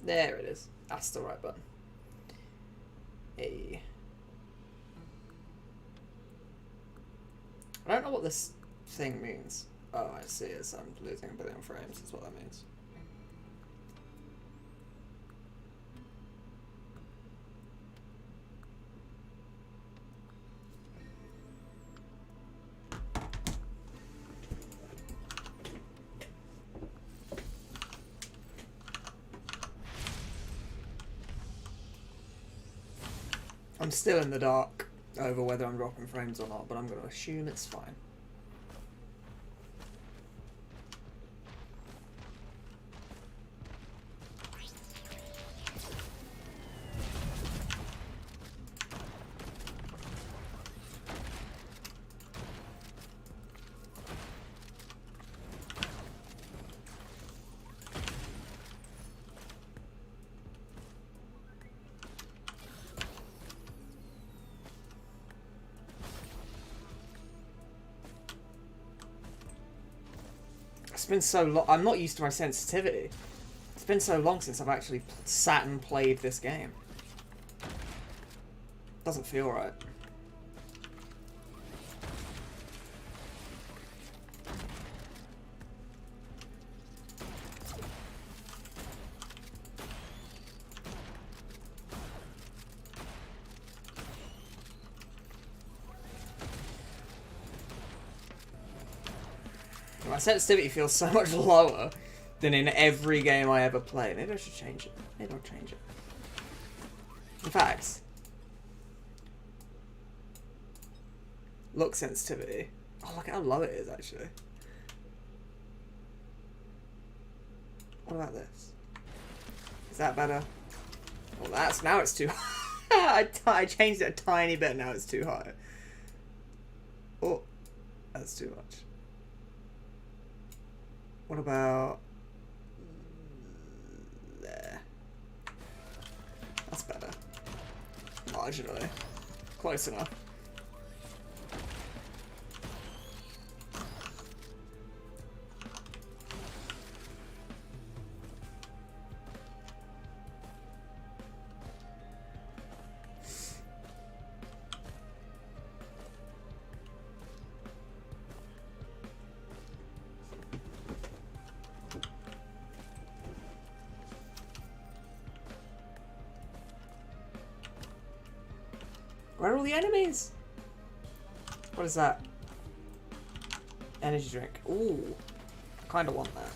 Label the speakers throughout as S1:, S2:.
S1: There it is. That's the right button. Hey. I don't know what this thing means. Oh, I see. It's I'm losing a billion frames. That's what that means. I'm still in the dark over whether I'm dropping frames or not, but I'm going to assume it's fine. It's been so long. I'm not used to my sensitivity. It's been so long since I've actually sat and played this game. Doesn't feel right. My sensitivity feels so much lower than in every game I ever play. Maybe I should change it. Maybe I'll change it. In fact, look sensitivity. Oh, look how low it is, actually. What about this? Is that better? Well, that's now it's too high. I changed it a tiny bit. Now it's too high. Oh, that's too much. What about there? That's better. Marginally. Close enough. Where are all the enemies? What is that? Energy drink. Ooh. I kind of want that.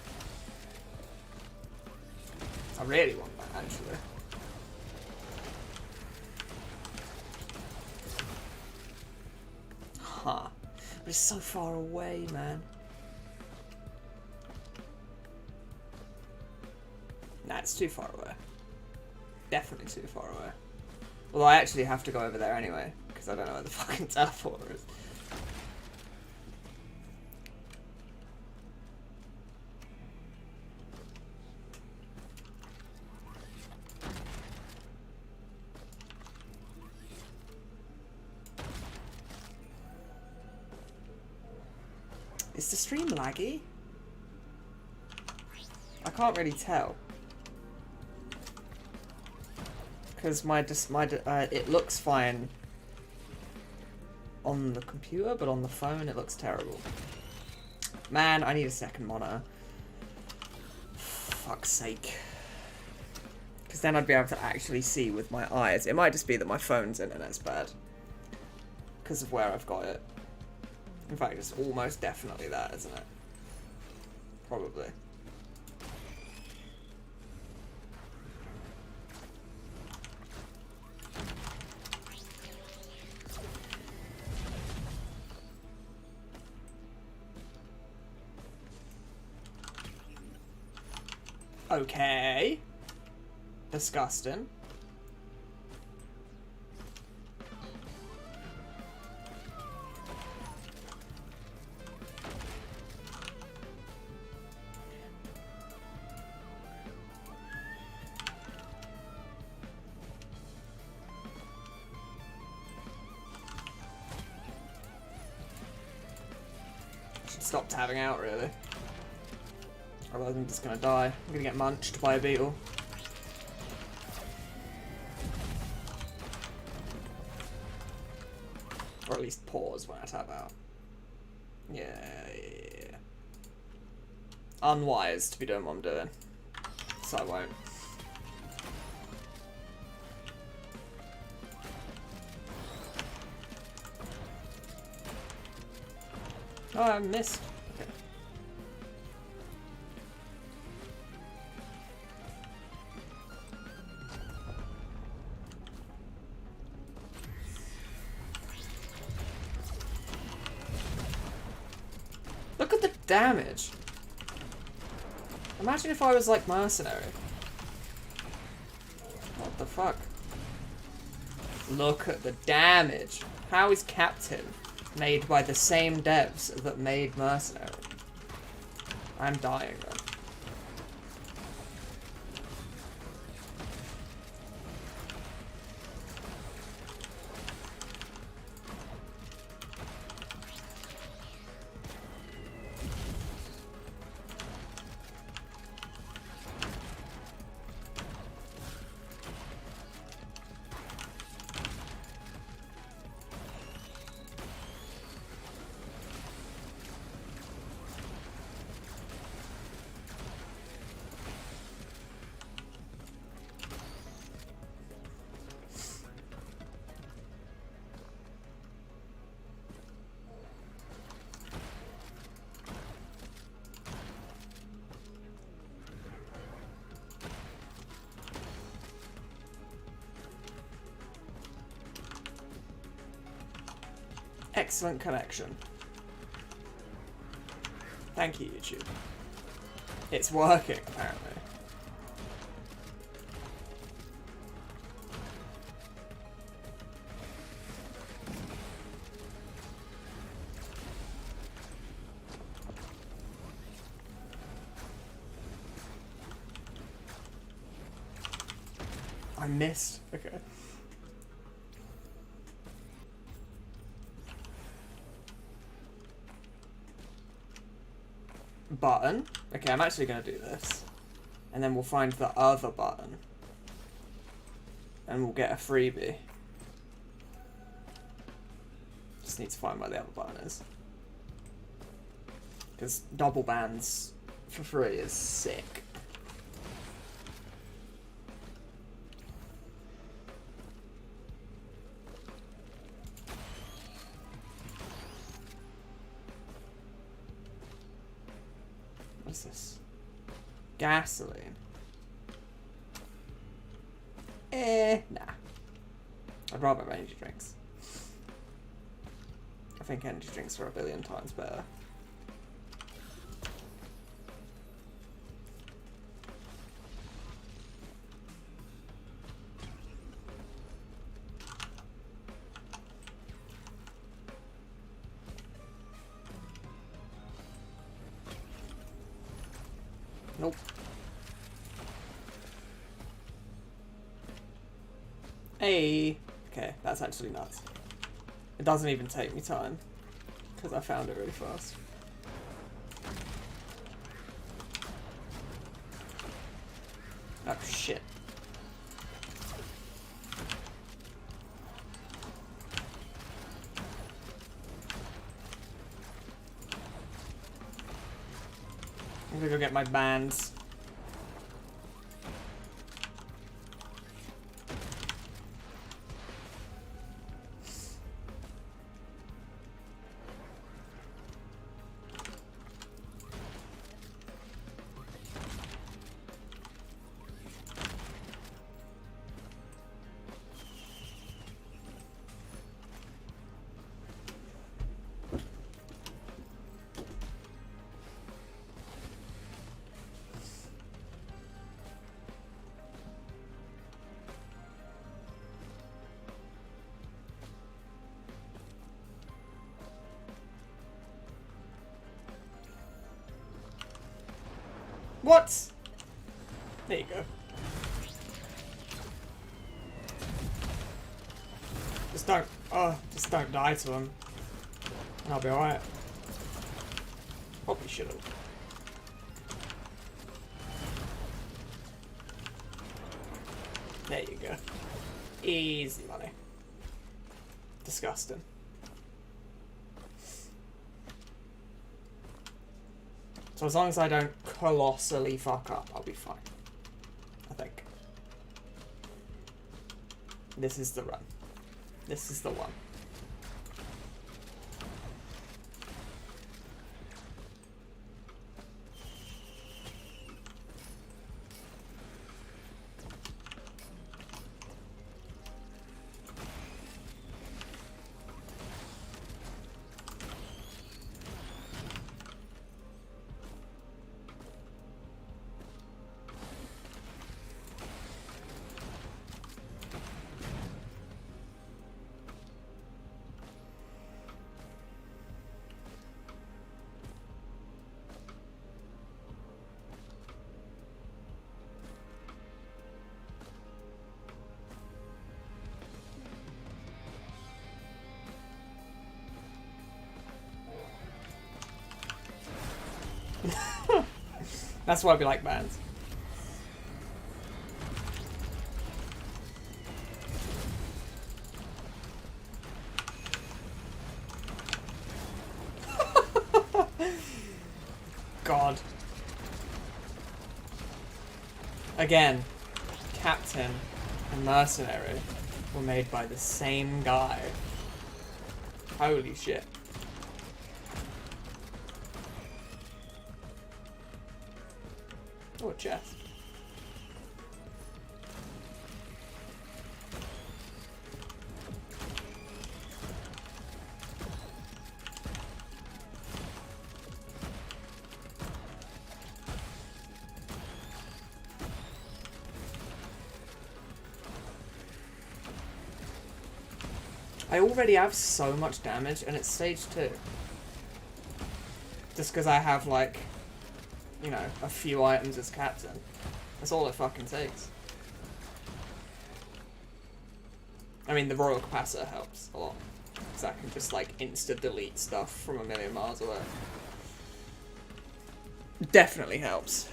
S1: I really want that, actually. Huh. But it's so far away, man. Nah, it's too far away. Definitely too far away. Well, I actually have to go over there anyway, because I don't know where the fucking teleporter is. Is the stream laggy? I can't really tell. Because it looks fine on the computer, but on the phone it looks terrible. Man, I need a second monitor. Fuck's sake. Because then I'd be able to actually see with my eyes. It might just be that my phone's internet's bad. Because of where I've got it. In fact, it's almost definitely that, isn't it? Probably. Okay. Disgusting. Should stop tabbing out, really. Otherwise I'm just gonna die. I'm gonna get munched by a beetle. Or at least pause when I tap out. Yeah. Unwise to be doing what I'm doing. So I won't. Oh, I missed. Okay. Look at the damage. Imagine if I was like mercenary. What the fuck? Look at the damage. How is Captain made by the same devs that made Mercenary? I'm dying then. Excellent connection. Thank you, YouTube. It's working, apparently. I missed. Okay. Button. Okay, I'm actually going to do this. And then we'll find the other button. And we'll get a freebie. Just need to find where the other button is. Because double bands for free is sick. What's this? Gasoline. Nah. I'd rather have energy drinks. I think energy drinks are a billion times better. Nope. Hey. Okay, that's actually nuts. It doesn't even take me time. Because I found it really fast. Oh, shit. I'm gonna go get my bands. What? There you go. Just don't die to him. I'll be alright. Probably should've. There you go. Easy money. Disgusting. So as long as I don't colossally fuck up, I'll be fine. I think. This is the run. This is the one. That's why we like bands. God. Again, Captain and Mercenary were made by the same guy. Holy shit. Oh, a chest. I already have so much damage, and it's stage 2. Just because I have, like, you know, a few items as Captain. That's all it fucking takes. I mean, the Royal Capacitor helps a lot. Because I can just, like, insta-delete stuff from a million miles away. Definitely helps.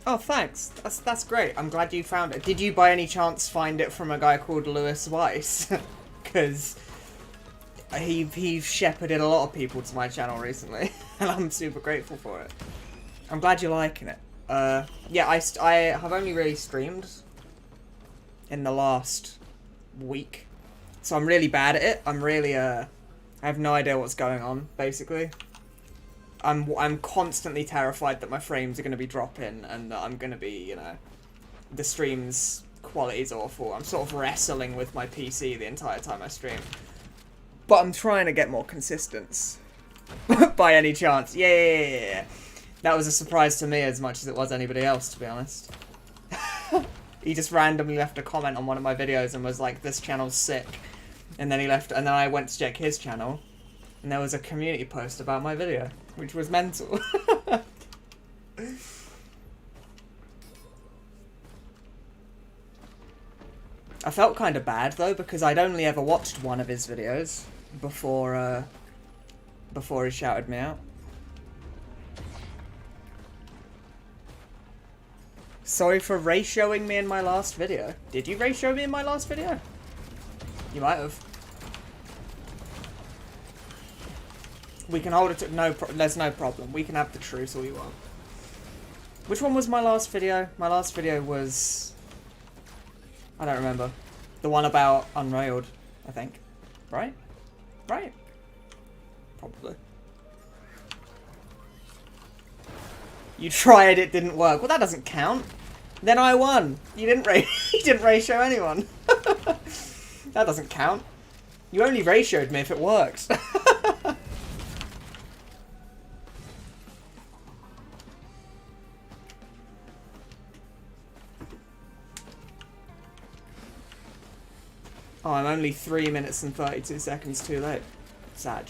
S1: Oh, thanks. That's great. I'm glad you found it. Did you by any chance find it from a guy called Lewis Weiss? Because he shepherded a lot of people to my channel recently, and I'm super grateful for it. I'm glad you're liking it. Yeah, I have only really streamed in the last week, so I'm really bad at it. I'm really I have no idea what's going on, basically. I'm constantly terrified that my frames are going to be dropping and that I'm going to be, you know, the stream's quality's awful. I'm sort of wrestling with my PC the entire time I stream. But I'm trying to get more consistent. By any chance. Yeah. That was a surprise to me as much as it was anybody else, to be honest. He just randomly left a comment on one of my videos and was like, this channel's sick. And then he left, and then I went to check his channel, and there was a community post about my video, which was mental. I felt kind of bad, though, because I'd only ever watched one of his videos before he shouted me out. Sorry for ratioing me in my last video. Did you ratio me in my last video? You might have. We can hold it to... there's no problem. We can have the truce all you want. Which one was my last video? My last video was... I don't remember. The one about Unrailed, I think. Right? Right? Probably. You tried, it didn't work. Well, that doesn't count. Then I won. You didn't you didn't ratio anyone. That doesn't count. You only ratioed me if it worked. Oh, I'm only 3 minutes and 32 seconds too late. Sag.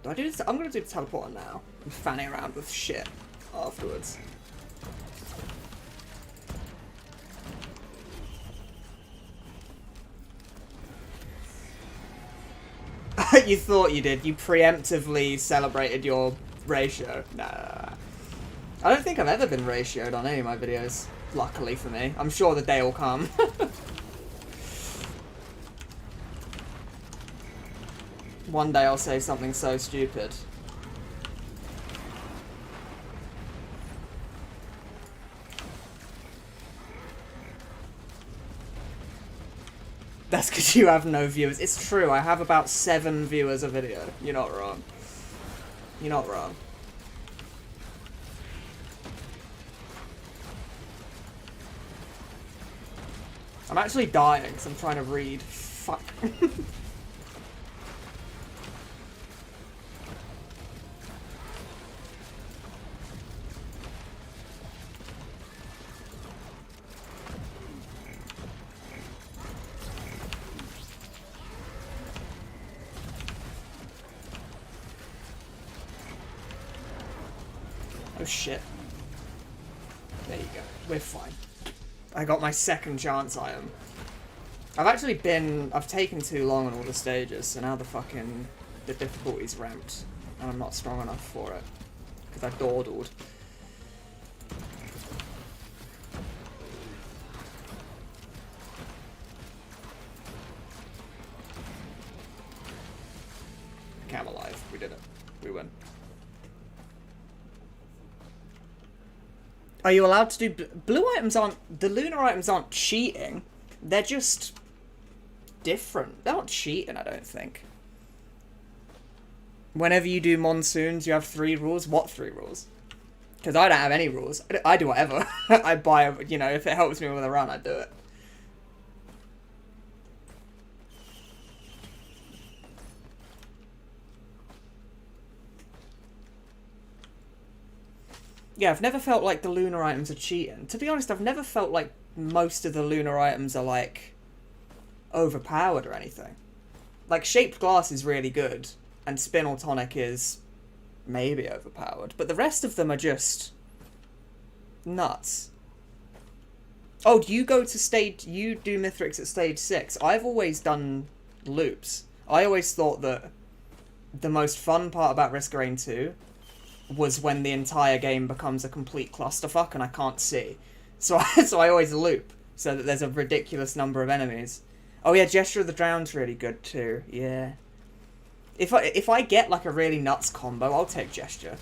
S1: Do I do this? I'm gonna do the teleporter now. I'm fanning around with shit afterwards. You thought you did. You preemptively celebrated your ratio. Nah. I don't think I've ever been ratioed on any of my videos. Luckily for me. I'm sure the day will come. One day I'll say something so stupid. That's because you have no viewers. It's true, I have about 7 viewers a video. You're not wrong. You're not wrong. I'm actually dying because I'm trying to read. Fuck. Oh shit. There you go. We're fine. I got my second chance item. I've taken too long on all the stages, so now the difficulty's ramped, and I'm not strong enough for it, because I dawdled. Okay, I'm alive. We did it. We win. Are you allowed to do... Blue items aren't... The lunar items aren't cheating. They're just different. They're not cheating, I don't think. Whenever you do monsoons, you have 3 rules. What 3 rules? Because I don't have any rules. I do whatever. I buy... You know, if it helps me with a run, I do it. Yeah, I've never felt like the lunar items are cheating. To be honest, I've never felt like most of the lunar items are, like, overpowered or anything. Like, Shaped Glass is really good, and Spinel Tonic is maybe overpowered, but the rest of them are just nuts. Oh, do you go to stage... You do Mithrix at stage 6. I've always done loops. I always thought that the most fun part about Risk of Rain 2 was when the entire game becomes a complete clusterfuck and I can't see. So I always loop, so that there's a ridiculous number of enemies. Oh yeah, Gesture of the Drowned's really good too, yeah. If I get like a really nuts combo, I'll take Gesture.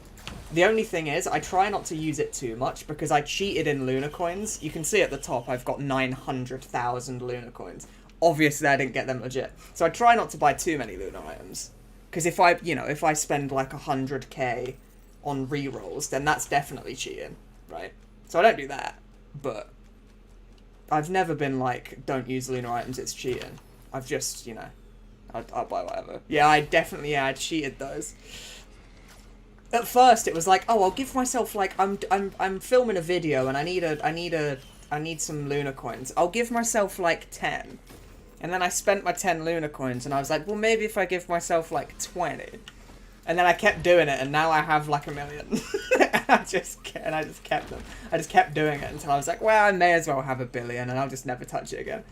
S1: The only thing is, I try not to use it too much, because I cheated in Lunar Coins. You can see at the top, I've got 900,000 Lunar Coins. Obviously, I didn't get them legit. So I try not to buy too many Lunar items. Because if I spend like 100k on rerolls, then that's definitely cheating, right? So I don't do that, but I've never been like, don't use lunar items, it's cheating. I've just, you know, I'll buy whatever. Yeah, I cheated those. At first, it was like, oh, I'll give myself like, I'm filming a video and I need some lunar coins. I'll give myself like 10, and then I spent my 10 lunar coins, and I was like, well, maybe if I give myself like 20. And then I kept doing it, and now I have like 1 million. and I just kept them. I just kept doing it until I was like, well, I may as well have 1 billion, and I'll just never touch it again.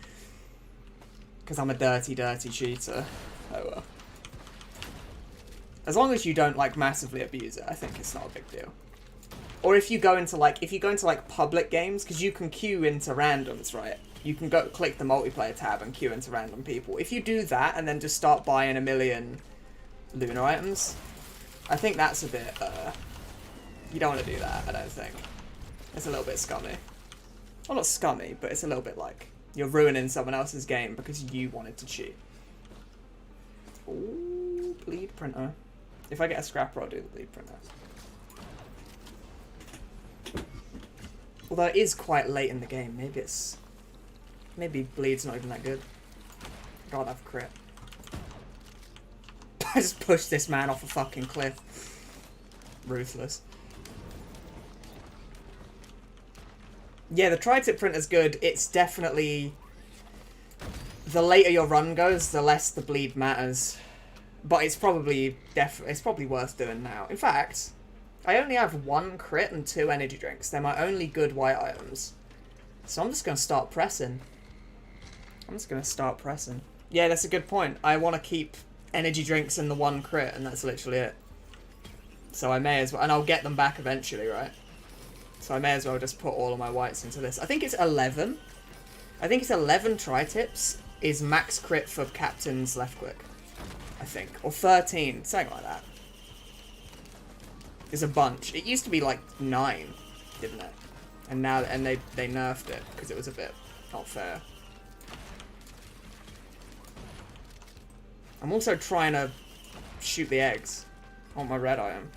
S1: Because I'm a dirty, dirty cheater. Oh well. As long as you don't like massively abuse it, I think it's not a big deal. Or if you go into like public games, because you can queue into randoms, right? You can go click the multiplayer tab and queue into random people. If you do that and then just start buying 1 million lunar items, I think that's a bit, you don't want to do that, I don't think. It's a little bit scummy. Well, not scummy, but it's a little bit like, you're ruining someone else's game because you wanted to cheat. Ooh, bleed printer. If I get a scrapper, I'll do the bleed printer. Although it is quite late in the game, maybe bleed's not even that good. God, I've crit. I just pushed this man off a fucking cliff. Ruthless. Yeah, the tri-tip printer's good. It's definitely... The later your run goes, the less the bleed matters. But it's probably worth doing now. In fact, I only have 1 crit and 2 energy drinks. They're my only good white items. So I'm just going to start pressing. Yeah, that's a good point. I want to keep energy drinks and the 1 crit, and that's literally it. So I may as well, and I'll get them back eventually, right? So I may as well just put all of my whites into this. I think it's 11. I think it's 11 tri-tips is max crit for Captain's left click. I think. Or 13, something like that. There's a bunch. It used to be like 9, didn't it? And now, they nerfed it because it was a bit not fair. I'm also trying to shoot the eggs. I want my red item.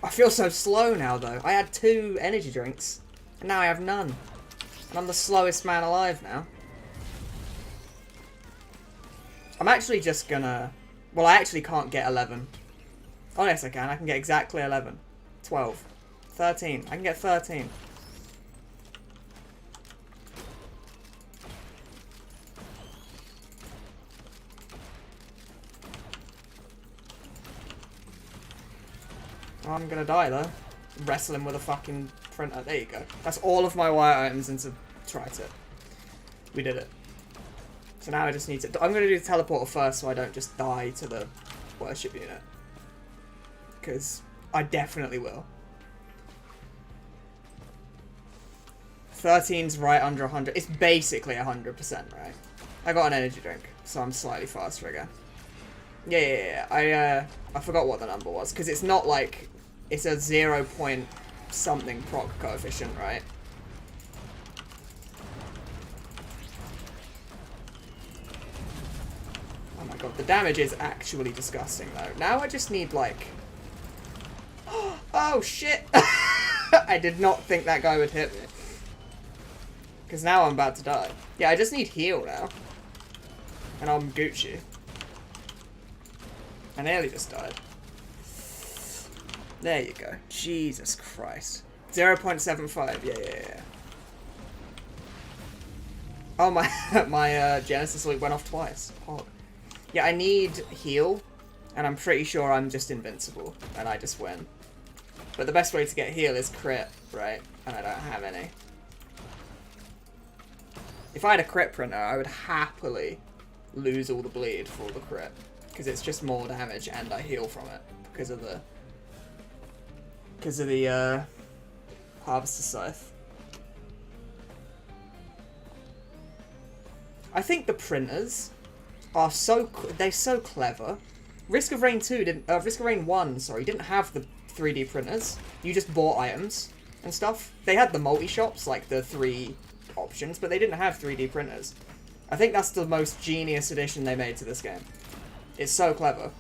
S1: I feel so slow now, though. I had 2 energy drinks, and now I have none. And I'm the slowest man alive now. I'm actually just gonna... Well, I actually can't get 11. Oh, yes, I can. I can get exactly 11. 12. 13. I can get 13. I'm gonna die, though. Wrestling with a fucking printer. There you go. That's all of my wire items into tri-tip. We did it. So now I just need to... I'm going to do the teleporter first so I don't just die to the worship unit. Because I definitely will. 13's right under 100. It's basically 100%, right? I got an energy drink, so I'm slightly faster again. Yeah. I forgot what the number was, because it's not like... It's a 0 point something proc coefficient, right? Oh my god, the damage is actually disgusting, though. Now I just need, like... Oh, shit! I did not think that guy would hit me. Because now I'm about to die. Yeah, I just need heal now. And I'm Gucci. I nearly just died. There you go. Jesus Christ. 0.75. Yeah. Oh, my Genesis Loop went off twice. Hog. Yeah, I need heal. And I'm pretty sure I'm just invincible. And I just win. But the best way to get heal is crit, right? And I don't have any. If I had a crit printer, I would happily lose all the bleed for all the crit. Because it's just more damage and I heal from it. Because of the Harvester Scythe. I think the printers are they're so clever. Risk of Rain 2 didn't, Risk of Rain 1, sorry, didn't have the 3D printers. You just bought items and stuff. They had the multi-shops, like the 3 options, but they didn't have 3D printers. I think that's the most genius addition they made to this game. It's so clever.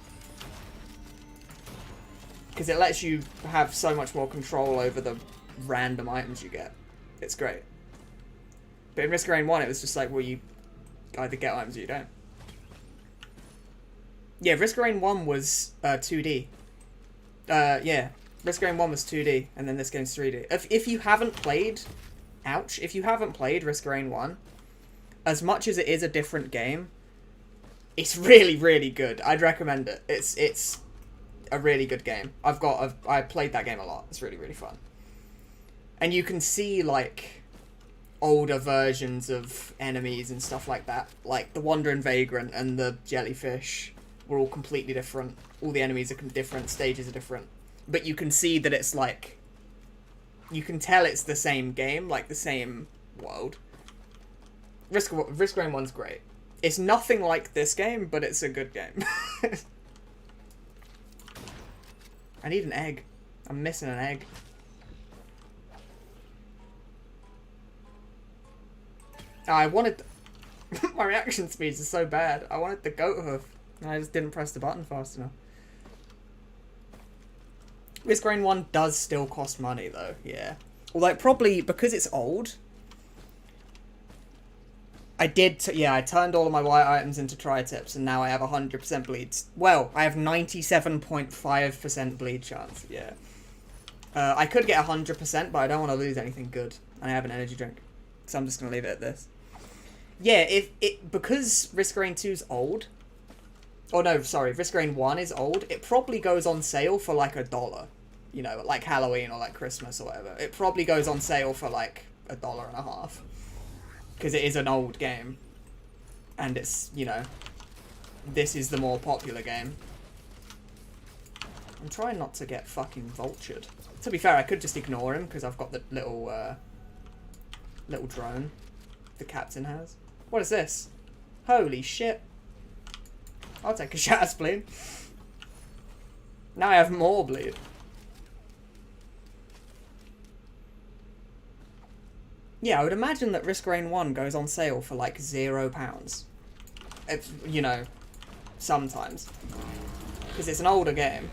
S1: Because it lets you have so much more control over the random items you get. It's great. But in Risk of Rain 1, it was just like, well, you either get items or you don't. Yeah, Risk of Rain 1 was 2D. Yeah. Risk of Rain 1 was 2D, and then this game's 3D. If you haven't played... Ouch. If you haven't played Risk of Rain 1, as much as it is a different game, it's really, really good. I'd recommend it. It's a really good game. I played that game a lot. It's really, really fun. And you can see, like, older versions of enemies and stuff like that. Like, the Wandering Vagrant and the Jellyfish were all completely different. All the enemies are different, stages are different. But you can see that it's, like... You can tell it's the same game, like, the same world. Risk of Rain 1's great. It's nothing like this game, but it's a good game. I need an egg. I'm missing an egg. Oh, I wanted... My reaction speeds are so bad. I wanted the goat hoof. And I just didn't press the button fast enough. Risk of Rain 1 does still cost money, though. Yeah. Although, probably, because it's old... I turned all of my white items into tri-tips, and now I have 100% bleeds. Well, I have 97.5% bleed chance, yeah. I could get 100%, but I don't want to lose anything good. And I have an energy drink, so I'm just going to leave it at this. Yeah, because Risk of Rain 2's old... Oh, no, sorry, Risk of Rain 1 is old. It probably goes on sale for, like, $1. You know, like Halloween or, like, Christmas or whatever. It probably goes on sale for, like, $1.50. Because it is an old game. And it's, you know, this is the more popular game. I'm trying not to get fucking vultured. To be fair, I could just ignore him, because I've got the little drone the captain has. What is this? Holy shit. I'll take a Shatter Spleen. Now I have more bleed. Yeah, I would imagine that Risk Rain 1 goes on sale for like £0. If, you know, sometimes. Because it's an older game.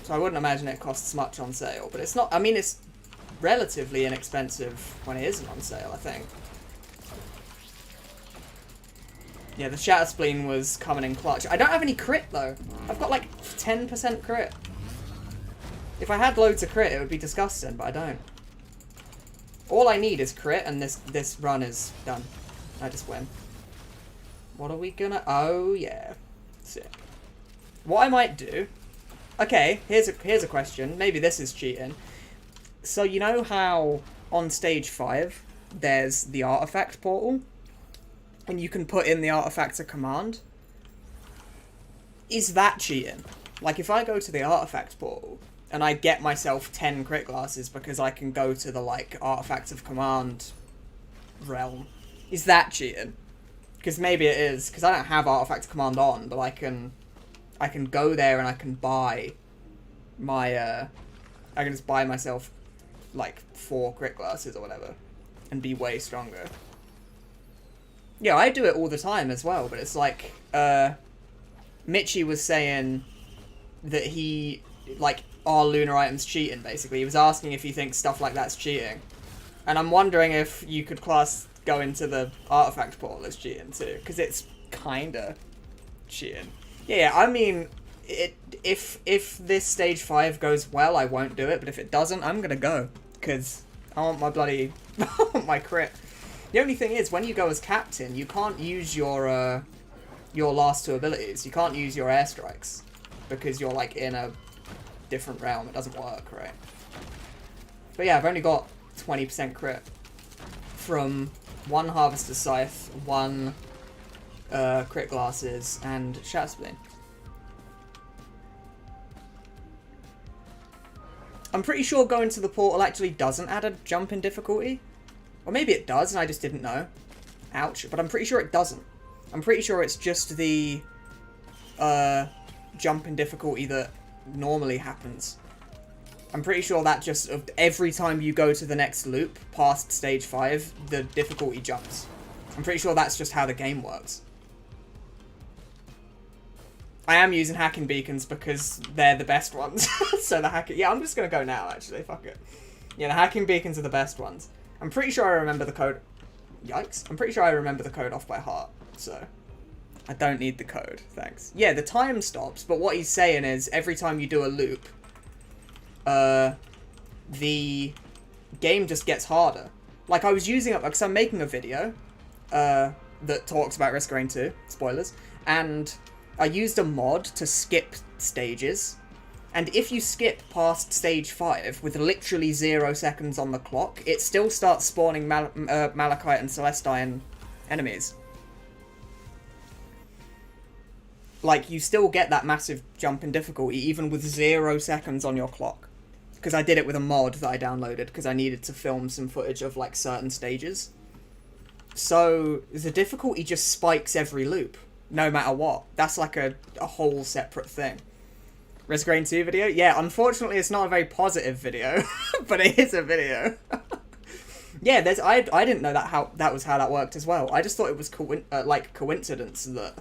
S1: So I wouldn't imagine it costs much on sale. But it's not, I mean, it's relatively inexpensive when it isn't on sale, I think. Yeah, the Shatter Spleen was coming in clutch. I don't have any crit, though. I've got, like, 10% crit. If I had loads of crit, it would be disgusting, but I don't. All I need is crit, and this run is done. I just win. What are we gonna... Oh, yeah. Sick. What I might do... Okay, here's a question. Maybe this is cheating. So, you know how on stage 5, there's the artifact portal? And you can put in the artifacts a command. Is that cheating? Like, if I go to the artifact portal and I get myself 10 crit glasses because I can go to the, like, artifacts of command realm, is that cheating? Because maybe it is, because I don't have artifact of command on, but I can go there and I can buy my, I can just buy myself, like, 4 crit glasses or whatever and be way stronger. Yeah, I do it all the time as well, but it's like, Mitchie was saying that he, like, are lunar items cheating, basically. He was asking if he thinks stuff like that's cheating. And I'm wondering if you could class going to the artifact portal as cheating too, because it's kinda cheating. Yeah, I mean, if this stage 5 goes well, I won't do it, but if it doesn't, I'm gonna go, because I want my bloody, I want my crit. The only thing is, when you go as captain, you can't use your last 2 abilities. You can't use your airstrikes, because you're, like, in a different realm. It doesn't work, right? But yeah, I've only got 20% crit from 1 Harvester's Scythe, 1 crit glasses, and Shatter Spleen. I'm pretty sure going to the portal actually doesn't add a jump in difficulty. Or maybe it does and I just didn't know. Ouch. But I'm pretty sure it doesn't. I'm pretty sure it's just the jump in difficulty that normally happens. I'm pretty sure that just, every time you go to the next loop past stage 5, the difficulty jumps. I'm pretty sure that's just how the game works. I am using hacking beacons because they're the best ones. So the hacking... Yeah, I'm just going to go now, actually. Fuck it. Yeah, the hacking beacons are the best ones. I'm pretty sure I remember the code... Yikes. I'm pretty sure I remember the code off by heart, so... I don't need the code, thanks. Yeah, the time stops, but what he's saying is every time you do a loop, the game just gets harder. Like, I was using it... Because I'm making a video that talks about Risk Rain 2, spoilers, and I used a mod to skip stages. And if you skip past stage 5 with literally 0 seconds on the clock, it still starts spawning Malachite and Celestine enemies. Like, you still get that massive jump in difficulty, even with 0 seconds on your clock. Because I did it with a mod that I downloaded, because I needed to film some footage of, like, certain stages. So, the difficulty just spikes every loop, no matter what. That's like a whole separate thing. Risk Rain 2 video? Yeah, unfortunately it's not a very positive video, but it is a video. Yeah, I didn't know that was how that worked as well. I just thought it was coincidence that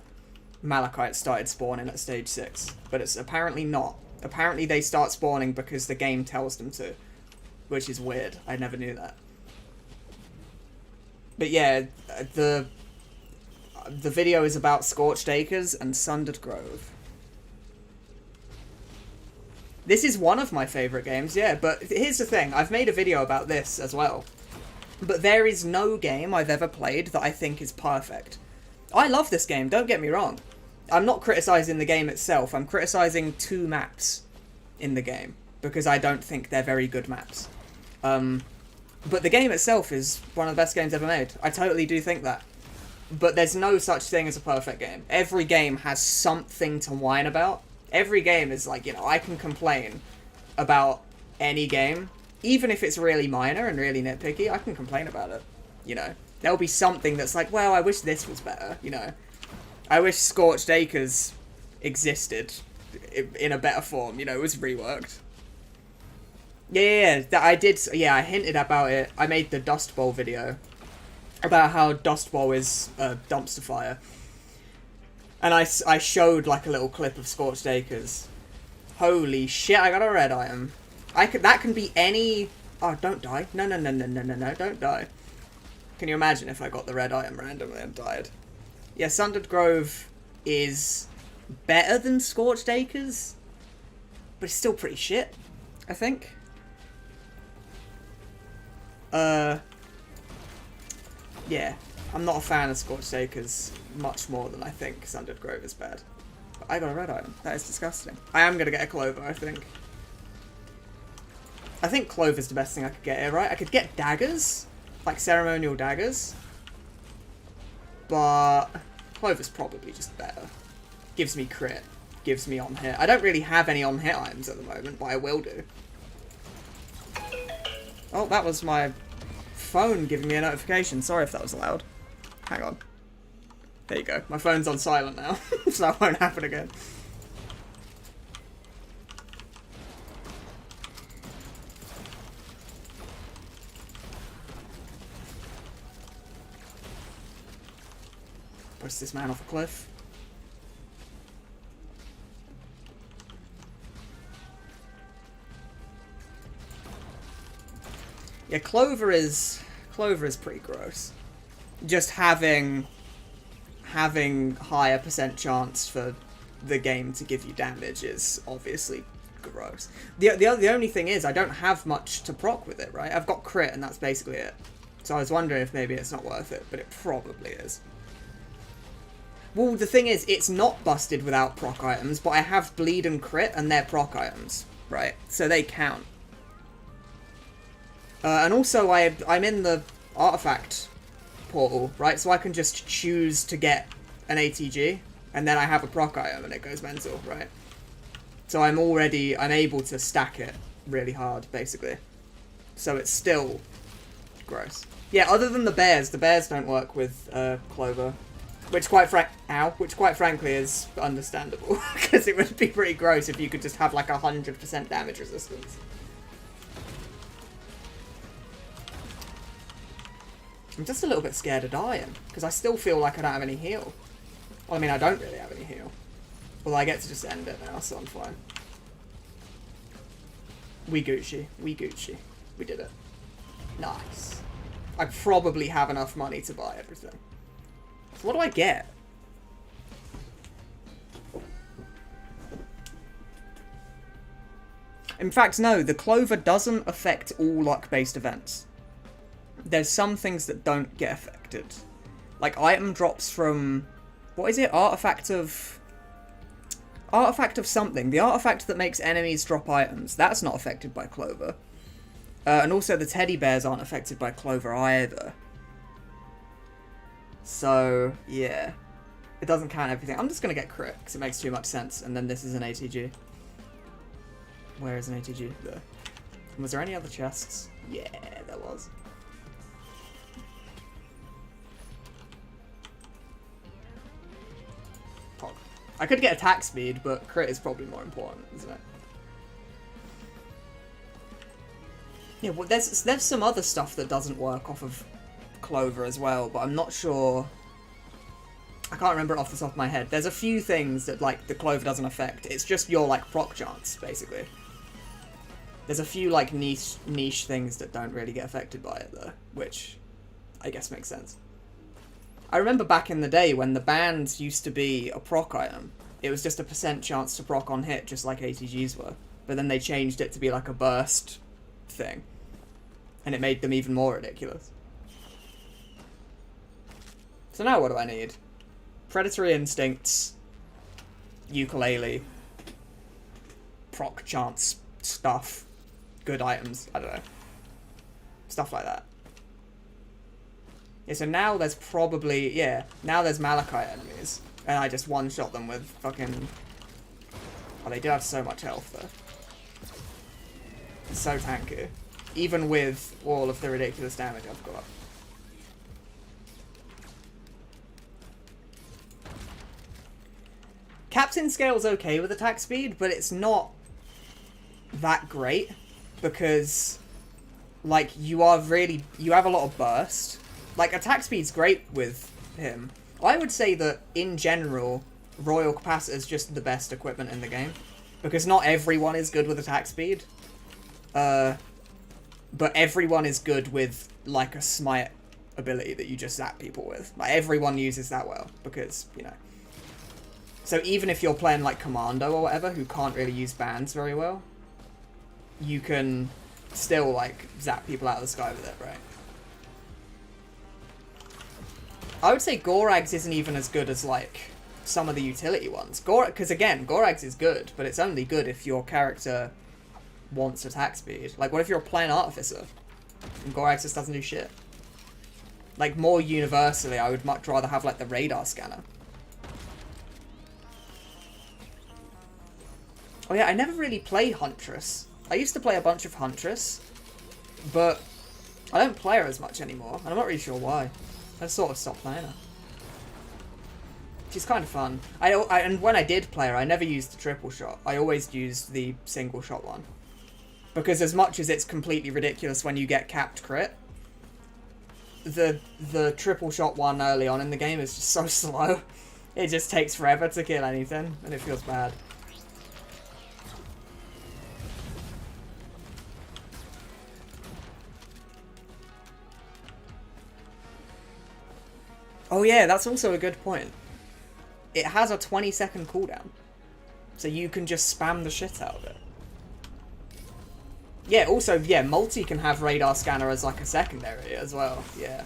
S1: Malachite started spawning at stage 6, but it's apparently not. Apparently they start spawning because the game tells them to, which is weird. I never knew that. But yeah, the video is about Scorched Acres and Sundered Grove. This is one of my favourite games, yeah, but here's the thing, I've made a video about this as well. But there is no game I've ever played that I think is perfect. I love this game, don't get me wrong. I'm not criticising the game itself, I'm criticising 2 maps in the game, because I don't think they're very good maps. But the game itself is one of the best games ever made. I totally do think that. But there's no such thing as a perfect game. Every game has something to whine about. Every game is like, you know, I can complain about any game. Even if it's really minor and really nitpicky, I can complain about it. you know. There'll be something that's like, well, I wish this was better, you know. I wish Scorched Acres existed in a better form, you know, it was reworked. Yeah, I did, yeah, I hinted about it. I made the Dust Bowl video about how Dust Bowl is a dumpster fire. And I showed, like, a little clip of Scorched Acres. Holy shit, I got a red item. That can be any... Oh, don't die. No, don't die. Can you imagine if I got the red item randomly and died? Yeah, Sundered Grove is better than Scorched Acres, but it's still pretty shit, I think. Yeah, I'm not a fan of Scorched Acres much more than I think Sundered Grove is bad. But I got a red item. That is disgusting. I am going to get a Clover, I think. I think Clover's the best thing I could get here, right? I could get daggers, like ceremonial daggers. But Clover's probably just better. Gives me crit. Gives me on hit. I don't really have any on hit items at the moment, but I will do. Oh, that was my phone giving me a notification. Sorry if that was loud. Hang on. There you go. My phone's on silent now, so that won't happen again. Push this man off a cliff. Yeah, Clover is pretty gross. Just having higher percent chance for the game to give you damage is obviously gross. The only thing is I don't have much to proc with it, right? I've got crit and that's basically it. So I was wondering if maybe it's not worth it, but it probably is. Well, the thing is, it's not busted without proc items, but I have bleed and crit and they're proc items, right? So they count. And also, I'm in the artifact portal, right? So I can just choose to get an ATG, and then I have a proc item, and it goes mental, right? So I'm able to stack it really hard, basically. So it's still gross. Yeah, other than the bears don't work with Clover, which quite frankly is understandable, because it would be pretty gross if you could just have like 100% damage resistance. I'm just a little bit scared of dying, because I still feel like I don't have any heal. Well, I mean, I don't really have any heal. Well, I get to just end it now, so I'm fine. We Gucci. We Gucci. We did it. Nice. I probably have enough money to buy everything. So what do I get? In fact, no, the Clover doesn't affect all luck-based events. There's some things that don't get affected. Like item drops from... What is it? Artifact of something. The artifact that makes enemies drop items. That's not affected by Clover. And also the teddy bears aren't affected by Clover either. So, yeah. It doesn't count everything. I'm just going to get crit, because it makes too much sense. And then this is an ATG. Where is an ATG? There. Was there any other chests? Yeah, there was. Pog. I could get attack speed, but crit is probably more important, isn't it? Yeah, well, there's some other stuff that doesn't work off of Clover as well, but I'm not sure. I can't remember it off the top of my head. There's a few things that, like, the Clover doesn't affect. It's just your, like, proc chance, basically. There's a few, like, niche things that don't really get affected by it, though, which I guess makes sense. I remember back in the day when the bands used to be a proc item. It was just a % chance to proc on hit, just like ATGs were. But then they changed it to be, like, a burst thing. And it made them even more ridiculous. So now what do I need? Predatory Instincts, Ukulele, proc chance stuff, good items, I don't know. Stuff like that. Yeah, so now there's probably, yeah, now there's Malachite enemies. And I just one-shot them with fucking... Oh, they do have so much health, though. It's so tanky. Even with all of the ridiculous damage I've got. Captain Scale's okay with attack speed, but it's not that great because, like, you have a lot of burst. Like, attack speed's great with him. I would say that, in general, Royal Capacitor is just the best equipment in the game. Because not everyone is good with attack speed. But everyone is good with, like, a smite ability that you just zap people with. Like, everyone uses that well, because, you know. So even if you're playing, like, Commando or whatever, who can't really use bands very well, you can still, like, zap people out of the sky with it, right? I would say Gorags isn't even as good as, like, some of the utility ones. Because, again, Gorags is good, but it's only good if your character wants attack speed. Like, what if you're playing Artificer and Gorags just doesn't do shit? Like, more universally, I would much rather have, like, the radar scanner. Oh yeah, I never really play Huntress. I used to play a bunch of Huntress, but I don't play her as much anymore, and I'm not really sure why. I sort of stopped playing her. She's kind of fun. And when I did play her, I never used the triple shot. I always used the single shot one. Because as much as it's completely ridiculous when you get capped crit, the triple shot one early on in the game is just so slow. It just takes forever to kill anything, and it feels bad. Oh yeah, that's also a good point. It has a 20-second cooldown. So you can just spam the shit out of it. Yeah, also, yeah, multi can have radar scanner as like a secondary as well, yeah.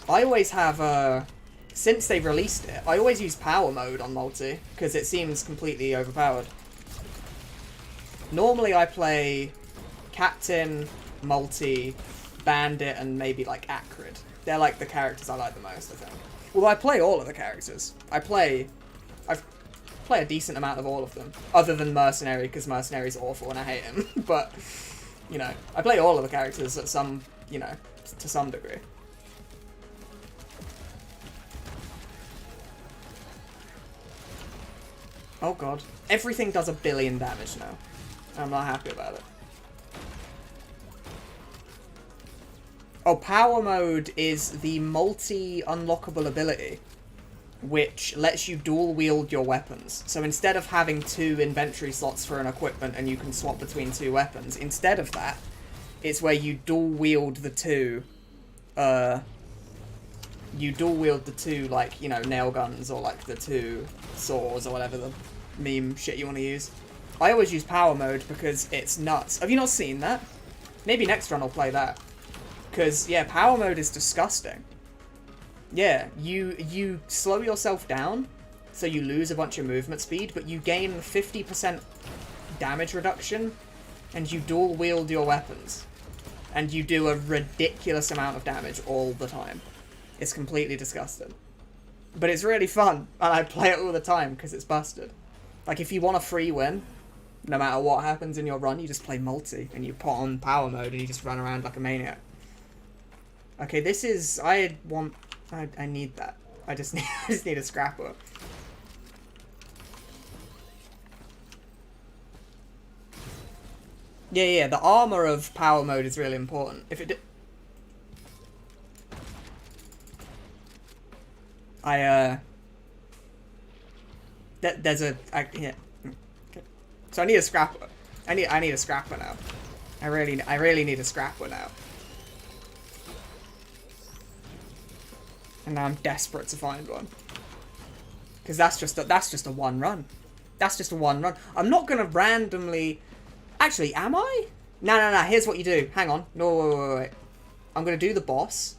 S1: I always have, since they released it, I always use power mode on multi, because it seems completely overpowered. Normally I play Captain, Multi, Bandit, and maybe like Acrid. They're like the characters I like the most, I think. Well, I play all of the characters. I play a decent amount of all of them. Other than Mercenary, because Mercenary's awful and I hate him. But, you know, I play all of the characters at some, you know, to some degree. Oh god. Everything does 1 billion damage now. I'm not happy about it. Oh, power mode is the multi-unlockable ability, which lets you dual wield your weapons. So instead of having 2 inventory slots for an equipment and you can swap between 2 weapons, instead of that, it's where you dual wield the two, like, you know, nail guns or like the 2 saws or whatever the meme shit you want to use. I always use power mode because it's nuts. Have you not seen that? Maybe next run I'll play that. Because, yeah, power mode is disgusting. Yeah, you slow yourself down, so you lose a bunch of movement speed, but you gain 50% damage reduction, and you dual wield your weapons. And you do a ridiculous amount of damage all the time. It's completely disgusting. But it's really fun, and I play it all the time, because it's busted. Like, if you want a free win, no matter what happens in your run, you just play multi, and you put on power mode, and you just run around like a maniac. Okay, this is... I need that. I just need a scrapper. Yeah, the armor of power mode is really important. If it there's a... yeah. Okay. So I need a scrapper. I need a scrapper now. I really need a scrapper now. And now I'm desperate to find one. Because that's just a one run. That's just a one run. I'm not going to randomly... Actually, am I? No. Here's what you do. Hang on. No, wait. I'm going to do the boss.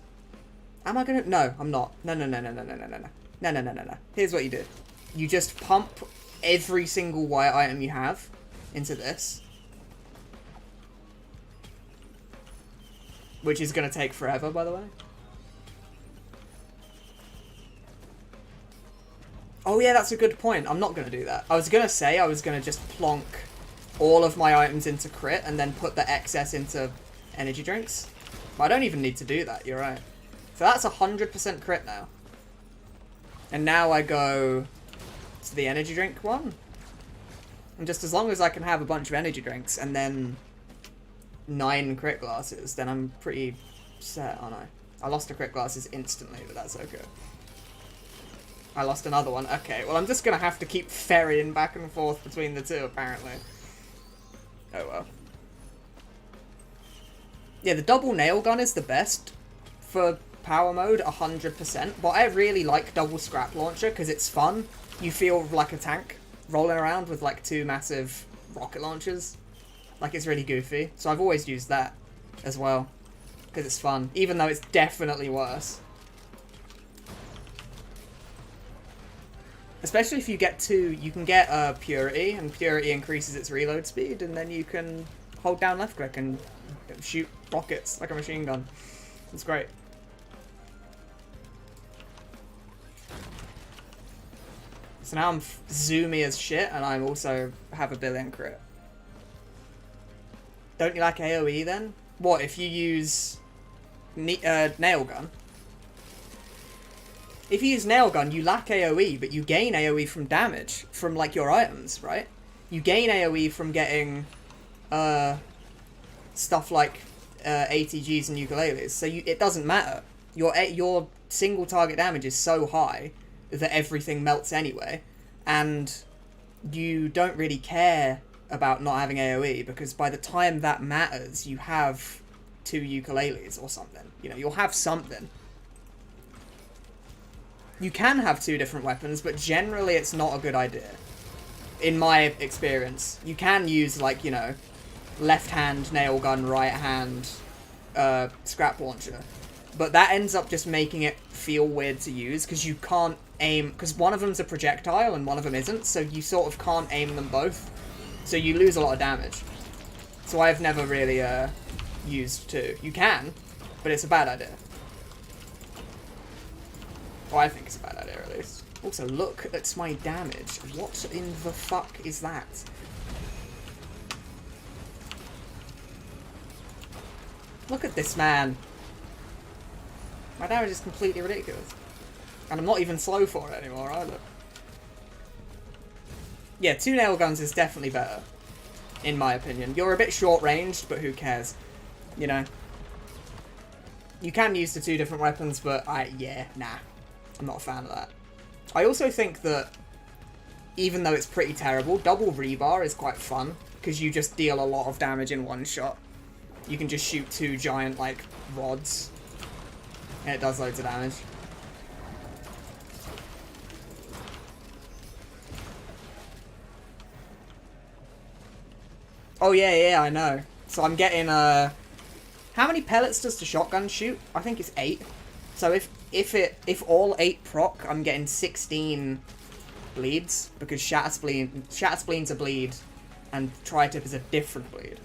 S1: Am I going to... No, I'm not. No. No. Here's what you do. You just pump every single white item you have into this. Which is going to take forever, by the way. Oh yeah, that's a good point. I'm not going to do that. I was going to say I was going to just plonk all of my items into crit and then put the excess into energy drinks. But I don't even need to do that, you're right. So that's 100% crit now. And now I go It's the energy drink one. And just as long as I can have a bunch of energy drinks and then 9 crit glasses, then I'm pretty set, aren't I? I lost a crit glasses instantly, but that's okay. I lost another one. Okay, well, I'm just going to have to keep ferrying back and forth between the two, apparently. Oh, well. Yeah, the double nail gun is the best for power mode, 100%. But I really like double scrap launcher because it's fun. You feel like a tank rolling around with, like, 2 massive rocket launchers. Like, it's really goofy. So I've always used that as well because it's fun, even though it's definitely worse. Especially if you get 2, you can get Purity, and Purity increases its reload speed, and then you can hold down left click and shoot rockets like a machine gun. It's great. So now I'm zoomy as shit, and I'm also have a billion crit. Don't you like AoE then? What, if you use nail gun? If you use nail gun, you lack AoE, but you gain AoE from damage from like your items, right? You gain AoE from getting stuff like ATGs and ukuleles, so it doesn't matter. Your single target damage is so high that everything melts anyway, and you don't really care about not having AoE because by the time that matters, you have 2 ukuleles or something. You know, you'll have something. You can have 2 different weapons, but generally it's not a good idea. In my experience. You can use, like, you know, left hand nail gun, right hand scrap launcher. But that ends up just making it feel weird to use, because you can't aim... Because one of them's a projectile and one of them isn't, so you sort of can't aim them both. So you lose a lot of damage. So I've never really used 2. You can, but it's a bad idea. Well, I think it's a bad idea, at least. Also, look at my damage. What in the fuck is that? Look at this man. My damage is completely ridiculous. And I'm not even slow for it anymore, either. Yeah, 2 nail guns is definitely better. In my opinion. You're a bit short-ranged, but who cares? You know? You can use the 2 different weapons, but yeah, nah. I'm not a fan of that. I also think that, even though it's pretty terrible, double rebar is quite fun, because you just deal a lot of damage in one shot. You can just shoot 2 giant, like, rods, and it does loads of damage. Oh yeah, I know. So I'm getting, how many pellets does the shotgun shoot? I think it's 8. So if all 8 proc, I'm getting 16 bleeds, because Shatterspleen's a bleed, and Tri-Tip is a different bleed.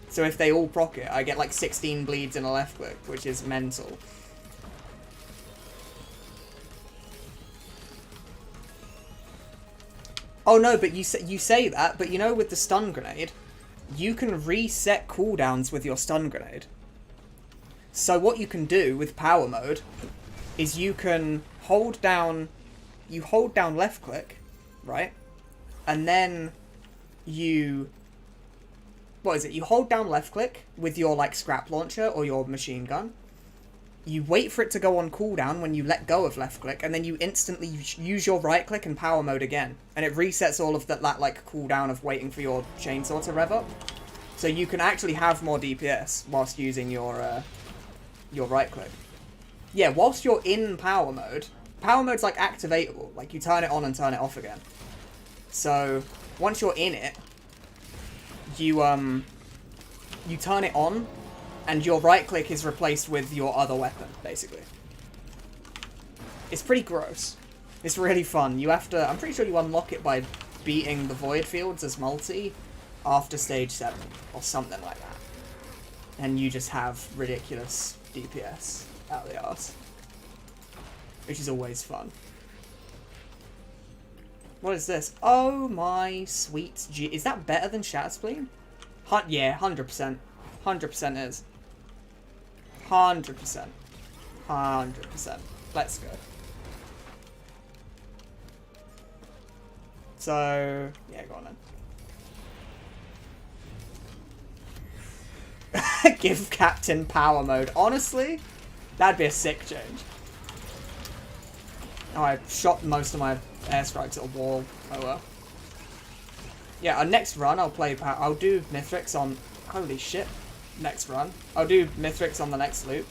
S1: So if they all proc it, I get like 16 bleeds in a left click, which is mental. Oh no, but you say that, but you know with the stun grenade, you can reset cooldowns with your stun grenade. So what you can do with power mode is you can hold down left click, right? And then you hold down left click with your like scrap launcher or your machine gun. You wait for it to go on cooldown when you let go of left click, and then you instantly use your right click and power mode again. And it resets all of that like cooldown of waiting for your chainsaw to rev up. So you can actually have more DPS whilst using your right click. Yeah, whilst you're in power mode's like activatable. Like you turn it on and turn it off again. So once you're in it, you turn it on, and your right click is replaced with your other weapon, basically. It's pretty gross. It's really fun. You have to... I'm pretty sure you unlock it by beating the Void Fields as multi after stage 7, or something like that. And you just have ridiculous DPS out the arse. Which is always fun. What is this? Oh my sweet G... Is that better than Shatterspleen? Yeah, 100%. 100% is. 100%. 100%. Let's go. So, yeah, go on then. Give Captain power mode. Honestly, that'd be a sick change. Oh, I shot most of my airstrikes at a wall. Oh well. Yeah, our next run I'll play I'll do Mithrix on... Holy shit. Next run. I'll do Mithrix on the next loop.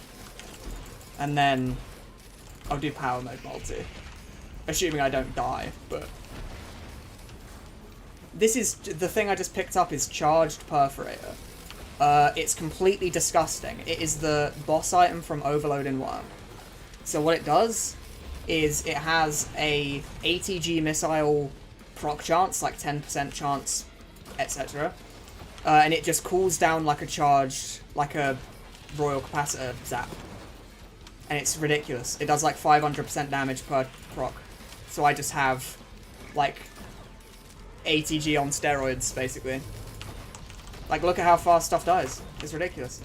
S1: And then I'll do power mode multi. Assuming I don't die, but... This is... The thing I just picked up is Charged Perforator. It's completely disgusting. It is the boss item from Overload in Worm. So what it does is it has a ATG missile proc chance, like 10% chance, etc. And it just cools down like a charged, like a Royal Capacitor zap. And it's ridiculous. It does like 500% damage per proc. So I just have, like, ATG on steroids, basically. Like, look at how fast stuff dies. It's ridiculous.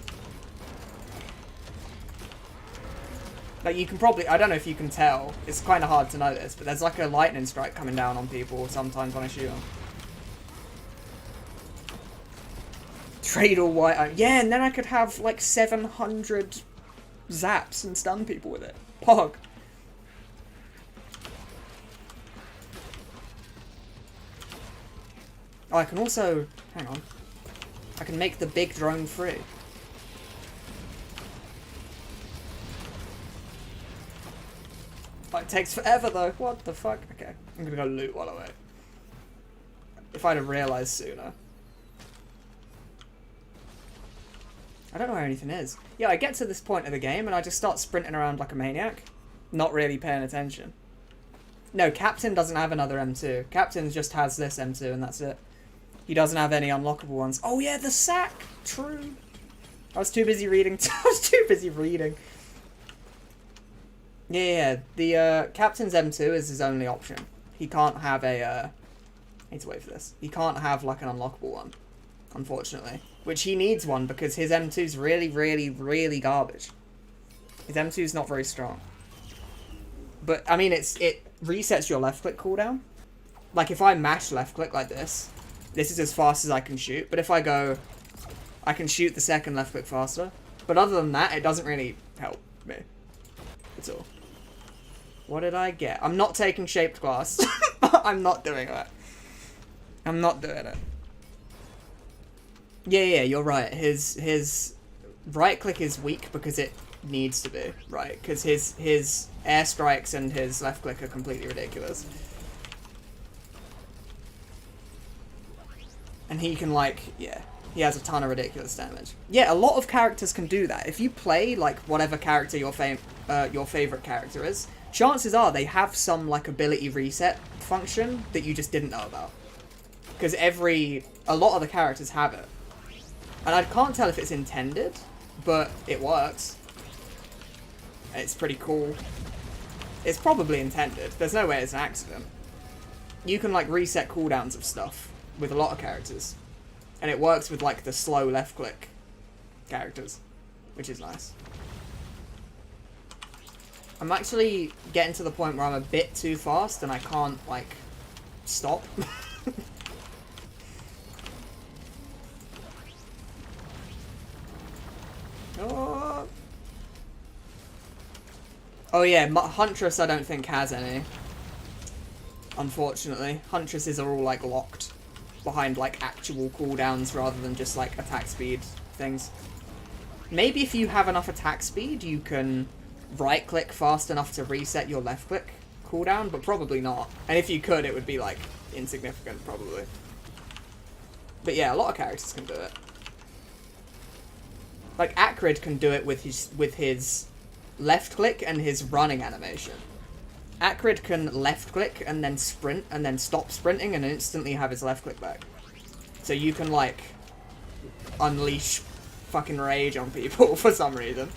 S1: Like, you can probably... I don't know if you can tell. It's kind of hard to notice, but there's like a lightning strike coming down on people sometimes when I shoot them. Trade all white... Yeah, and then I could have, like, 700 zaps and stun people with it. Pog. Oh, I can also... Hang on. I can make the big drone free. Oh, it takes forever though. What the fuck? Okay, I'm gonna go loot while I wait. If I'd have realised sooner. I don't know where anything is. Yeah, I get to this point of the game and I just start sprinting around like a maniac. Not really paying attention. No, Captain doesn't have another M2. Captain just has this M2 and that's it. He doesn't have any unlockable ones. Oh yeah, the sack! True. I was too busy reading. Yeah, the Captain's M2 is his only option. He can't have a... I need to wait for this. He can't have like an unlockable one, unfortunately. Which he needs one because his M2's really, really, really garbage. His M2's not very strong. But, I mean, it resets your left click cooldown. Like, if I mash left click like this is as fast as I can shoot. But if I go, I can shoot the second left click faster. But other than that, it doesn't really help me at all. What did I get? I'm not taking shaped glass. I'm not doing that. I'm not doing it. Yeah, you're right. His right click is weak because it needs to be, right? Because his airstrikes and his left click are completely ridiculous. And he can, like, yeah, he has a ton of ridiculous damage. Yeah, a lot of characters can do that. If you play, like, whatever character your favorite character is, chances are they have some, like, ability reset function that you just didn't know about. Because a lot of the characters have it. And I can't tell if it's intended, but it works. It's pretty cool. It's probably intended. There's no way it's an accident. You can, like, reset cooldowns of stuff with a lot of characters. And it works with, like, the slow left click characters, which is nice. I'm actually getting to the point where I'm a bit too fast and I can't, like, stop. Oh yeah, Huntress I don't think has any. Unfortunately. Huntresses are all, like, locked behind, like, actual cooldowns rather than just, like, attack speed things. Maybe if you have enough attack speed, you can right-click fast enough to reset your left-click cooldown, but probably not. And if you could, it would be, like, insignificant, probably. But yeah, a lot of characters can do it. Like, Acrid can do it with his left-click and his running animation. Acrid can left-click and then sprint and then stop sprinting and instantly have his left-click back. So you can, like, unleash fucking rage on people for some reason.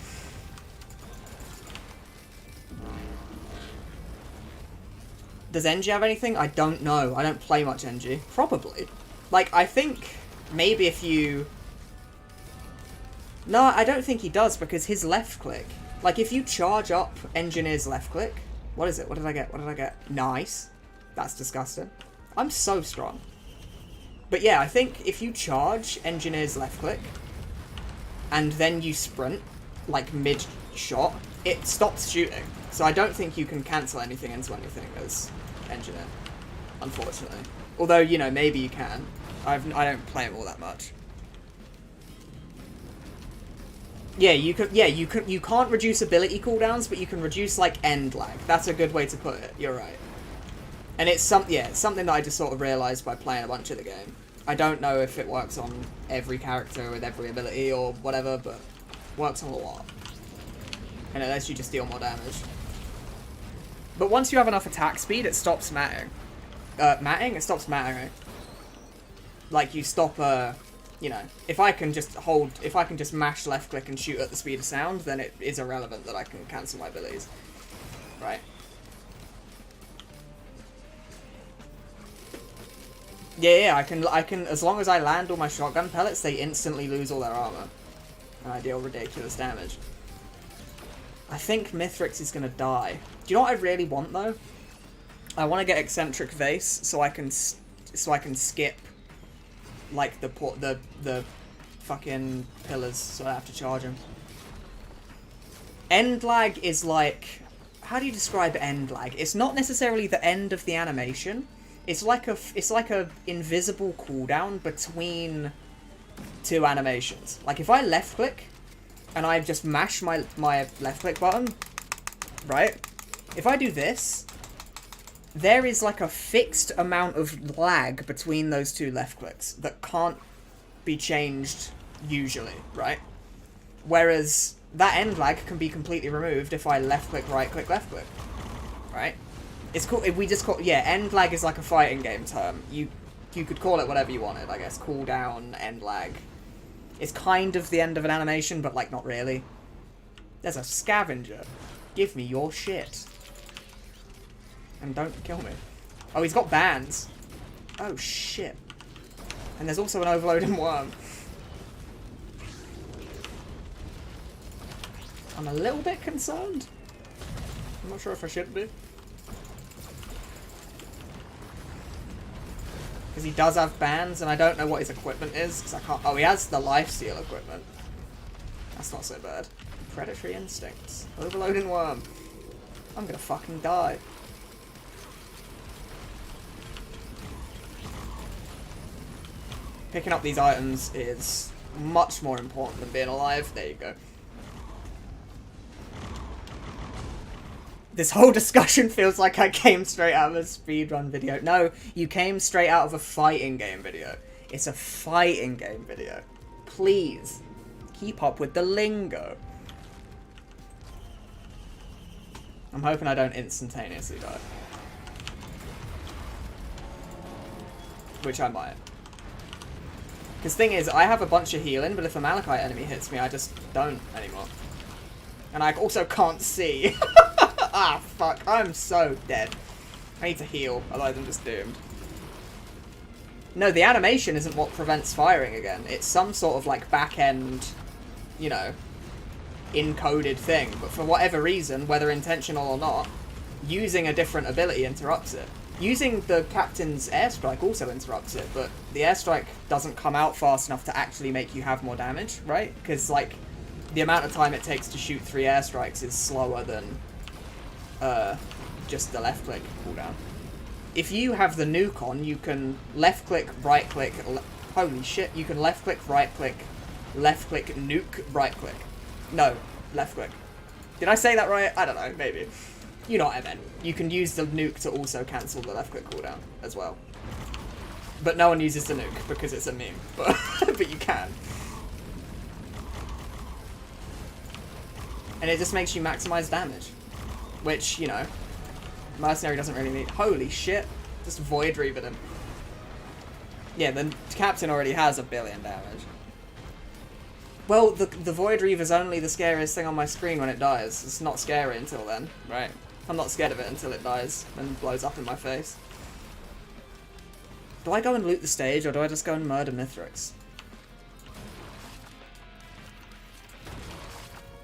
S1: Does NG have anything? I don't know. I don't play much NG. Probably. Like, I think maybe if you... No, I don't think he does because his left-click... Like, if you charge up Engineer's left-click... What is it? What did I get? What did I get? Nice. That's disgusting. I'm so strong. But yeah, I think if you charge Engineer's left click, and then you sprint, like mid-shot, it stops shooting. So I don't think you can cancel anything into anything as Engineer, unfortunately. Although, you know, maybe you can. I don't play him all that much. Yeah, you can't reduce ability cooldowns, but you can reduce, like, end lag. That's a good way to put it. You're right. And it's something that I just sort of realised by playing a bunch of the game. I don't know if it works on every character with every ability or whatever, but it works on a lot. And it lets you just deal more damage. But once you have enough attack speed, it stops mattering. It stops mattering. Like, you stop, you know, if I can just mash left click and shoot at the speed of sound, then it is irrelevant that I can cancel my abilities. Right. Yeah, I can, as long as I land all my shotgun pellets, they instantly lose all their armor. And I deal ridiculous damage. I think Mithrix is gonna die. Do you know what I really want, though? I want to get Eccentric Vase so I can skip, like, the fucking pillars, so I have to charge them. End lag is like, how do you describe end lag? It's not necessarily the end of the animation. It's like a invisible cooldown between two animations. Like, if I left click and I just mash my left click button, right? If I do this, there is like a fixed amount of lag between those two left clicks that can't be changed usually, right? Whereas that end lag can be completely removed if I left click, right click, right? It's cool. We just call, yeah, end lag is like a fighting game term. You could call it whatever you wanted, I guess. Cooldown, end lag. It's kind of the end of an animation, but like not really. There's a scavenger. Give me your shit. And don't kill me. Oh, he's got bands. Oh shit. And there's also an overloading worm. I'm a little bit concerned. I'm not sure if I should be. Because he does have bands, and I don't know what his equipment is, because I can't... Oh, he has the lifesteal equipment. That's not so bad. Predatory instincts. Overloading worm. I'm gonna fucking die. Picking up these items is much more important than being alive. There you go. This whole discussion feels like I came straight out of a speedrun video. No, you came straight out of a fighting game video. It's a fighting game video. Please, keep up with the lingo. I'm hoping I don't instantaneously die. Which I might. Because thing is, I have a bunch of healing, but if a Malachite enemy hits me, I just don't anymore. And I also can't see. Ah, fuck. I'm so dead. I need to heal, otherwise I'm just doomed. No, the animation isn't what prevents firing again. It's some sort of, like, back-end, you know, encoded thing. But for whatever reason, whether intentional or not, using a different ability interrupts it. Using the captain's airstrike also interrupts it, but the airstrike doesn't come out fast enough to actually make you have more damage, right? Because, like, the amount of time it takes to shoot 3 airstrikes is slower than just the left click cooldown. If you have the nuke on, you can left click, right click, holy shit, you can left click, nuke, right click. No, left click. Did I say that right? I don't know, maybe. You know what I meant. You can use the nuke to also cancel the left click cooldown as well. But no one uses the nuke because it's a meme, but you can. And it just makes you maximize damage. Which, you know, Mercenary doesn't really need. Holy shit. Just Void Reavered him. Yeah, the captain already has 1 billion damage. Well, the Void Reaver's only the scariest thing on my screen when it dies. It's not scary until then, right? I'm not scared of it until it dies and blows up in my face. Do I go and loot the stage, or do I just go and murder Mithrix?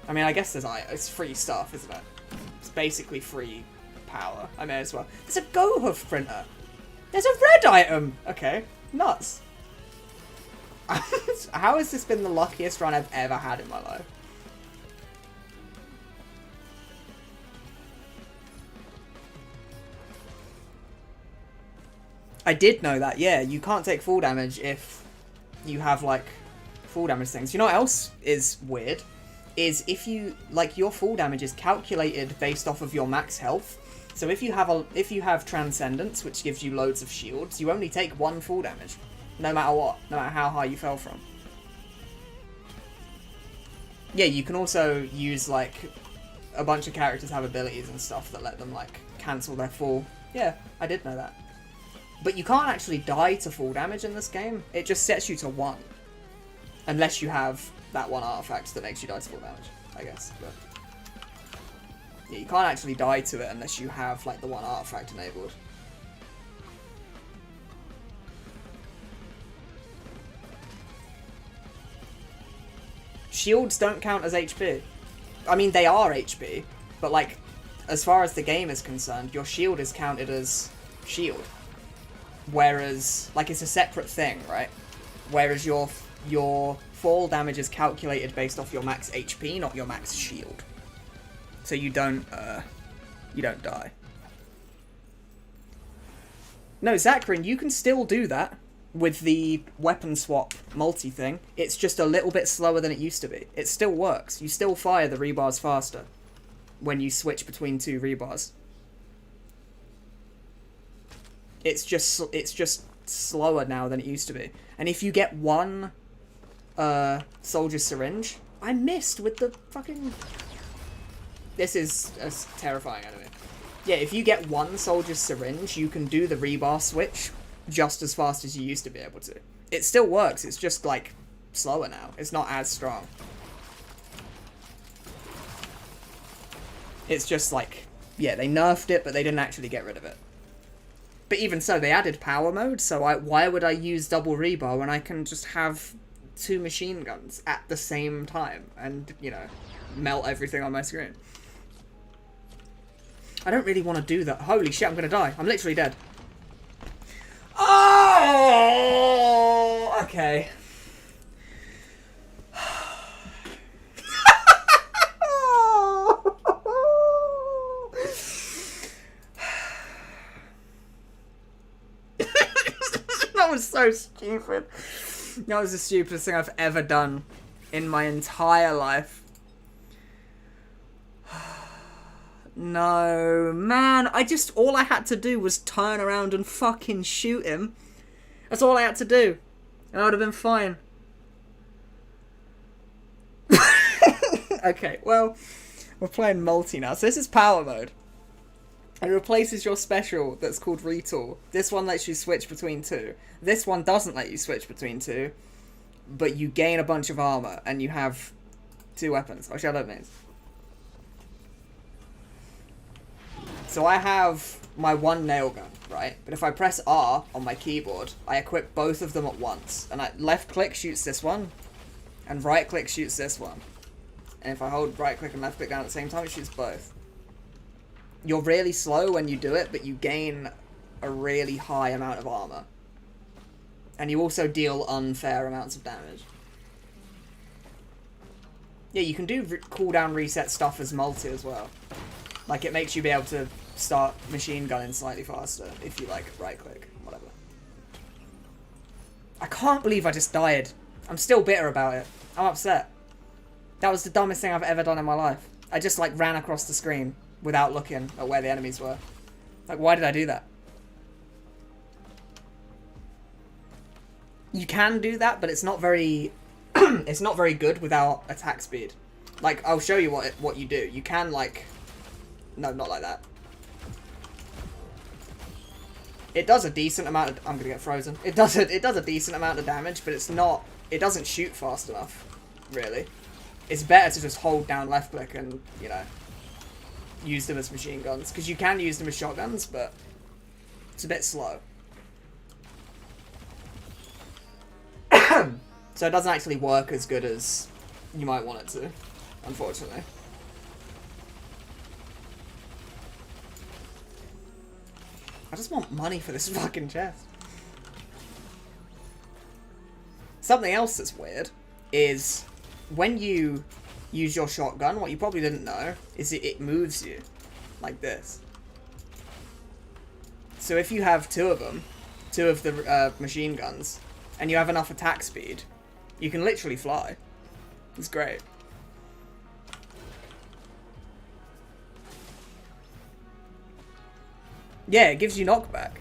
S1: I mean, I guess it's free stuff, isn't it? It's basically free power. I may as well. There's a Gohoof printer! There's a red item! Okay, nuts. How has this been the luckiest run I've ever had in my life? I did know that, yeah. You can't take full damage if you have, like, full damage things. You know what else is weird? Is if you, like, your full damage is calculated based off of your max health. So if you have Transcendence, which gives you loads of shields, you only take 1 full damage. No matter what. No matter how high you fell from. Yeah, you can also use, like, a bunch of characters have abilities and stuff that let them, like, cancel their full. Yeah, I did know that. But you can't actually die to full damage in this game. It just sets you to 1. Unless you have that one artifact that makes you die to full damage, I guess. But yeah, you can't actually die to it unless you have, like, the one artifact enabled. Shields don't count as HP. I mean, they are HP, but, like, as far as the game is concerned, your shield is counted as shield. Whereas, like, it's a separate thing, right? Whereas your fall damage is calculated based off your max HP, not your max shield. So you don't die. No, Zachrin, you can still do that with the weapon swap multi thing. It's just a little bit slower than it used to be. It still works. You still fire the rebars faster when you switch between 2 rebars. It's just slower now than it used to be. And if you get 1 soldier syringe, I missed with the fucking... This is a terrifying enemy. Yeah, if you get 1 soldier syringe, you can do the rebar switch just as fast as you used to be able to. It still works, it's just, like, slower now. It's not as strong. It's just, like, yeah, they nerfed it, but they didn't actually get rid of it. But even so, they added power mode, so why would I use double rebar when I can just have 2 machine guns at the same time and, you know, melt everything on my screen? I don't really want to do that. Holy shit, I'm gonna die. I'm literally dead. Oh! Okay. That was so stupid. That was the stupidest thing I've ever done in my entire life. No, man, all I had to do was turn around and fucking shoot him. That's all I had to do. And I would have been fine. Okay, well, we're playing multi now. So this is power mode. It replaces your special that's called Retool. This one lets you switch between 2. This one doesn't let you switch between 2, but you gain a bunch of armor and you have 2 weapons. I'll show that means. So I have my 1 nail gun, right? But if I press R on my keyboard, I equip both of them at once. And left click shoots this one, and right click shoots this one. And if I hold right click and left click down at the same time, it shoots both. You're really slow when you do it, but you gain a really high amount of armor. And you also deal unfair amounts of damage. Yeah, you can do cooldown reset stuff as multi as well. Like, it makes you be able to start machine gunning slightly faster if you, like, right-click, whatever. I can't believe I just died. I'm still bitter about it. I'm upset. That was the dumbest thing I've ever done in my life. I just, like, ran across the screen without looking at where the enemies were. Like, why did I do that? You can do that, but it's not very... it's not very good without attack speed. Like, I'll show you what you do. You can, like... No, not like that. It does a decent amount of... I'm gonna get frozen. It does a decent amount of damage, but it's not... It doesn't shoot fast enough, really. It's better to just hold down left click and, you know, use them as machine guns. Because you can use them as shotguns, but it's a bit slow. So it doesn't actually work as good as you might want it to, unfortunately. I just want money for this fucking chest. Something else that's weird is when you use your shotgun, what you probably didn't know is it moves you like this. So if you have two of them, two of the machine guns, and you have enough attack speed, you can literally fly. It's great. Yeah, it gives you knockback.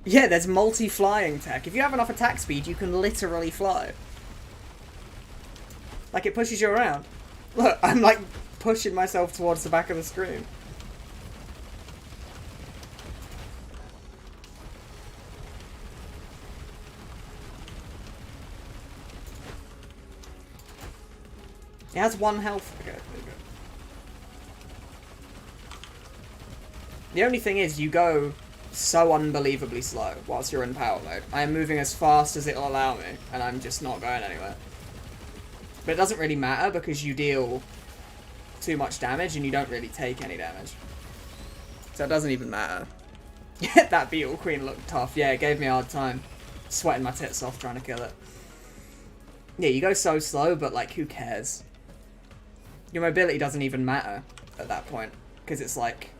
S1: Yeah, there's multi-flying tech. If you have enough attack speed, you can literally fly. Like, it pushes you around. Look, I'm like pushing myself towards the back of the screen. It has 1 health. Okay, there you go. The only thing is, you go so unbelievably slow whilst you're in power mode. I am moving as fast as it'll allow me, and I'm just not going anywhere. But it doesn't really matter because you deal too much damage and you don't really take any damage. So it doesn't even matter. That Beetle Queen looked tough. Yeah, it gave me a hard time. Sweating my tits off trying to kill it. Yeah, you go so slow, but like, who cares? Your mobility doesn't even matter at that point. Because it's like,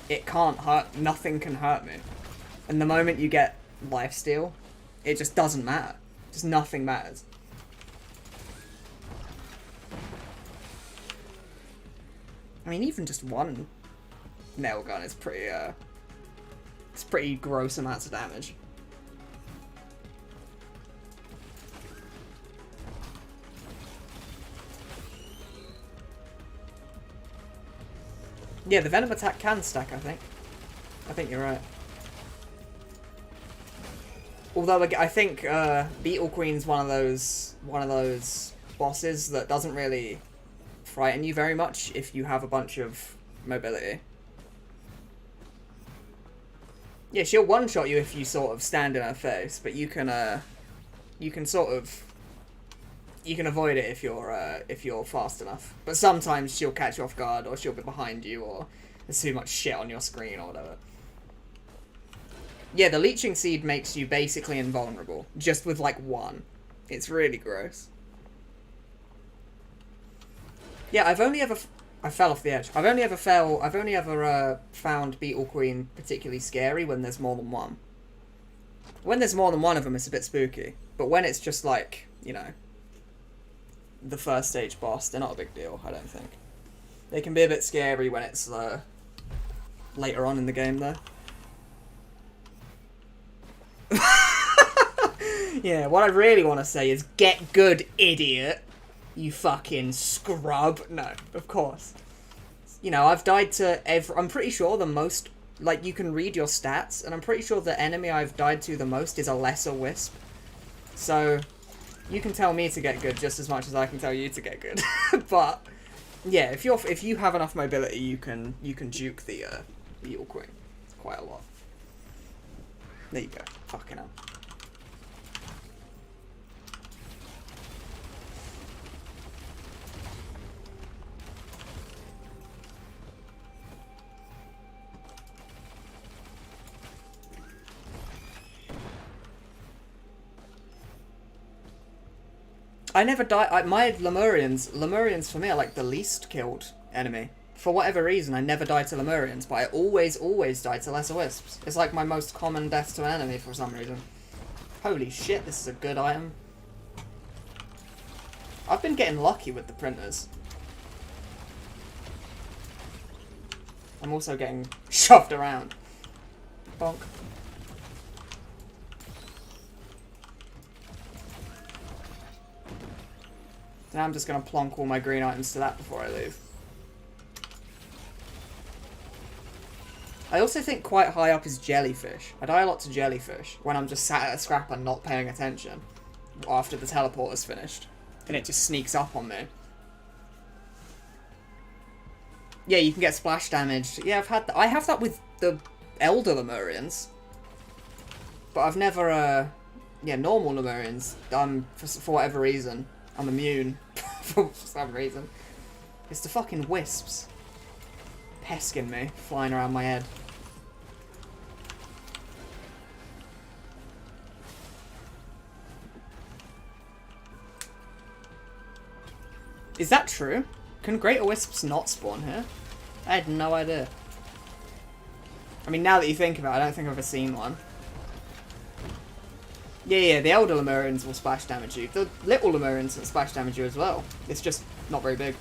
S1: it can't hurt, nothing can hurt me. And the moment you get lifesteal, it just doesn't matter. Just nothing matters. I mean, even just one nail gun is pretty, it's pretty gross amounts of damage. Yeah, the Venom attack can stack, I think. I think you're right. Although I think Beetle Queen's one of those bosses that doesn't really frighten you very much if you have a bunch of mobility. Yeah, she'll one-shot you if you sort of stand in her face, but you can sort of, you can avoid it if you're fast enough. But sometimes she'll catch you off guard, or she'll be behind you, or there's too much shit on your screen, or whatever. Yeah, the Leeching Seed makes you basically invulnerable, just with like 1. It's really gross. Yeah, I've only ever... I fell off the edge. I've only ever found Beetle Queen particularly scary when there's more than one. When there's more than one of them, it's a bit spooky. But when it's just like, you know, the first stage boss, they're not a big deal, I don't think. They can be a bit scary when it's later on in the game, though. Yeah, what I really want to say is, get good, idiot. You fucking scrub. No, of course. You know, I've died to I'm pretty sure the most... Like, you can read your stats, and I'm pretty sure the enemy I've died to the most is a lesser wisp. So, you can tell me to get good just as much as I can tell you to get good. But, yeah, if you have enough mobility, you can juke the Beetle Queen quite a lot. There you go. Fucking hell. I never die. My Lemurians for me are like the least killed enemy. For whatever reason, I never die to Lemurians, but I always die to lesser wisps. It's like my most common death to an enemy for some reason. Holy shit, this is a good item. I've been getting lucky with the printers. I'm also getting shoved around. Bonk. Now I'm just going to plonk all my green items to that before I leave. I also think quite high up is jellyfish. I die a lot to jellyfish when I'm just sat at a scrap and not paying attention after the teleporter's finished. And it just sneaks up on me. Yeah, you can get splash damage. Yeah, I have that with the Elder Lemurians. But I've never, yeah, normal Lemurians, for whatever reason, I'm immune. For some reason. It's the fucking wisps pesking me, flying around my head. Is that true? Can greater wisps not spawn here? I had no idea. I mean, now that you think about it, I don't think I've ever seen one. Yeah, the elder Lemurians will splash damage you. The little Lemurians will splash damage you as well. It's just not very big.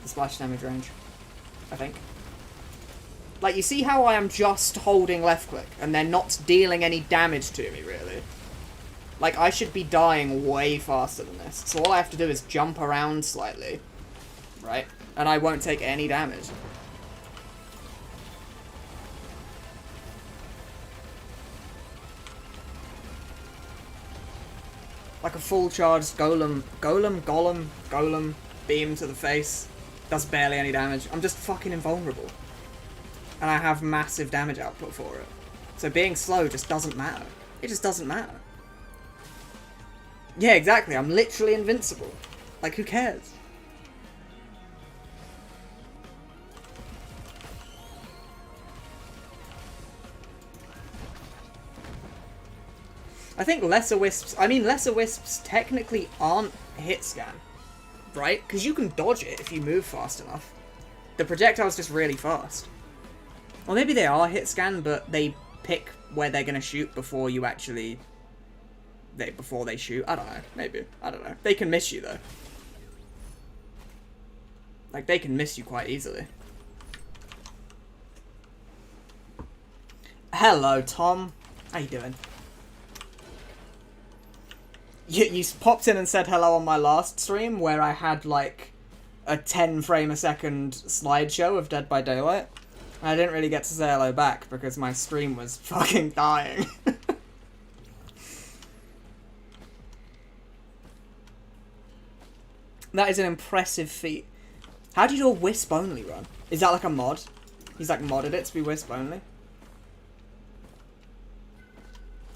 S1: The splash damage range, I think. Like, you see how I am just holding left click and they're not dealing any damage to me, really? Like, I should be dying way faster than this. So all I have to do is jump around slightly, right? And I won't take any damage. Like a full charged golem beam to the face. Does barely any damage. I'm just fucking invulnerable. And I have massive damage output for it. So being slow just doesn't matter. It just doesn't matter. Yeah, exactly. I'm literally invincible. Like, who cares? I think lesser wisps technically aren't hit scan, right? Because you can dodge it if you move fast enough. The projectile's just really fast. Or maybe they are hit scan, but they pick where they're gonna shoot before you actually... before they shoot. I don't know. Maybe. I don't know. They can miss you, though. Like, they can miss you quite easily. Hello, Tom. How you doing? You popped in and said hello on my last stream, where I had, like, a 10 frame a second slideshow of Dead by Daylight. And I didn't really get to say hello back, because my stream was fucking dying. That is an impressive feat. How do you do a wisp only run? Is that like a mod? He's like modded it to be wisp only?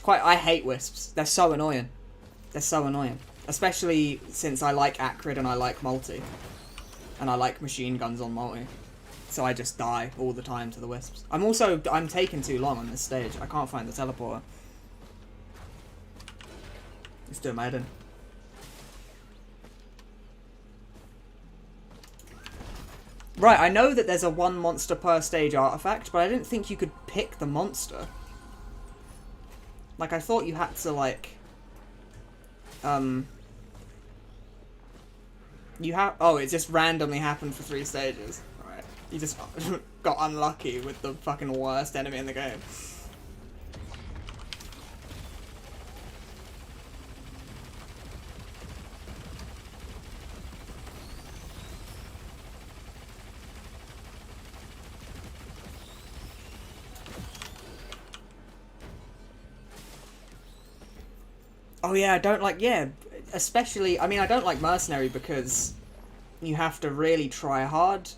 S1: I hate wisps. They're so annoying. They're so annoying. Especially since I like Acrid and I like multi. And I like machine guns on multi. So I just die all the time to the wisps. I'm taking too long on this stage. I can't find the teleporter. Let's do a Maiden. Right, I know that there's a 1 monster per stage artifact, but I didn't think you could pick the monster. Like, I thought you had to, like... Oh, it just randomly happened for 3 stages. Alright. You just got unlucky with the fucking worst enemy in the game. Oh yeah, I don't like, especially, I mean, I don't like Mercenary because you have to really try hard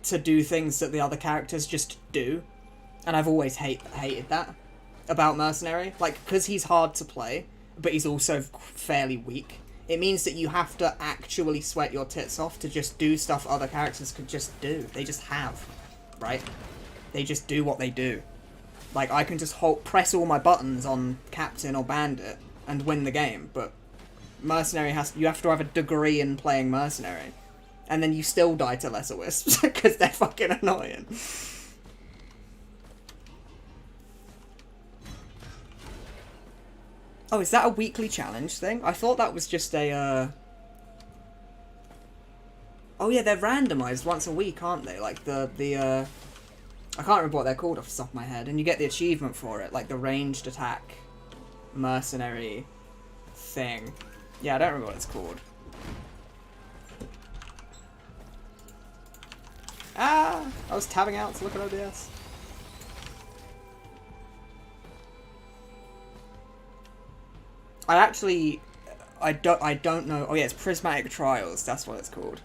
S1: to do things that the other characters just do. And I've always hated that about Mercenary. Like, because he's hard to play, but he's also fairly weak. It means that you have to actually sweat your tits off to just do stuff other characters could just do. They just have, right? They just do what they do. Like, I can just press all my buttons on Captain or Bandit and win the game, but Mercenary you have to have a degree in playing Mercenary. And then you still die to Lesser Wisps, because they're fucking annoying. Oh, is that a weekly challenge thing? I thought that was just a, Oh yeah, they're randomized once a week, aren't they? Like, I can't remember what they're called off the top of my head, and you get the achievement for it, like the ranged attack mercenary thing. Yeah, I don't remember what it's called. Ah! I was tabbing out to look at OBS. I don't know. Oh yeah, it's Prismatic Trials, that's what it's called.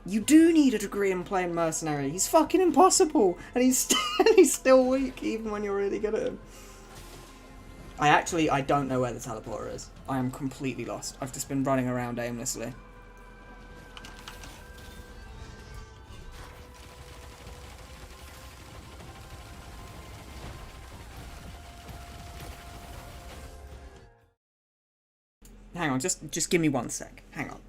S1: You do need a degree in playing Mercenary. He's fucking impossible, and he's still weak even when you're really good at him. I don't know where the teleporter is. I am completely lost. I've just been running around aimlessly. Hang on, just give me 1 sec. Hang on.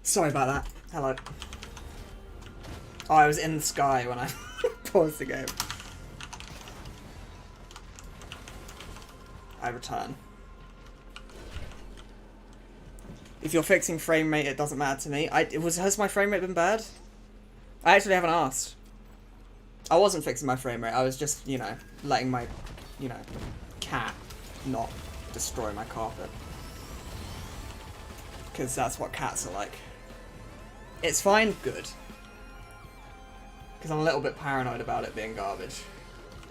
S1: Sorry about that. Hello. Oh, I was in the sky when I paused the game. I return. If you're fixing frame rate, it doesn't matter to me. Has my frame rate been bad? I actually haven't asked. I wasn't fixing my frame rate. I was just, you know, letting my, you know, cat not destroy my carpet. Because that's what cats are like. It's fine, good. Because I'm a little bit paranoid about it being garbage.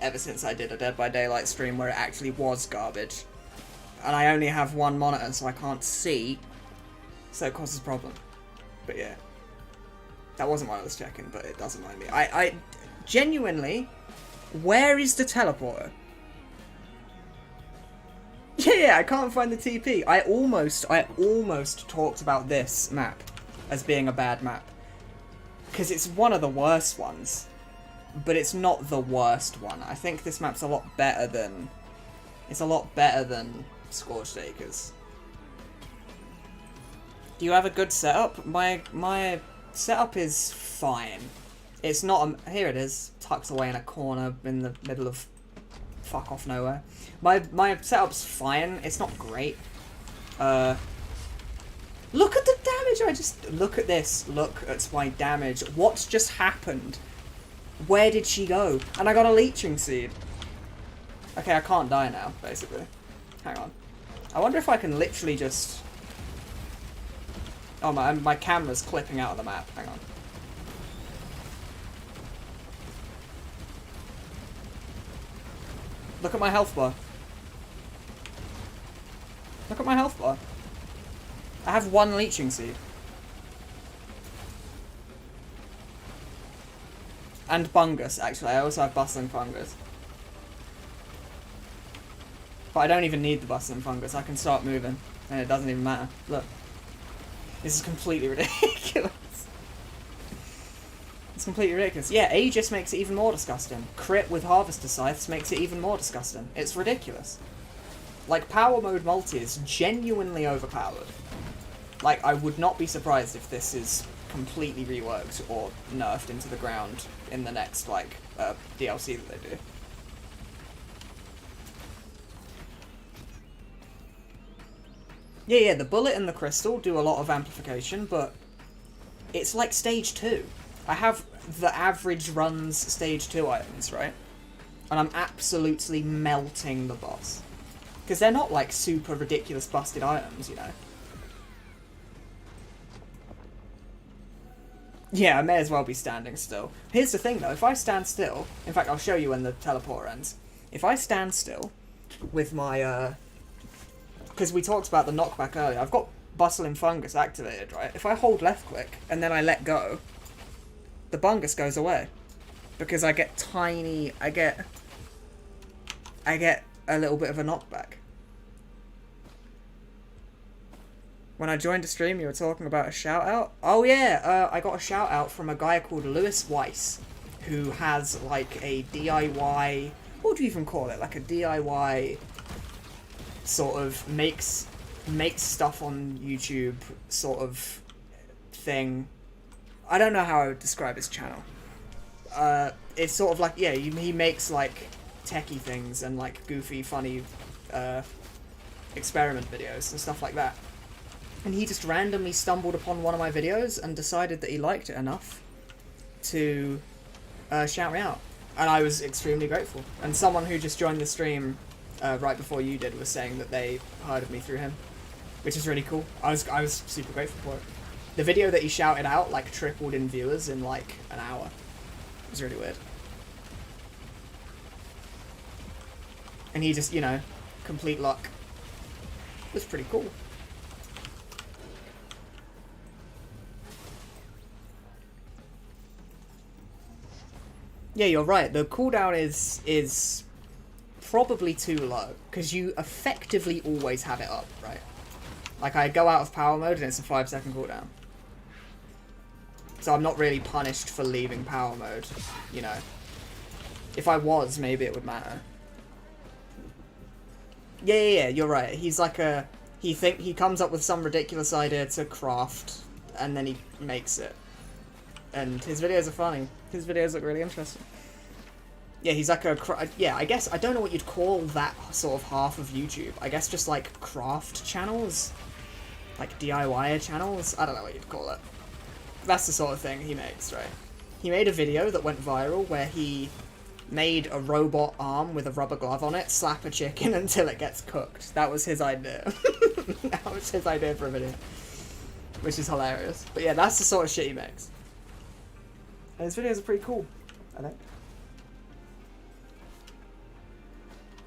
S1: Ever since I did a Dead by Daylight stream where it actually was garbage. And I only have one monitor, so I can't see. So it causes a problem. But yeah. That wasn't what I was checking, but it does annoy me. I genuinely... Where is the teleporter? Yeah, I can't find the TP. I almost talked about this map as being a bad map. Because it's one of the worst ones. But it's not the worst one. I think this map's a lot better than... It's a lot better than Scorched Acres. Do you have a good setup? My setup is fine. It's not a... Here it is. Tucked away in a corner in the middle of... Fuck off nowhere. My setup's fine. It's not great. Look at the damage I just... Look at this. Look at my damage. What's just happened? Where did she go? And I got a leeching seed. Okay, I can't die now, basically. Hang on. I wonder if I can literally just... Oh, my camera's clipping out of the map. Hang on. Look at my health bar. Look at my health bar. I have one leeching seed. And fungus, actually. I also have bustling fungus. But I don't even need the bustling fungus. I can start moving. And it doesn't even matter. Look. This is completely ridiculous. It's completely ridiculous. Yeah, Aegis makes it even more disgusting. Crit with Harvester Scythes makes it even more disgusting. It's ridiculous. Like, Power Mode Multi is genuinely overpowered. Like, I would not be surprised if this is completely reworked or nerfed into the ground in the next, like, DLC that they do. Yeah, the bullet and the crystal do a lot of amplification, but it's like stage 2. I have the average runs stage 2 items, right? And I'm absolutely melting the boss. Because they're not, like, super ridiculous busted items, you know? Yeah, I may as well be standing still. Here's the thing, though. If I stand still... In fact, I'll show you when the teleporter ends. If I stand still with my, because we talked about the knockback earlier. I've got Bustling Fungus activated, right? If I hold left click and then I let go, the fungus goes away. Because I get tiny... I get a little bit of a knockback. When I joined a stream, you were talking about a shout-out? Oh yeah, I got a shout-out from a guy called Lewis Weiss, who has, like, a DIY... What do you even call it? Like a DIY sort of makes stuff on YouTube sort of thing. I don't know how I would describe his channel. It's sort of like, yeah, he makes, like, techie things and, like, goofy, funny experiment videos and stuff like that. And he just randomly stumbled upon one of my videos and decided that he liked it enough to shout me out. And I was extremely grateful. And someone who just joined the stream right before you did was saying that they heard of me through him, which is really cool. I was super grateful for it.
S2: the video that he shouted out, like, tripled in viewers in, like, an hour. It was really weird. And he just, you know, complete luck. It was pretty cool. Yeah, you're right. The cooldown is probably too low, because you effectively always have it up, right? Like, I go out of power mode and it's a 5-second cooldown. So I'm not really punished for leaving power mode, you know. If I was, maybe it would matter. Yeah, you're right. He's like a... He comes up with some ridiculous idea to craft, and then he makes it. And his videos are funny. His videos look really interesting. Yeah, he's like a... Yeah, I guess... I don't know what you'd call that sort of half of YouTube. I guess just like craft channels? Like DIY channels? I don't know what you'd call it. That's the sort of thing he makes, right? He made a video that went viral where he made a robot arm with a rubber glove on it, slap a chicken until it gets cooked. That was his idea. That was his idea for a video. Which is hilarious. But yeah, that's the sort of shit he makes. And his videos are pretty cool, I think.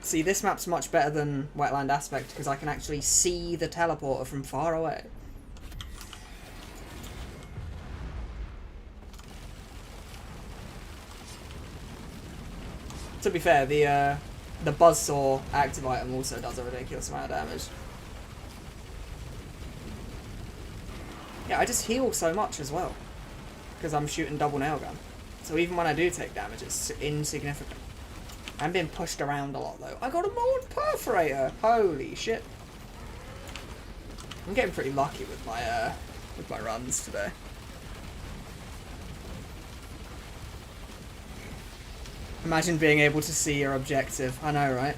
S2: See, this map's much better than Wetland Aspect because I can actually see the teleporter from far away. To be fair, the Buzzsaw active item also does a ridiculous amount of damage. Yeah, I just heal so much as well, because I'm shooting double nail gun. So even when I do take damage, it's insignificant. I'm being pushed around a lot though. I got a mold perforator. Holy shit! I'm getting pretty lucky with my runs today. Imagine being able to see your objective. I know, right?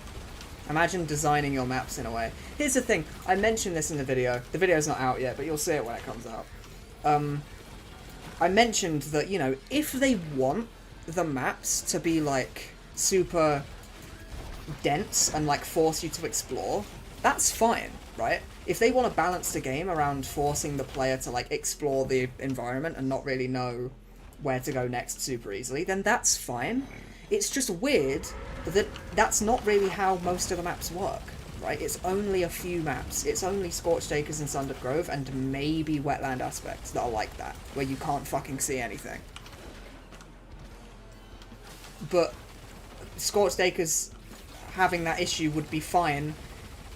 S2: Imagine designing your maps in a way. Here's the thing. I mentioned this in the video. The video's not out yet, but you'll see it when it comes out. I mentioned that, you know, if they want the maps to be, like, super dense and, like, force you to explore, that's fine, right? If they want to balance the game around forcing the player to, like, explore the environment and not really know where to go next super easily, then that's fine. It's just weird that that's not really how most of the maps work, right? It's only a few maps. It's only Scorched Acres and Sundered Grove and maybe Wetland Aspects that are like that, where you can't fucking see anything. But Scorched Acres having that issue would be fine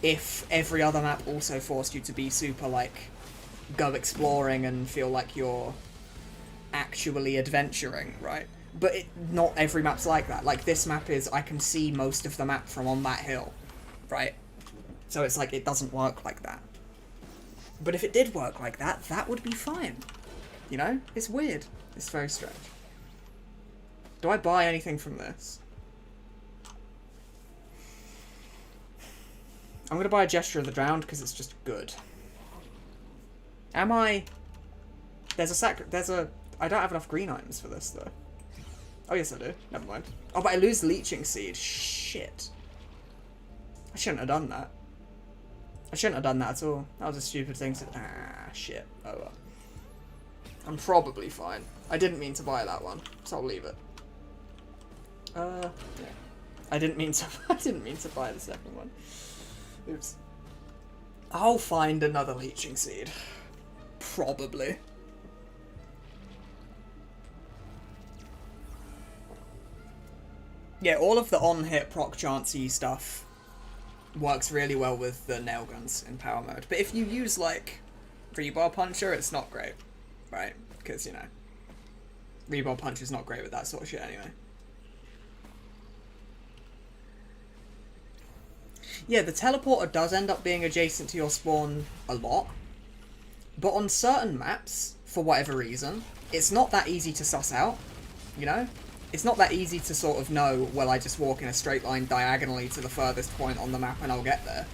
S2: if every other map also forced you to be super, like, go exploring and feel like you're actually adventuring, right? But not every map's like that. Like, this map is, I can see most of the map from on that hill, right? So it's like, it doesn't work like that. But if it did work like that, that would be fine. You know? It's weird. It's very strange. Do I buy anything from this? I'm gonna buy a Gesture of the Drowned because it's just good. Am I... I don't have enough green items for this, though. Oh, yes, I do. Never mind. Oh, but I lose Leeching Seed. Shit. I shouldn't have done that. I shouldn't have done that at all. That was a stupid thing to... Ah, shit. Oh, well. I'm probably fine. I didn't mean to buy that one, so I'll leave it. Yeah. I didn't mean to buy the second one. Oops. I'll find another Leeching Seed. Probably. Yeah, all of the on-hit proc chancey stuff works really well with the nail guns in power mode. But if you use, like, Rebar Puncher, it's not great, right? Because, you know, Rebar Puncher's not great with that sort of shit anyway. Yeah, the teleporter does end up being adjacent to your spawn a lot. But on certain maps, for whatever reason, it's not that easy to suss out, you know? It's not that easy to sort of know, well, I just walk in a straight line diagonally to the furthest point on the map and I'll get there.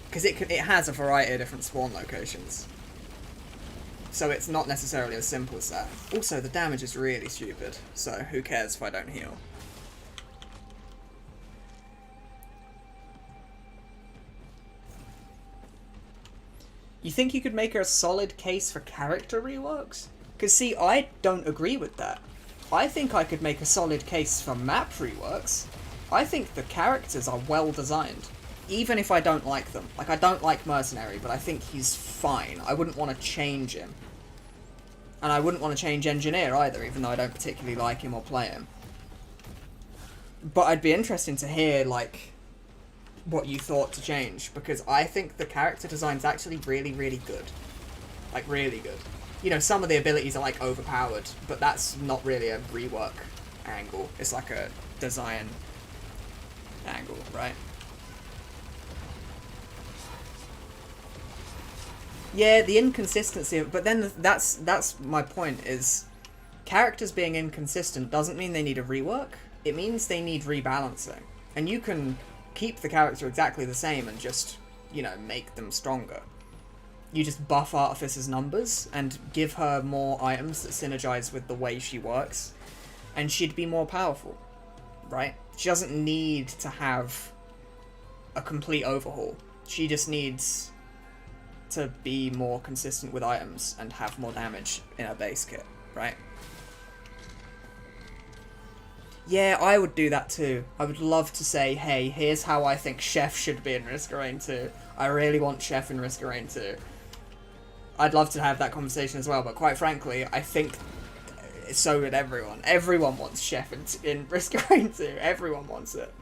S2: Because it has a variety of different spawn locations. So it's not necessarily as simple as that. Also, the damage is really stupid, so who cares if I don't heal? You think you could make a solid case for character reworks? Because, see, I don't agree with that. I think I could make a solid case for map reworks. I think the characters are well designed, even if I don't like them. Like, I don't like Mercenary, but I think he's fine. I wouldn't want to change him. And I wouldn't want to change Engineer either, even though I don't particularly like him or play him. But I'd be interested to hear, like, what you thought to change, because I think the character design's actually really, really good. Like, really good. You know, some of the abilities are, like, overpowered, but that's not really a rework angle. It's like a design angle, right? Yeah, the inconsistency, but then that's my point, is characters being inconsistent doesn't mean they need a rework. It means they need rebalancing. And you can keep the character exactly the same and just, you know, make them stronger. You just buff Artificer's numbers and give her more items that synergize with the way she works, and she'd be more powerful, right? She doesn't need to have a complete overhaul. She just needs to be more consistent with items and have more damage in her base kit, right? Yeah, I would do that too. I would love to say, hey, here's how I think Chef should be in Risk of Rain 2. I really want Chef in Risk of Rain 2. I'd love to have that conversation as well, but quite frankly, I think so would everyone. Everyone wants Chef in Risk of Rain 2. Everyone wants it.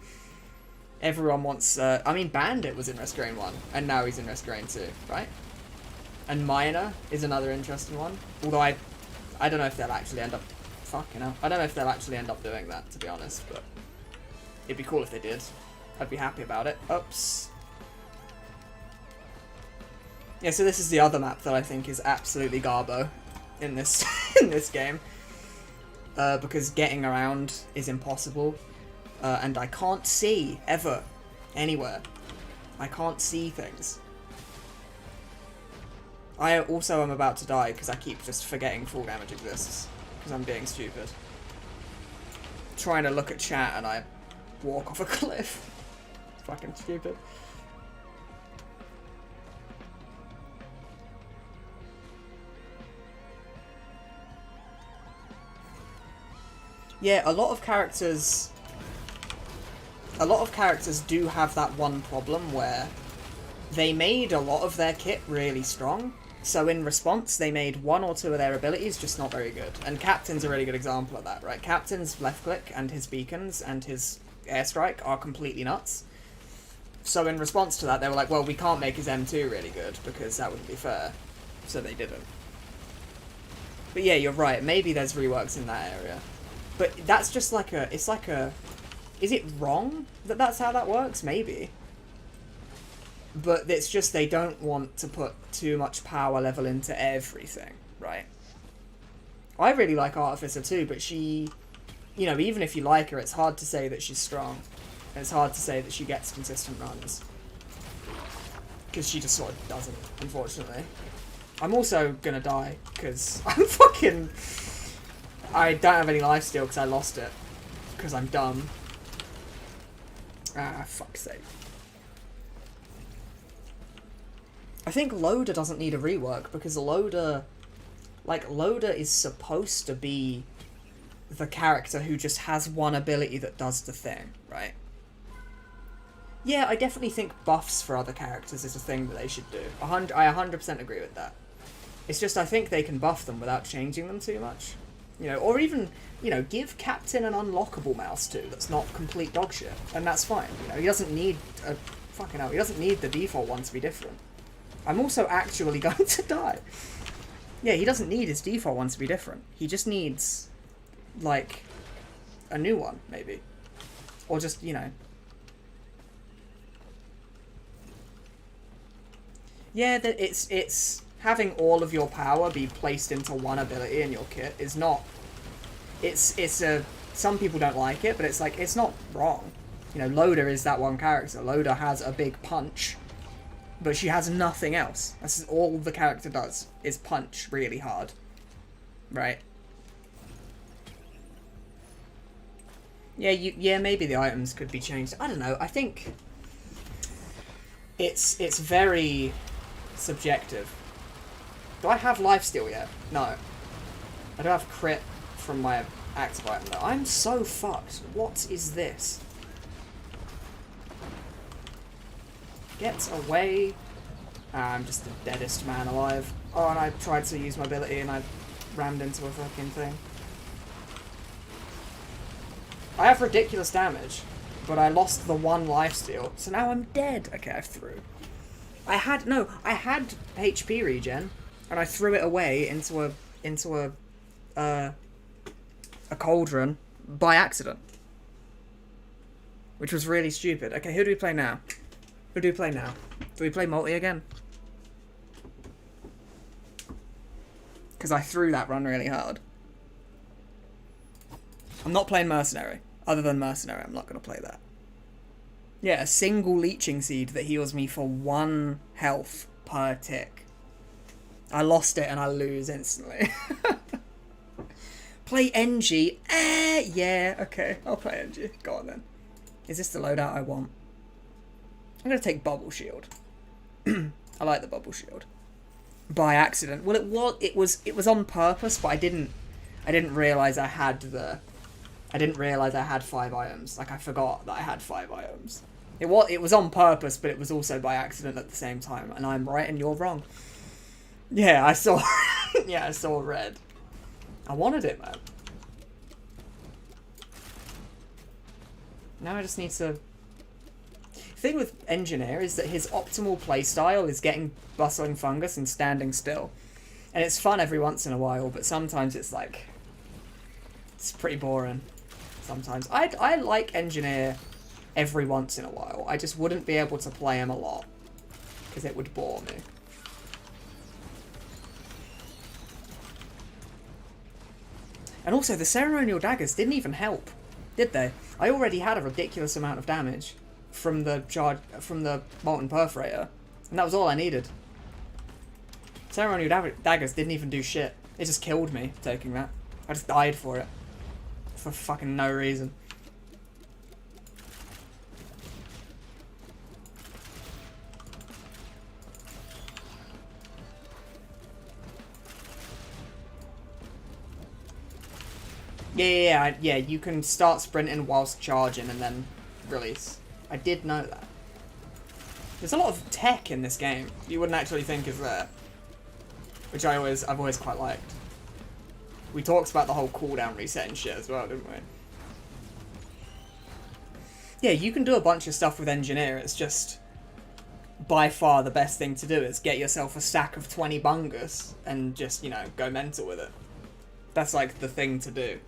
S2: Everyone wants... I mean, Bandit was in Risk of Rain 1, and now he's in Risk of Rain 2, right? And Miner is another interesting one. Although I don't know if they'll actually end up... Fucking hell. I don't know if they'll actually end up doing that, to be honest, but it'd be cool if they did. I'd be happy about it. Oops. Yeah, so this is the other map that I think is absolutely garbo in this in this game. Because getting around is impossible. And I can't see, ever, anywhere. I can't see things. I also am about to die because I keep just forgetting full damage exists. Because I'm being stupid. Trying to look at chat and I walk off a cliff. It's fucking stupid. Yeah, a lot of characters do have that one problem where they made a lot of their kit really strong, so in response they made one or two of their abilities just not very good. And Captain's a really good example of that, right? Captain's left click and his beacons and his airstrike are completely nuts. So in response to that they were like, well, we can't make his M2 really good because that wouldn't be fair. So they didn't. But yeah, you're right, maybe there's reworks in that area. But that's just like a, it's like a, is it wrong that that's how that works? Maybe. But it's just they don't want to put too much power level into everything, right? I really like Artificer too, but she, you know, even if you like her, it's hard to say that she's strong. And it's hard to say that she gets consistent runs. Because she just sort of doesn't, unfortunately. I'm also gonna die, because I'm fucking... I don't have any lifesteal because I lost it. Because I'm dumb. Ah, fuck's sake. I think Loader doesn't need a rework because Loader is supposed to be the character who just has one ability that does the thing, right? Yeah, I definitely think buffs for other characters is a thing that they should do. I 100% agree with that. It's just I think they can buff them without changing them too much. You know, or even, you know, give Captain an unlockable mouse too that's not complete dogshit, and that's fine. You know, he doesn't need a... Fucking hell, he doesn't need the default one to be different. I'm also actually going to die. Yeah, he doesn't need his default one to be different. He just needs, like, a new one, maybe. Or just, you know. Yeah, that it's having all of your power be placed into one ability in your kit is not... It's a... Some people don't like it, but it's like, it's not wrong. You know, Loader is that one character. Loader has a big punch. But she has nothing else. That's all the character does, is punch really hard. Right? Yeah, yeah, maybe the items could be changed. I don't know, I think... It's very... subjective. Do I have lifesteal yet? No. I don't have crit from my active item though. I'm so fucked. What is this? Get away. I'm just the deadest man alive. Oh, and I tried to use my ability and I rammed into a fucking thing. I have ridiculous damage, but I lost the 1 lifesteal, so now I'm dead. Okay, I threw. I had HP regen, and I threw it away into a cauldron by accident, which was really stupid. Okay, who do we play now? Who do we play now? Do we play multi again? Because I threw that run really hard. I'm not playing Mercenary. Other than Mercenary, I'm not going to play that. Yeah, a single leeching seed that heals me for 1 health per tick. I lost it and I lose instantly. Play NG. Yeah, okay. I'll play NG. Go on then. Is this the loadout I want? I'm going to take Bubble Shield. I like the Bubble Shield. By accident. Well, it was on purpose, but I didn't realize I had the... I didn't realize I had 5 items. Like, I forgot that I had 5 items. It was on purpose, but it was also by accident at the same time. And I'm right and you're wrong. Yeah, I saw... yeah, I saw red. I wanted it, man. Now I just need to... The thing with Engineer is that his optimal playstyle is getting Bustling Fungus and standing still. And it's fun every once in a while, but sometimes it's like... It's pretty boring. Sometimes. I like Engineer every once in a while. I just wouldn't be able to play him a lot. Because it would bore me. And also, the Ceremonial Daggers didn't even help, did they? I already had a ridiculous amount of damage from the Molten Perforator. And that was all I needed. Ceremonial Daggers didn't even do shit. It just killed me taking that. I just died for it. For fucking no reason. Yeah, you can start sprinting whilst charging and then release. I did know that. There's a lot of tech in this game you wouldn't actually think is there. Which I've always quite liked. We talked about the whole cooldown reset and shit as well, didn't we? Yeah, you can do a bunch of stuff with Engineer. It's just by far the best thing to do is get yourself a stack of 20 bungus and just, you know, go mental with it. That's like the thing to do.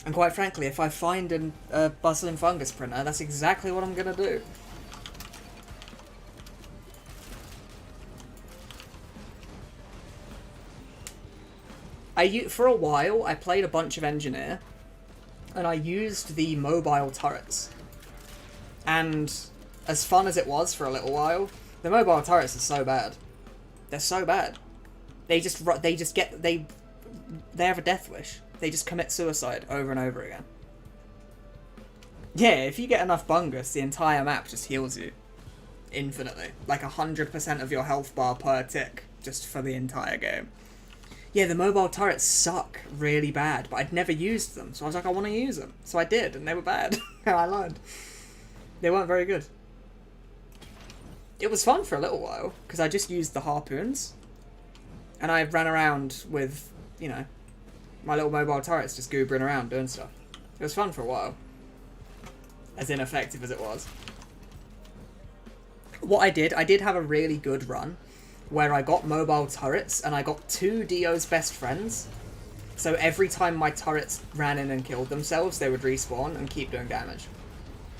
S2: And quite frankly, if I find a Bustling Fungus printer, that's exactly what I'm gonna do. For a while, I played a bunch of Engineer, and I used the mobile turrets. And as fun as it was for a little while, the mobile turrets are so bad. They're so bad. They have a death wish. They just commit suicide over and over again. Yeah, if you get enough bungus, the entire map just heals you. Infinitely. Like 100% of your health bar per tick, just for the entire game. Yeah, the mobile turrets suck really bad, but I'd never used them, so I was like, I want to use them. So I did, and they were bad. And I learned. They weren't very good. It was fun for a little while, because I just used the harpoons. And I ran around with, you know, my little mobile turrets just goobering around doing stuff. It was fun for a while. As ineffective as it was. What I did have a really good run where I got mobile turrets and I got 2 Dio's best friends. So every time my turrets ran in and killed themselves, they would respawn and keep doing damage.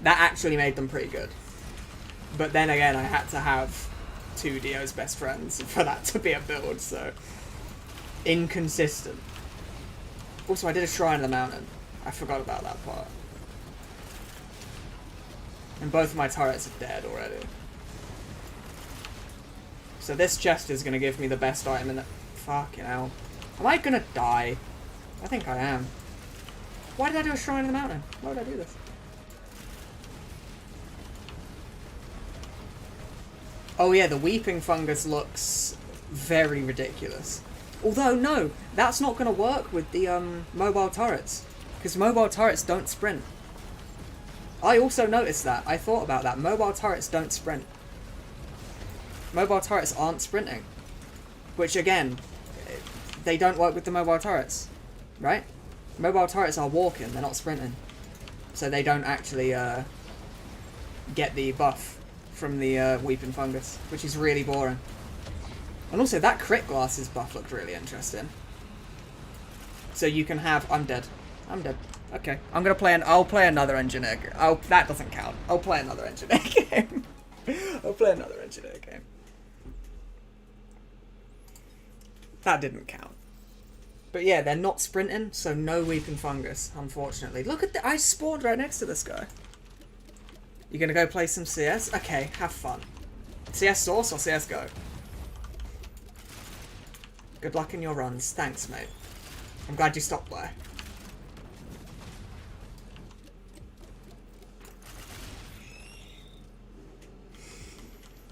S2: That actually made them pretty good. But then again, I had to have 2 Dio's best friends for that to be a build, so... inconsistent. Also, I did a Shrine of the Mountain. I forgot about that part. And both of my turrets are dead already. So this chest is going to give me the best item in the... Fucking hell. Am I going to die? I think I am. Why did I do a Shrine of the Mountain? Why did I do this? Oh yeah, the weeping fungus looks very ridiculous. Although, no, that's not going to work with the mobile turrets. Because mobile turrets don't sprint. I also noticed that. I thought about that. Mobile turrets don't sprint. Mobile turrets aren't sprinting. Which, again, they don't work with the mobile turrets. Right? Mobile turrets are walking, they're not sprinting. So they don't actually get the buff from the weeping fungus, which is really boring. And also, that crit glasses buff looked really interesting. So you can have... I'm dead. I'm dead. Okay. I'm gonna play I'll play another engineer game. That doesn't count. I'll play another engineer game. I'll play another engineer game. That didn't count. But yeah, they're not sprinting, so no weeping fungus, unfortunately. Look at I spawned right next to this guy. You gonna go play some CS? Okay, have fun. CS Source or CSGO? Good luck in your runs. Thanks, mate. I'm glad you stopped by.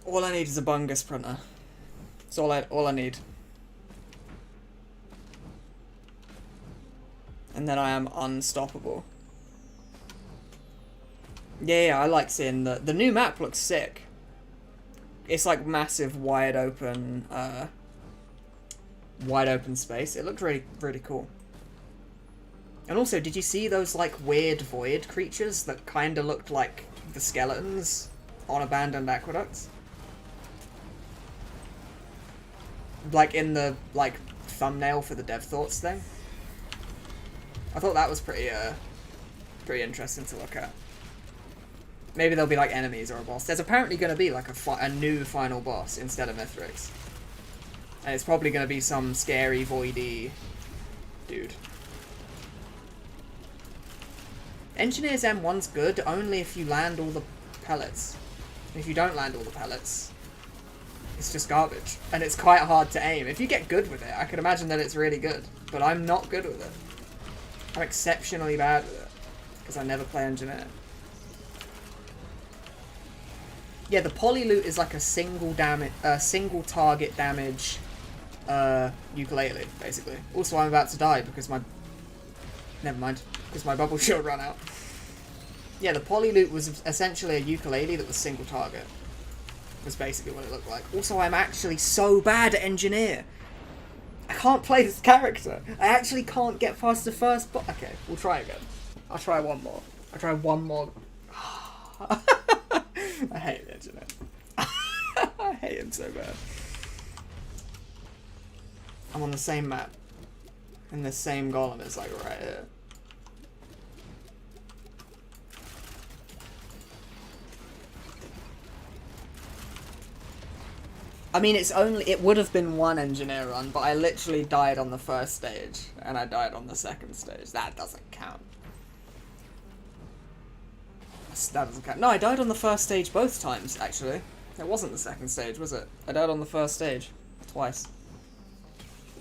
S2: All I need is a bungus printer. That's all I need. And then I am unstoppable. Yeah, I like seeing the new map looks sick. It's like massive, wide open space. It looked really, really cool. And also, did you see those like weird void creatures that kind of looked like the skeletons on abandoned aqueducts? Like in the like thumbnail for the Dev Thoughts thing. I thought that was pretty interesting to look at. Maybe there'll be like enemies or a boss. There's apparently going to be like a new final boss instead of Mithrix. And it's probably going to be some scary, voidy dude. Engineer's M1's good only if you land all the pellets. If you don't land all the pellets, it's just garbage. And it's quite hard to aim. If you get good with it, I can imagine that it's really good. But I'm not good with it. I'm exceptionally bad with it. Because I never play Engineer. Yeah, the poly loot is like a single target damage ukulele, basically. Also, I'm about to die because never mind, because my bubble shield ran out. Yeah, the poly loot was essentially a ukulele that was single target. Was basically what it looked like. Also, I'm actually so bad at Engineer. I can't play this character. I actually can't get past the first boss. Okay, we'll try again. I'll try one more. I'll try one more. I hate Engineer. I hate him so bad. I'm on the same map. And the same golem is like right here. I mean, it would have been one Engineer run, but I literally died on the first stage, and I died on the second stage. That doesn't count. That doesn't count. No, I died on the first stage both times, actually. It wasn't the second stage, was it? I died on the first stage. Twice.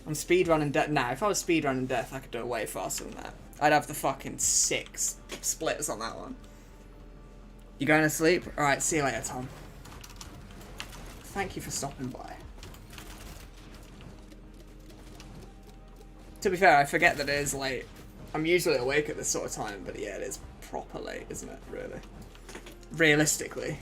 S2: I'm speedrunning death. Nah, if I was speedrunning death, I could do it way faster than that. I'd have the fucking 6 splits on that one. You going to sleep? Alright, see you later, Tom. Thank you for stopping by. To be fair, I forget that it is late. I'm usually awake at this sort of time, but yeah, it is proper late, isn't it, really? Realistically.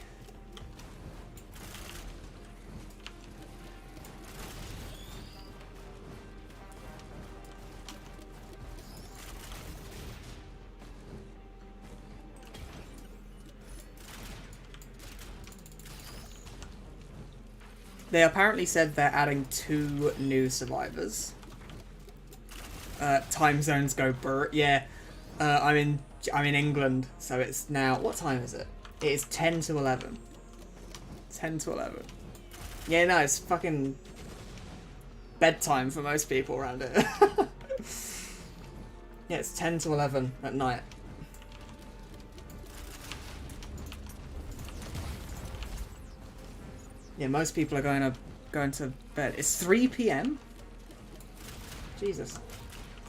S2: They apparently said they're adding 2 new survivors. Time zones go brr. Yeah, I'm in England, so it's now. What time is it? It is 10 to 11. 10 to 11. Yeah, no, it's fucking bedtime for most people around here. Yeah, it's 10 to 11 at night. Yeah, most people are going to bed. It's 3 PM? Jesus.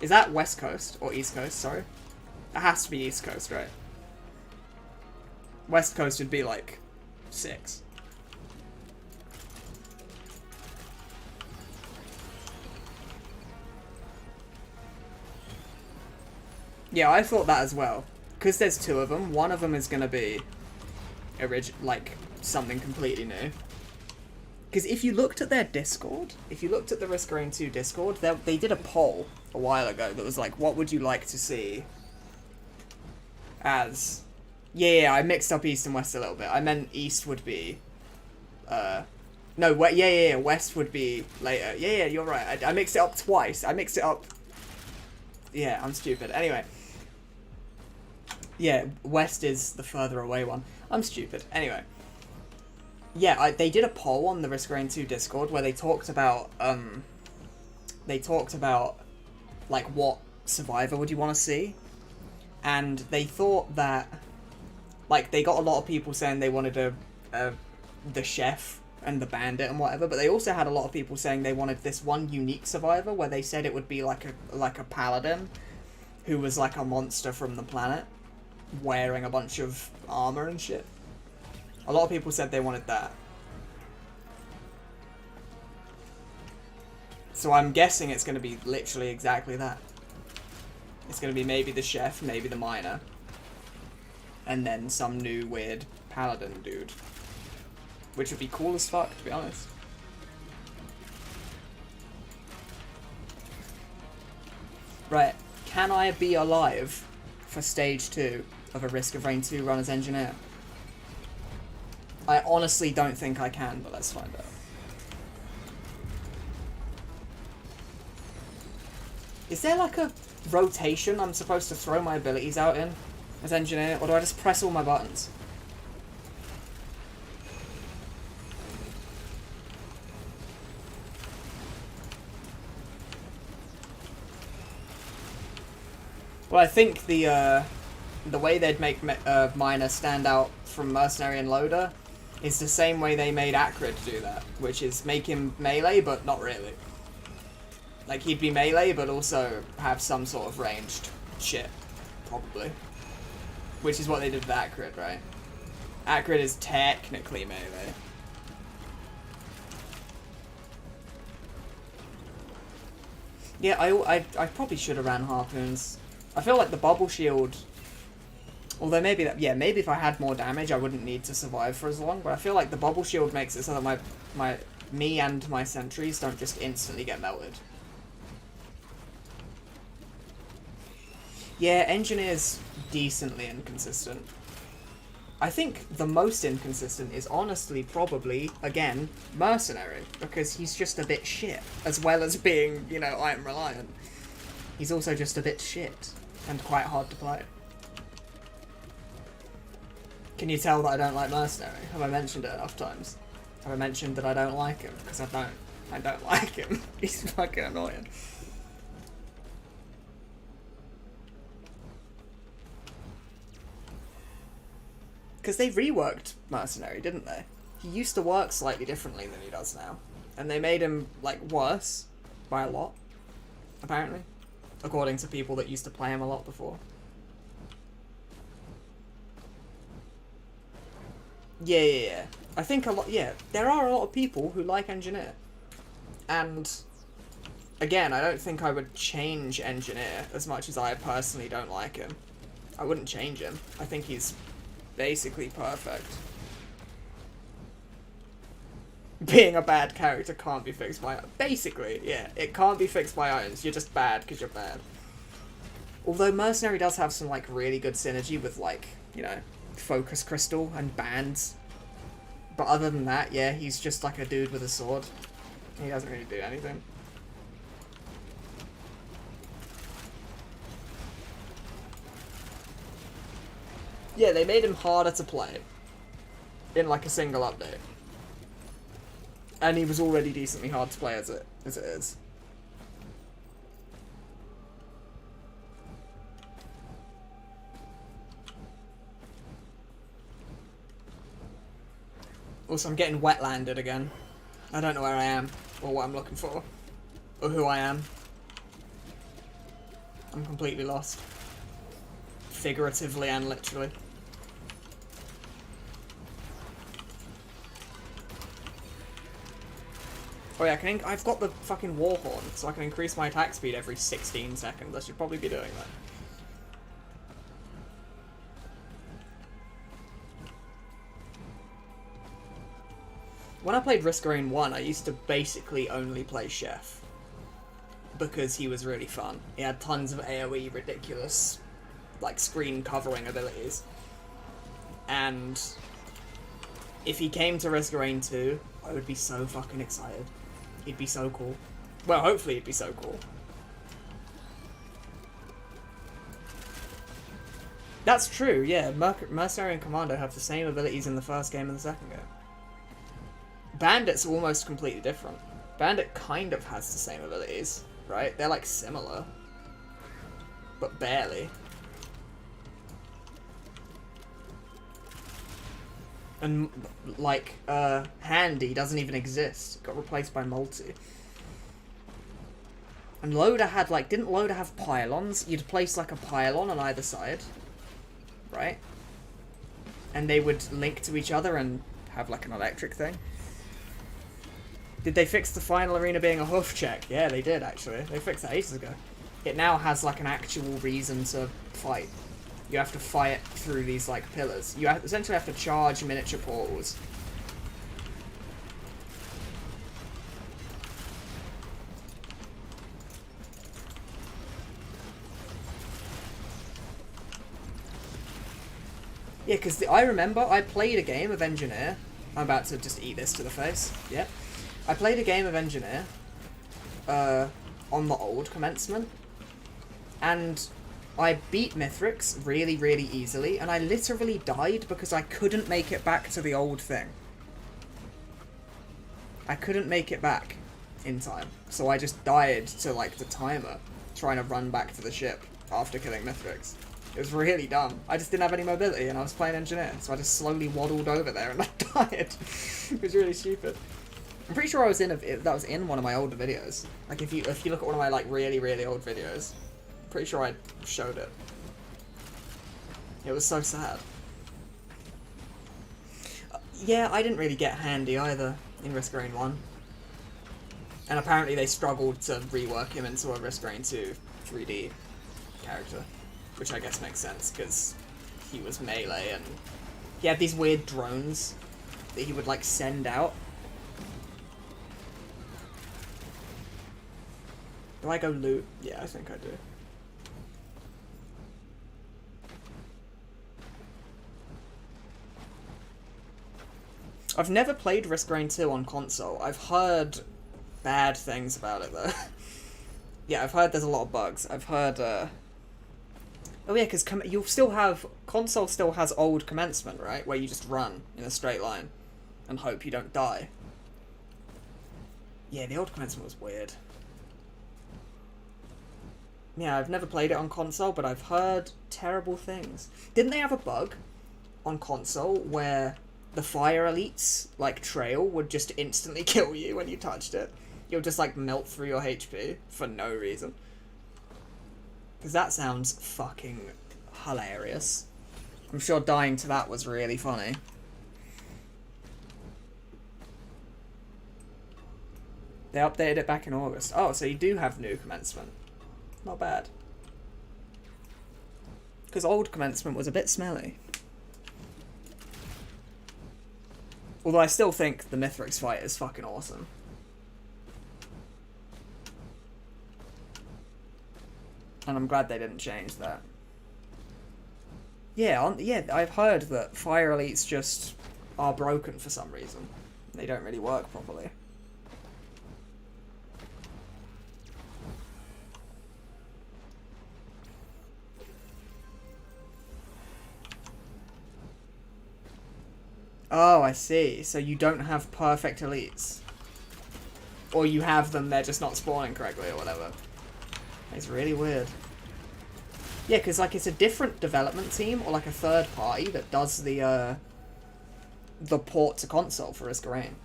S2: Is that West Coast or East Coast? Sorry. It has to be East Coast, right? West Coast would be like 6. Yeah, I thought that as well. Because there's two of them. One of them is going to be like something completely new. Because if you looked at their Discord, if you looked at the Risk of Rain 2 Discord, they did a poll a while ago that was like, what would you like to see as... Yeah, I mixed up East and West a little bit. I meant East would be... No, West would be later. Yeah, you're right. I mixed it up twice. I mixed it up... Yeah, I'm stupid. Anyway. Yeah, West is the further away one. I'm stupid. Anyway. Yeah, they did a poll on the Risk of Rain 2 Discord where they talked about, like, what survivor would you want to see? And they thought that, like, they got a lot of people saying they wanted the chef and the bandit and whatever, but they also had a lot of people saying they wanted this one unique survivor where they said it would be like a paladin who was like a monster from the planet wearing a bunch of armor and shit. A lot of people said they wanted that. So I'm guessing it's going to be literally exactly that. It's going to be maybe the chef, maybe the miner. And then some new weird paladin dude. Which would be cool as fuck, to be honest. Right. Can I be alive for stage 2 of a Risk of Rain 2 run as engineer? I honestly don't think I can, but let's find out. Is there like a rotation I'm supposed to throw my abilities out in as engineer, or do I just press all my buttons? Well, I think the way they'd make Miner stand out from Mercenary and Loader is the same way they made Acrid do that, which is make him melee, but not really. Like, he'd be melee, but also have some sort of ranged shit, probably. Which is what they did with Acrid, right? Acrid is technically melee. Yeah, I probably should have ran Harpoons. I feel like the Bubble Shield... Although maybe that... Yeah, maybe if I had more damage, I wouldn't need to survive for as long. But I feel like the Bubble Shield makes it so that me and my sentries don't just instantly get melted. Yeah, Engineer's decently inconsistent. I think the most inconsistent is honestly probably, again, Mercenary. Because he's just a bit shit. As well as being, you know, item reliant. He's also just a bit shit. And quite hard to play. Can you tell that I don't like Mercenary? Have I mentioned it enough times? Have I mentioned that I don't like him? Because I don't. I don't like him. He's fucking annoying. Because they reworked Mercenary, didn't they? He used to work slightly differently than he does now. And they made him, like, worse by a lot, apparently. According to people that used to play him a lot before. Yeah. I think a lot, yeah. There are a lot of people who like Engineer. And, again, I don't think I would change Engineer as much as I personally don't like him. I wouldn't change him. I think he's basically perfect. Being a bad character can't be fixed by... Basically, yeah. It can't be fixed by items. You're just bad because you're bad. Although Mercenary does have some, like, really good synergy with, like, you know, Focus Crystal and bands. But other than that, yeah, he's just like a dude with a sword. He doesn't really do anything. Yeah, they made him harder to play. In, like, a single update. And he was already decently hard to play as it is. Also, I'm getting wetlanded again. I don't know where I am, or what I'm looking for, or who I am. I'm completely lost. Figuratively and literally. Oh yeah, I've got the fucking Warhorn, so I can increase my attack speed every 16 seconds. I should probably be doing that. when I played Risk of Rain 1, I used to basically only play Chef. Because he was really fun. He had tons of AoE ridiculous, like, screen covering abilities. And if he came to Risk of Rain 2, I would be so fucking excited. He'd be so cool. Well, hopefully he'd be so cool. That's true, yeah. Mercenary and Commando have the same abilities in the first game and the second game. Bandit's almost completely different. Bandit kind of has the same abilities, right? They're like similar. But barely. And like, Handy doesn't even exist. Got replaced by Multi. And Loader had like, didn't Loader have pylons? You'd place like a pylon on either side. Right? And they would link to each other and have like an electric thing. Did they fix the final arena being a hoof check? Yeah, they did actually. They fixed that ages ago. It now has like an actual reason to fight. You have to fight through these like pillars. You essentially have to charge miniature portals. Yeah, because I remember I played a game of Engineer. I'm about to just eat this to the face. Yeah. I played a game of Engineer on the old commencement. And I beat Mithrix really, really easily. And I literally died because I couldn't make it back to the old thing. I couldn't make it back in time. So I just died to like the timer trying to run back to the ship after killing Mithrix. It was really dumb. I just didn't have any mobility and I was playing Engineer, so I just slowly waddled over there and I died. It was really stupid. I'm pretty sure I was that was in one of my older videos. Like if you look at one of my like really, really old videos, I'm pretty sure I showed it. It was so sad. Yeah, I didn't really get Handy either in Risk of Rain 1. And apparently they struggled to rework him into a Risk of Rain 2 3D character. Which I guess makes sense, because he was melee and he had these weird drones that he would, like, send out. Do I go loot? Yeah, I think I do. I've never played Risk of Rain 2 on console. I've heard bad things about it, though. Yeah, I've heard there's a lot of bugs. I've heard, oh yeah, because you'll still have... Console still has old commencement, right? Where you just run in a straight line and hope you don't die. Yeah, the old commencement was weird. Yeah, I've never played it on console, but I've heard terrible things. Didn't they have a bug on console where the fire elites, like Trail, would just instantly kill you when you touched it? You'll just, like, melt through your HP for no reason. Because that sounds fucking hilarious. I'm sure dying to that was really funny. They updated it back in August. Oh, so you do have new commencement. Not bad. Because old commencement was a bit smelly. Although I still think the Mithrix fight is fucking awesome. And I'm glad they didn't change that. Yeah, yeah, I've heard that fire elites just are broken for some reason. They don't really work properly. Oh, I see. So you don't have perfect elites. Or you have them, they're just not spawning correctly or whatever. It's really weird. Yeah, because like it's a different development team or like a third party that does the port to console for Risk of Rain.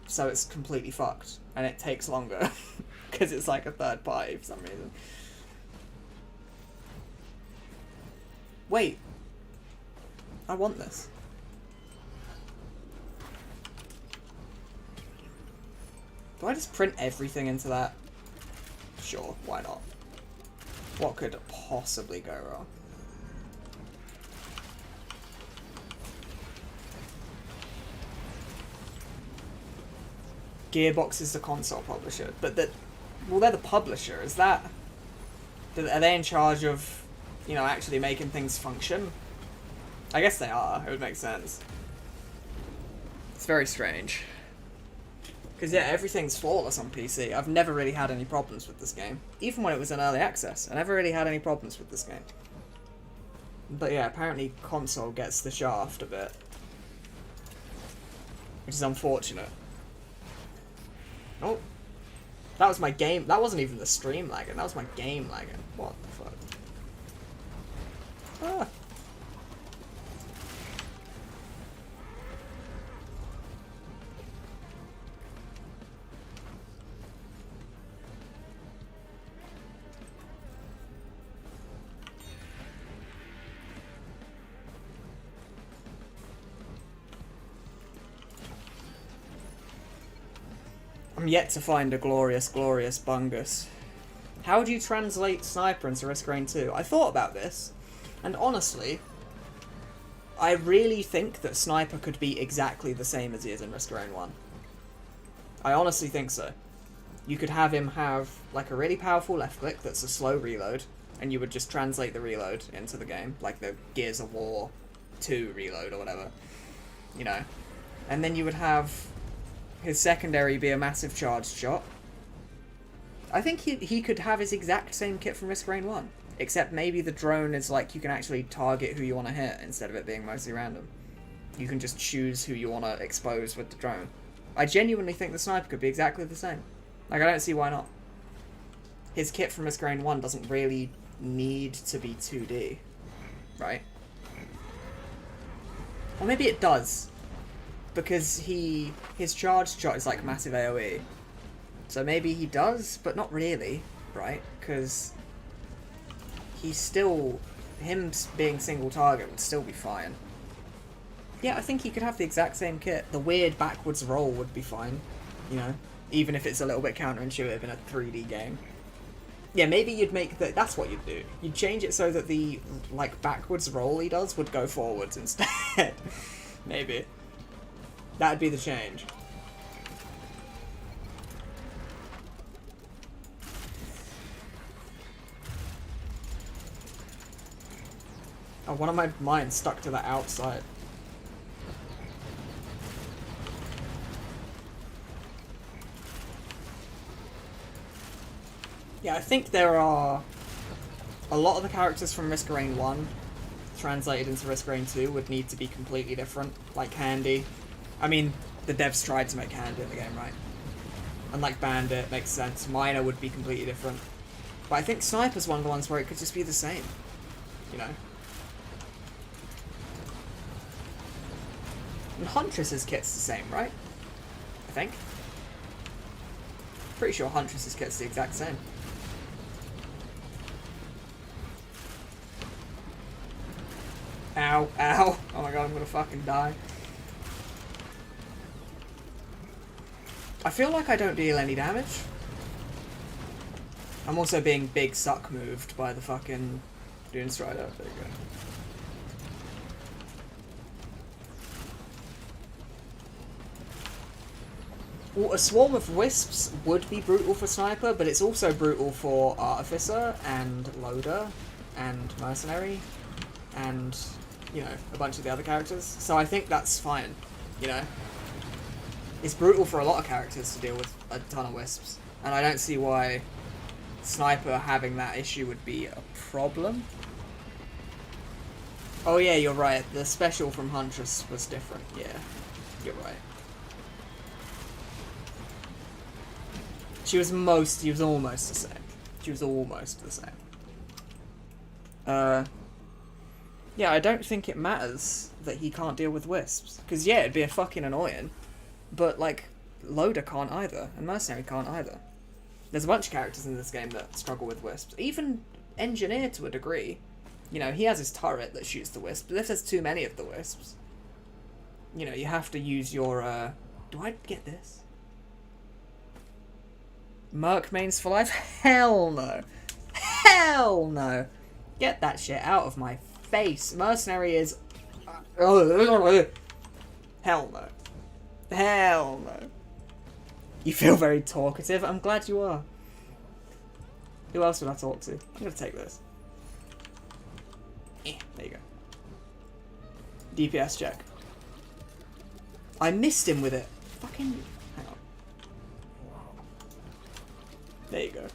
S2: So it's completely fucked. And it takes longer. Because it's like a third party for some reason. Wait. I want this. Do I just print everything into that? Sure, why not? What could possibly go wrong? Gearbox is the console publisher, but well, they're the publisher. Is that... Are they in charge of, you know, actually making things function? I guess they are. It would make sense. It's very strange. Because, yeah, everything's flawless on PC. I've never really had any problems with this game. Even when it was in early access, I never really had any problems with this game. But, yeah, apparently console gets the shaft a bit. Which is unfortunate. Oh. That was my game. That wasn't even the stream lagging. That was my game lagging. What the fuck? Ah. I'm yet to find a glorious bungus. How do you translate Sniper into Risk Rain 2? I thought about this, and honestly, I really think that Sniper could be exactly the same as he is in Risk Rain 1. I honestly think so. You could have him have, like, a really powerful left click that's a slow reload, and you would just translate the reload into the game, like the Gears of War 2 reload or whatever, you know. And then you would have his secondary be a massive charged shot. I think he could have his exact same kit from Risk Rain 1, except maybe the drone is like you can actually target who you want to hit instead of it being mostly random. You can just choose who you want to expose with the drone. I genuinely think the Sniper could be exactly the same. Like, I don't see why not. His kit from Risk Rain 1 doesn't really need to be 2D, right? Or maybe it does. Because his charged shot is like massive AoE. So maybe he does, but not really, right? Because he's still... him being single target would still be fine. Yeah, I think he could have the exact same kit. The weird backwards roll would be fine, you know? Even if it's a little bit counterintuitive in a 3D game. Yeah, maybe you'd make the... that's what you'd do. You'd change it so that the, like, backwards roll he does would go forwards instead. Maybe. That'd be the change. Oh, one of my mines stuck to the outside. Yeah, I think there are... a lot of the characters from Risk Rain 1 translated into Risk Rain 2 would need to be completely different. Like Handy. I mean, the devs tried to make Handy in the game, right? And like Bandit, makes sense. Miner would be completely different. But I think Sniper's one of the ones where it could just be the same. You know? And Huntress's kit's the same, right? I think. Pretty sure Huntress's kit's the exact same. Ow, ow. Oh my god, I'm gonna fucking die. I feel like I don't deal any damage. I'm also being big suck moved by the fucking Dune Strider. There you go. Well, a swarm of wisps would be brutal for Sniper, but it's also brutal for Artificer and Loader and Mercenary and, you know, a bunch of the other characters. So I think that's fine, you know? It's brutal for a lot of characters to deal with a ton of wisps, and I don't see why Sniper having that issue would be a problem. Oh yeah, you're right. The special from Huntress was different. Yeah, you're right. She was almost the same. She was almost the same. Yeah, I don't think it matters that he can't deal with wisps. Because, yeah, it'd be a fucking annoying. But, like, Loader can't either, and Mercenary can't either. There's a bunch of characters in this game that struggle with wisps. Even Engineer, to a degree. You know, he has his turret that shoots the wisps, but if there's too many of the wisps, you know, you have to use your, do I get this? Merc mains for life? Hell no. Hell no. Get that shit out of my face. Mercenary is... Hell no. Hell no. You feel very talkative. I'm glad you are. Who else would I talk to? I'm gonna take this. There you go. DPS check. I missed him with it. Fucking... Hang on. There you go.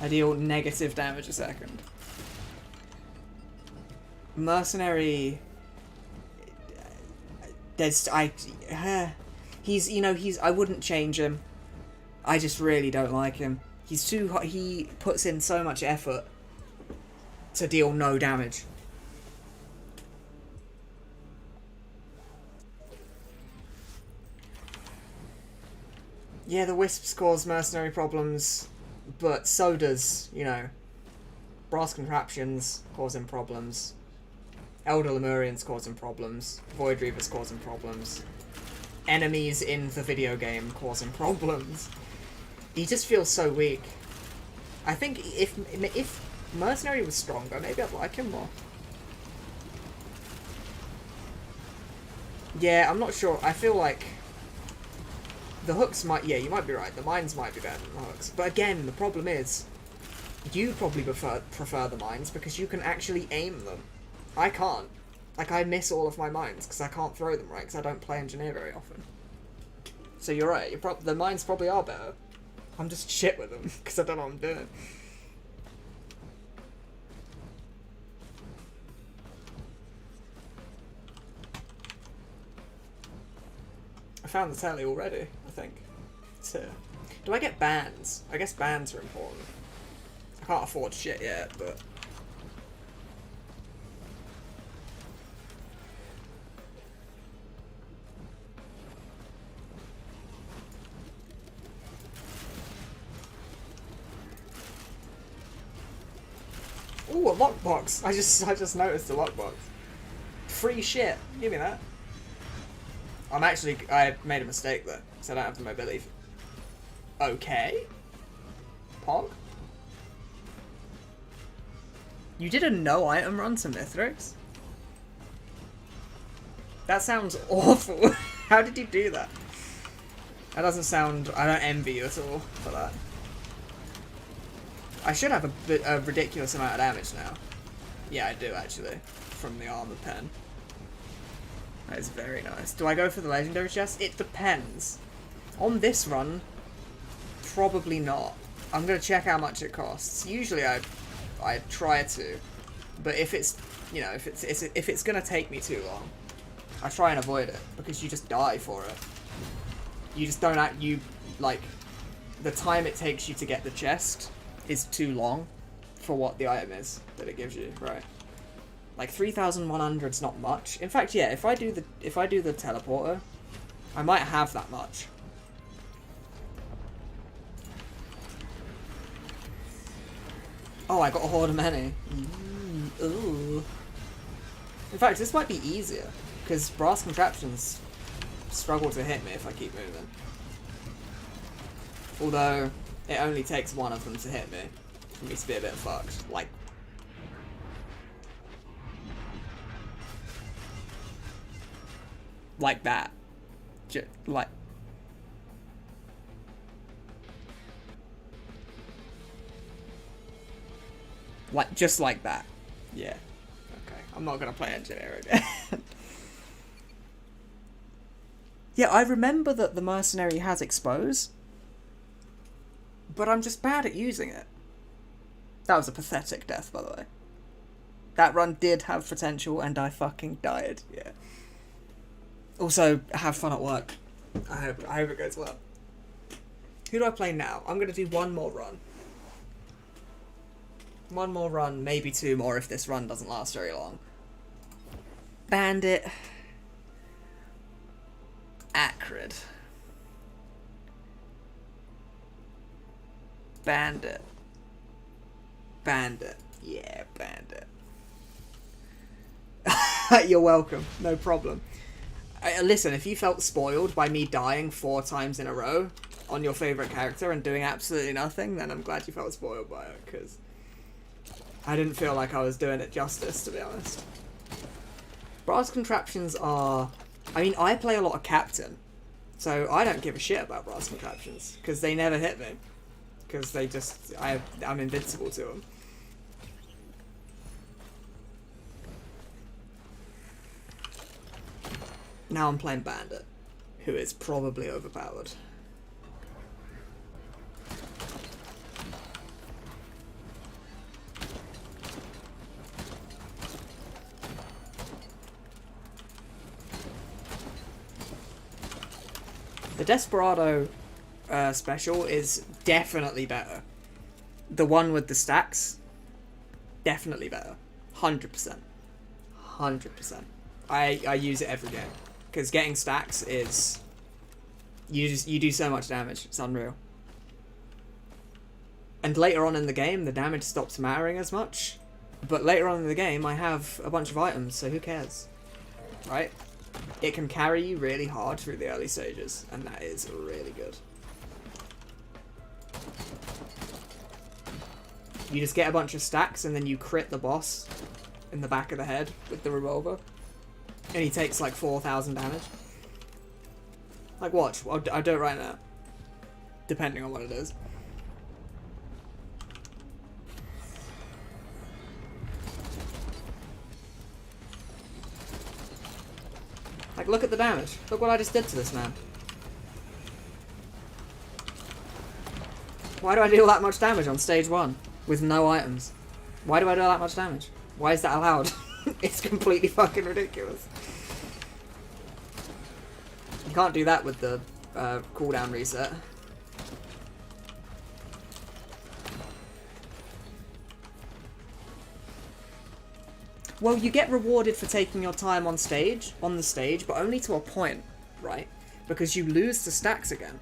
S2: I deal negative damage a second. Mercenary... He's, you know, I wouldn't change him. I just really don't like him. He's too hot. He puts in so much effort to deal no damage. Yeah, the Wisps cause mercenary problems, but so does, you know, Brass Contraptions causing problems, Elder Lemurians causing problems, Void Reavers causing problems, enemies in the video game causing problems. He just feels so weak. I think if Mercenary was stronger, maybe I'd like him more. Yeah, I'm not sure. I feel like the hooks might... Yeah, you might be right. The mines might be better than the hooks. But again, the problem is, you probably prefer the mines because you can actually aim them. I can't. Like, I miss all of my mines because I can't throw them right because I don't play Engineer very often. So you're right. The mines probably are better. I'm just shit with them because I don't know what I'm doing. I found the telly already, I think. So, do I get bands? I guess bands are important. I can't afford shit yet, but... Ooh, a lockbox! I just noticed a lockbox. Free shit. Give me that. I made a mistake though, so I don't have the mobility. Okay. Pog? You did a no item run to Mithrix? That sounds awful. How did you do that? That doesn't sound... I don't envy you at all for that. I should have a ridiculous amount of damage now. Yeah, I do actually. From the armor pen. That is very nice. Do I go for the legendary chest? It depends. On this run, probably not. I'm gonna check how much it costs. Usually I try to, but if it's, you know, if it's gonna take me too long, I try and avoid it because you just die for it. You just don't like the time it takes you to get the chest is too long for what the item is that it gives you, right? Like 3,100's not much. In fact, yeah, if I do the teleporter, I might have that much. Oh, I got a horde of many. Ooh. In fact, this might be easier because Brass Contraptions struggle to hit me if I keep moving. Although it only takes one of them to hit me for me to be a bit fucked. Like that. Just like that. Yeah. Okay. I'm not gonna play Engineer again. Yeah, I remember that the Mercenary has Expose, but I'm just bad at using it. That was a pathetic death, by the way. That run did have potential, and I fucking died. Yeah. Also, have fun at work. I hope it goes well. Who do I play now? I'm gonna do one more run. One more run, maybe two more if this run doesn't last very long. Bandit. Acrid. Bandit. Bandit. Yeah, Bandit. You're welcome. No problem. Listen, if you felt spoiled by me dying 4 times in a row on your favourite character and doing absolutely nothing, then I'm glad you felt spoiled by it, because I didn't feel like I was doing it justice, to be honest. Brass Contraptions are... I mean, I play a lot of Captain, So I don't give a shit about brass contraptions, because they never hit me. Because they just, I'm invincible to them. Now I'm playing Bandit, who is probably overpowered. The Desperado special is definitely better. The one with the stacks, definitely better. 100%. 100%. I use it every game. Because getting stacks is... You do so much damage. It's unreal. And later on in the game, the damage stops mattering as much. But later on in the game, I have a bunch of items, so who cares? Right? It can carry you really hard through the early stages, and that is really good. You just get a bunch of stacks, and then you crit the boss in the back of the head with the revolver. And he takes like 4,000 damage. Like, watch. I'll do it right now. Depending on what it is. Like, look at the damage. Look what I just did to this man. Why do I deal that much damage on stage 1 with no items? Why do I do that much damage? Why is that allowed? It's completely fucking ridiculous. You can't do that with the cooldown reset. Well, you get rewarded for taking your time on the stage, but only to a point, right? Because you lose the stacks again.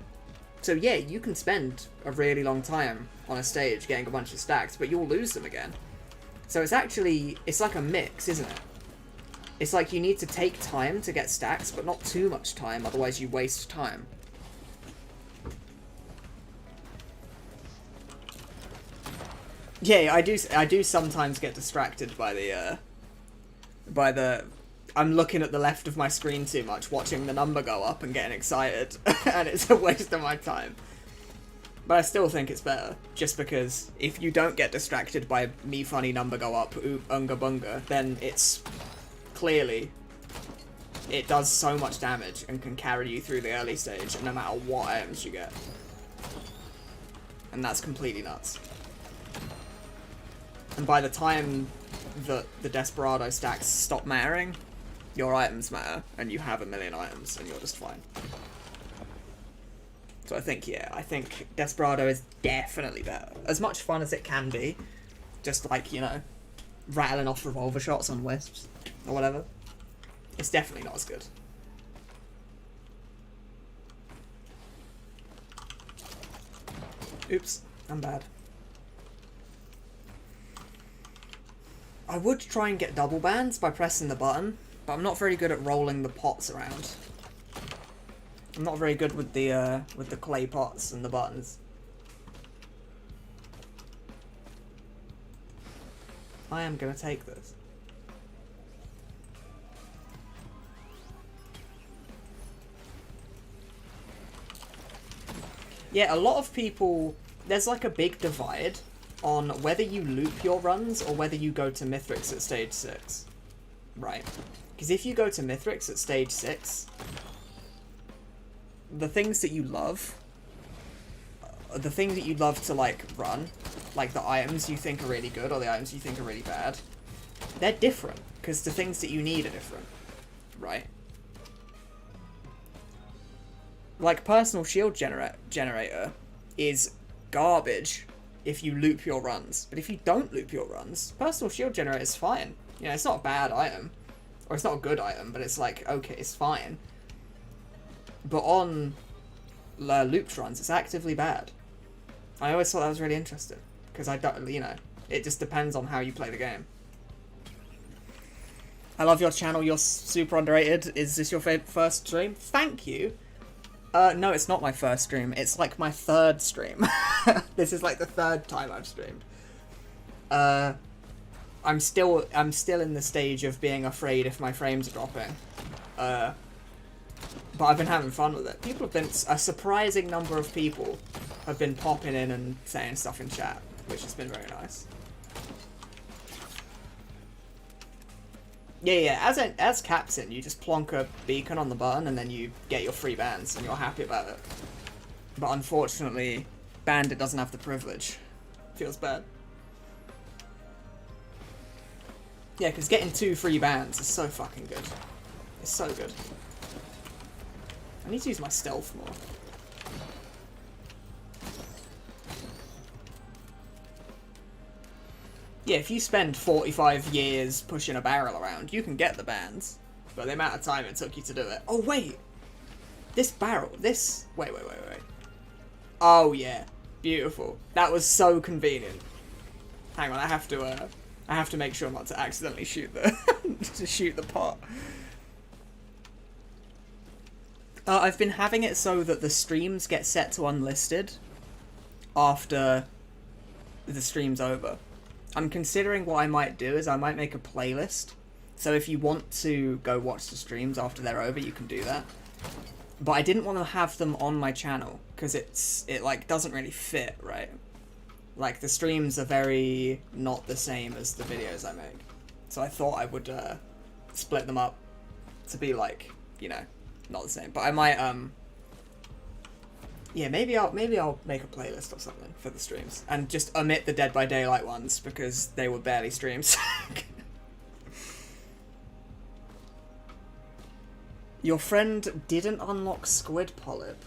S2: So yeah, you can spend a really long time on a stage getting a bunch of stacks, but you'll lose them again. So it's like a mix, isn't it? It's like you need to take time to get stacks, but not too much time, otherwise you waste time. Yeah, I do sometimes get distracted by the I'm looking at the left of my screen too much, watching the number go up and getting excited, and it's a waste of my time. But I still think it's better, just because if you don't get distracted by me funny number go up, oop, unga bunga, then it's clearly, it does so much damage and can carry you through the early stage, no matter what items you get. And that's completely nuts. And by the time that the Desperado stacks stop mattering, your items matter, and you have a million items, and you're just fine. So I think Desperado is definitely better. As much fun as it can be, just like, you know, rattling off revolver shots on wisps, or whatever, it's definitely not as good. Oops, I'm bad. I would try and get double bans by pressing the button, but I'm not very good at rolling the pots around. I'm not very good with the clay pots and the buttons. I am gonna take this. Yeah, a lot of people, there's like a big divide on whether you loop your runs or whether you go to Mithrix at stage 6. Right. Because if you go to Mithrix at stage 6, the things that you love to, like, run, like the items you think are really good or the items you think are really bad, they're different, because the things that you need are different. Right? Like, Personal Shield Generator is garbage if you loop your runs. But if you don't loop your runs, Personal Shield Generator is fine. You know, it's not a bad item. Or it's not a good item, but it's like, okay, it's fine. But on looped runs, it's actively bad. I always thought that was really interesting. Because I don't, you know, it just depends on how you play the game. I love your channel, you're super underrated. Is this your first stream? Thank you. No, it's not my first stream. It's like my 3rd stream. This is like the 3rd time I've streamed. I'm still in the stage of being afraid if my frames are dropping. But I've been having fun with it. People have been, a surprising number of people have been popping in and saying stuff in chat, which has been very nice. Yeah, as captain, you just plonk a beacon on the button and then you get your free bans and you're happy about it. But unfortunately, Bandit doesn't have the privilege. Feels bad. Yeah, because getting 2 free bans is so fucking good. It's so good. I need to use my stealth more. Yeah, if you spend 45 years pushing a barrel around, you can get the bans. But the amount of time it took you to do it. Oh, wait! This barrel, this... Wait. Oh, yeah. Beautiful. That was so convenient. Hang on, I have to make sure not to accidentally shoot the... to shoot the pot. I've been having it so that the streams get set to unlisted after the stream's over. I'm considering what I might do is I might make a playlist. So if you want to go watch the streams after they're over, you can do that. But I didn't want to have them on my channel because it like doesn't really fit, right? Like the streams are very not the same as the videos I make. So I thought I would split them up to be like, you know, not the same. But I might yeah, maybe I'll make a playlist or something for the streams and just omit the Dead by Daylight ones because they were barely streams. Your friend didn't unlock Squid Polyp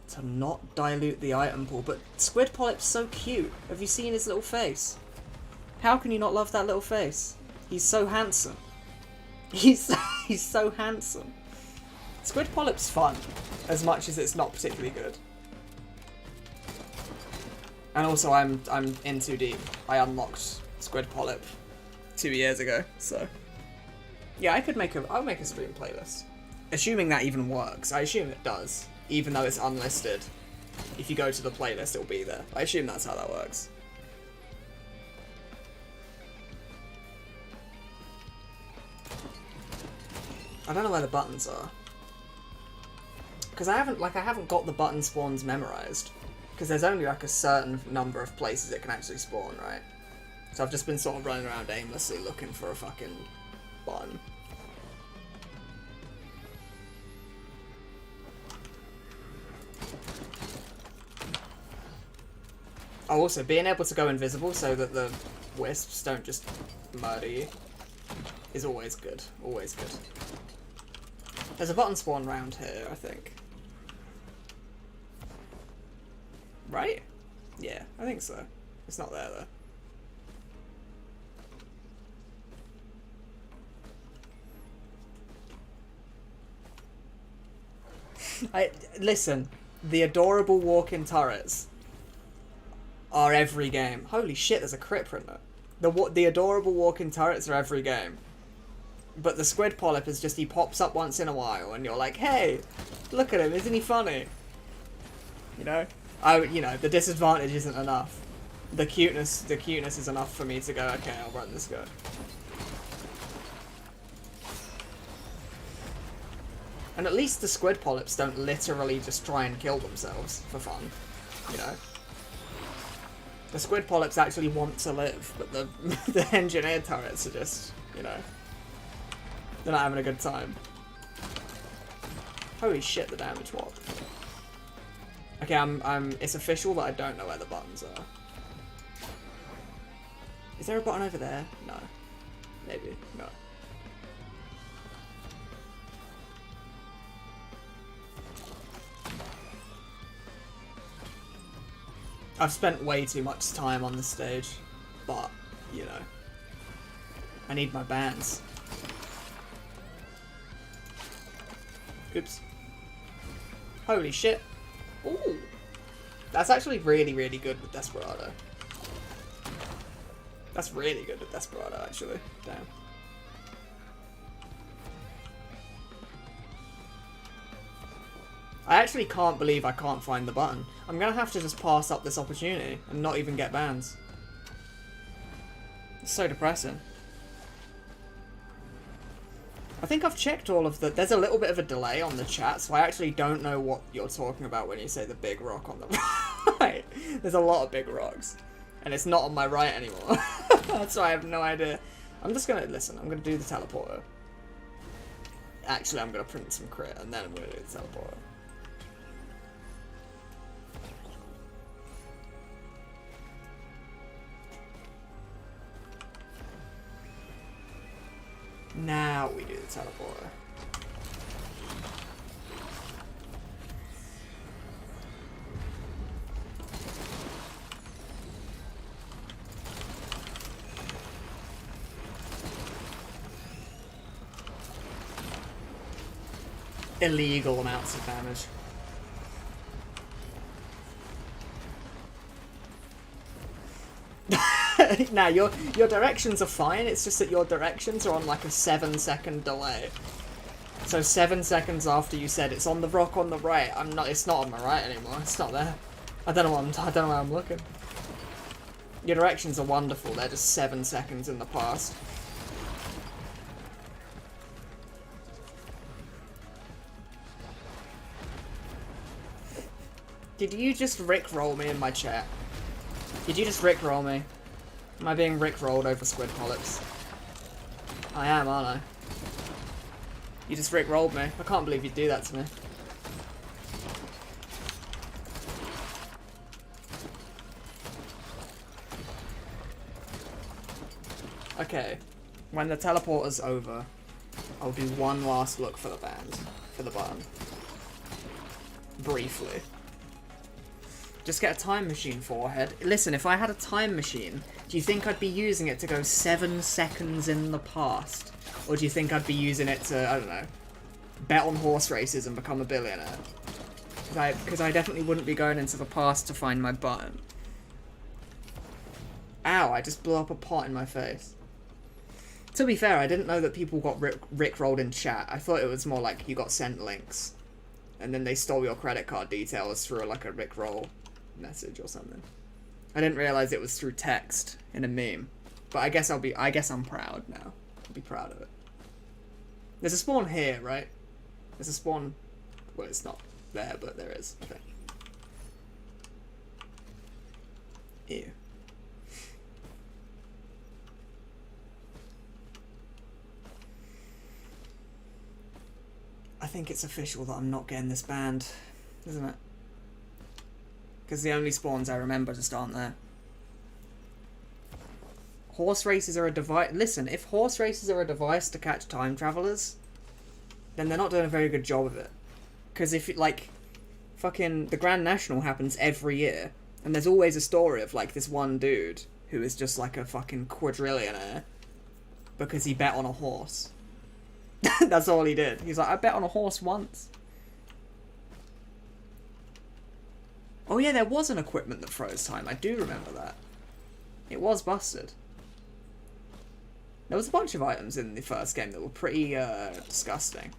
S2: to not dilute the item pool, but Squid Polyp's so cute. Have you seen his little face? How can you not love that little face? He's so handsome. He's so handsome. Squid Polyp's fun, as much as it's not particularly good. And also, I'm in too deep. I unlocked Squid Polyp 2 years ago, so yeah, I'll make a stream playlist. Assuming that even works. I assume it does, even though it's unlisted. If you go to the playlist, it'll be there. I assume that's how that works. I don't know where the buttons are. Because I haven't got the button spawns memorized. Because there's only like a certain number of places it can actually spawn, right? So I've just been sort of running around aimlessly looking for a fucking button. Oh, also, being able to go invisible so that the wisps don't just murder you is always good. Always good. There's a button spawn round here, I think. Right? Yeah, I think so. It's not there, though. Listen, the adorable walk-in turrets are every game. Holy shit, there's a crit printer. The adorable walk-in turrets are every game. But the Squid Polyp is just, he pops up once in a while and you're like, hey, look at him, isn't he funny? You know? You know, the disadvantage isn't enough. The cuteness is enough for me to go, okay, I'll run this guy. And at least the Squid Polyps don't literally just try and kill themselves for fun, you know? The Squid Polyps actually want to live, but the engineer turrets are just, you know, they're not having a good time. Holy shit, the damage what? Okay, it's official that I don't know where the buttons are. Is there a button over there? No. Maybe. No. I've spent way too much time on this stage, but, you know, I need my bans. Oops. Holy shit. Ooh. That's actually really, really good with Desperado. That's really good with Desperado, actually. Damn. I actually can't believe I can't find the button. I'm gonna have to just pass up this opportunity and not even get bans. It's so depressing. think I've checked all of the... There's a little bit of a delay on the chat, so I actually don't know what you're talking about when you say the big rock on the right. There's a lot of big rocks. And it's not on my right anymore. That's why I have no idea. I'm just gonna... Listen, I'm gonna do the teleporter. Actually, I'm gonna print some crit, and then I'm gonna do the teleporter. Now we do the teleporter. Illegal amounts of damage. Nah, your directions are fine, it's just that your directions are on like a 7-second delay. So 7 seconds after you said it's on the rock on the right, it's not on my right anymore, it's not there. I don't know where I'm looking. Your directions are wonderful, they're just 7 seconds in the past. Did you just rickroll me in my chat? Did you just rickroll me? Am I being rickrolled over squid polyps? I am, aren't I? You just rickrolled me. I can't believe you'd do that to me. Okay. When the teleporter's over, I'll do one last look for the button. Briefly. Just get a time machine, forehead. Listen, if I had a time machine, do you think I'd be using it to go 7 seconds in the past? Or do you think I'd be using it to, I don't know, bet on horse races and become a billionaire? Because I definitely wouldn't be going into the past to find my button. Ow, I just blew up a pot in my face. To be fair, I didn't know that people got rickrolled in chat. I thought it was more like you got sent links. And then they stole your credit card details through like a rickroll message or something. I didn't realize it was through text in a meme. But I guess I'm proud now. I'll be proud of it. There's a spawn here, right? There's a spawn... Well, it's not there, but there is. Okay. Ew. I think it's official that I'm not getting this banned, isn't it? Because the only spawns I remember just aren't there. Horse races are a device... Listen, if horse races are a device to catch time travelers, then they're not doing a very good job of it. Because if, like, fucking the Grand National happens every year, and there's always a story of, like, this one dude who is just, like, a fucking quadrillionaire because he bet on a horse. That's all he did. He's like, I bet on a horse once. Oh yeah, there was an equipment that froze time. I do remember that. It was busted. There was a bunch of items in the first game that were pretty disgusting.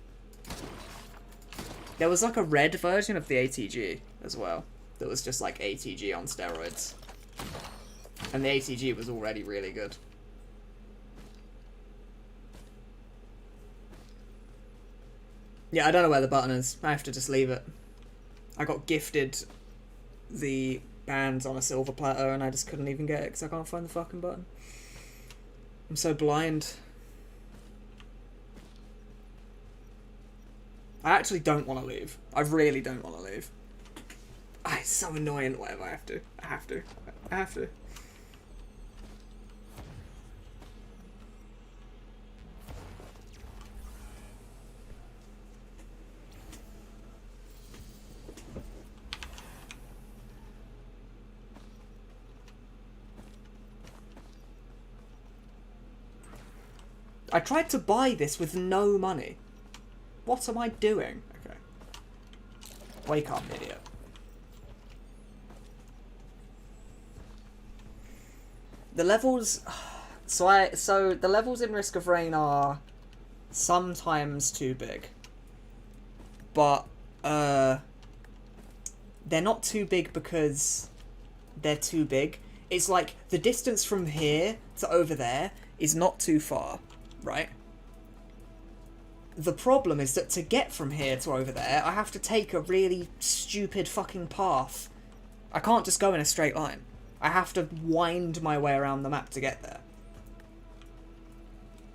S2: There was like a red version of the ATG as well. That was just like ATG on steroids. And the ATG was already really good. Yeah, I don't know where the button is. I have to just leave it. I got gifted the bands on a silver platter and I just couldn't even get it because I can't find the fucking button. I'm so blind. I actually don't want to leave. I really don't want to leave. It's so annoying. Whatever, I have to. I have to. I tried to buy this with no money. What am I doing? Okay. Wake up, idiot. The levels... So the levels in Risk of Rain are sometimes too big. But, they're not too big because they're too big. It's like, the distance from here to over there is not too far. Right? The problem is that to get from here to over there, I have to take a really stupid fucking path. I can't just go in a straight line. I have to wind my way around the map to get there.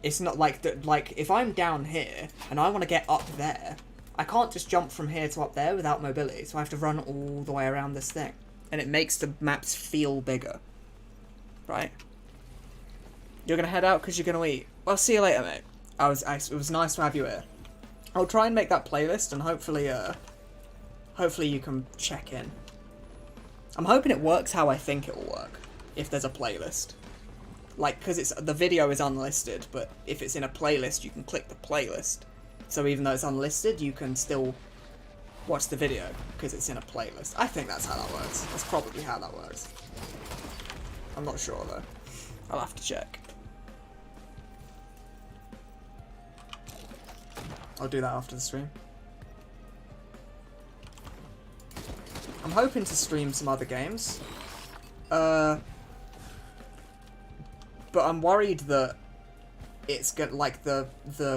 S2: It's not like that. Like, if I'm down here and I want to get up there, I can't just jump from here to up there without mobility, so I have to run all the way around this thing. And it makes the maps feel bigger. Right? You're gonna head out because you're gonna eat. Well, see you later, mate. It was nice to have you here. I'll try and make that playlist, and hopefully you can check in. I'm hoping it works how I think it will work, if there's a playlist. Like, because the video is unlisted, but if it's in a playlist, you can click the playlist. So even though it's unlisted, you can still watch the video, because it's in a playlist. I think that's how that works. That's probably how that works. I'm not sure, though. I'll have to check. I'll do that after the stream. I'm hoping to stream some other games. But I'm worried that it's gonna, like, the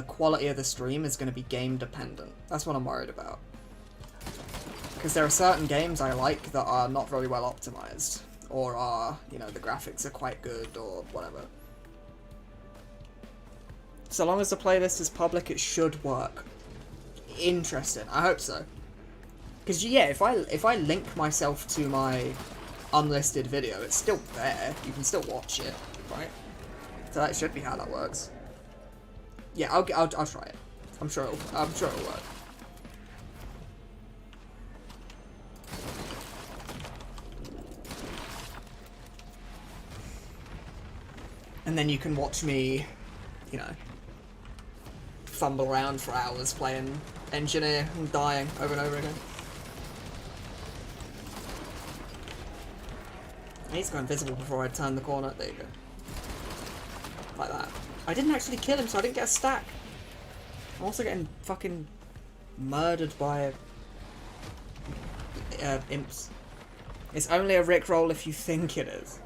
S2: quality of the stream is gonna be game dependent. That's what I'm worried about. Because there are certain games I like that are not very well optimized. Or are, you know, the graphics are quite good or whatever. So long as the playlist is public, it should work. Interesting. I hope so. Because, yeah, if I link myself to my unlisted video, it's still there. You can still watch it, right? So that should be how that works. Yeah, I'll try it. I'm sure it'll work. And then you can watch me, you know, fumble around for hours playing Engineer and dying over and over again. I need to go invisible before I turn the corner. There you go. Like that. I didn't actually kill him, so I didn't get a stack. I'm also getting fucking murdered by imps. It's only a Rickroll if you think it is.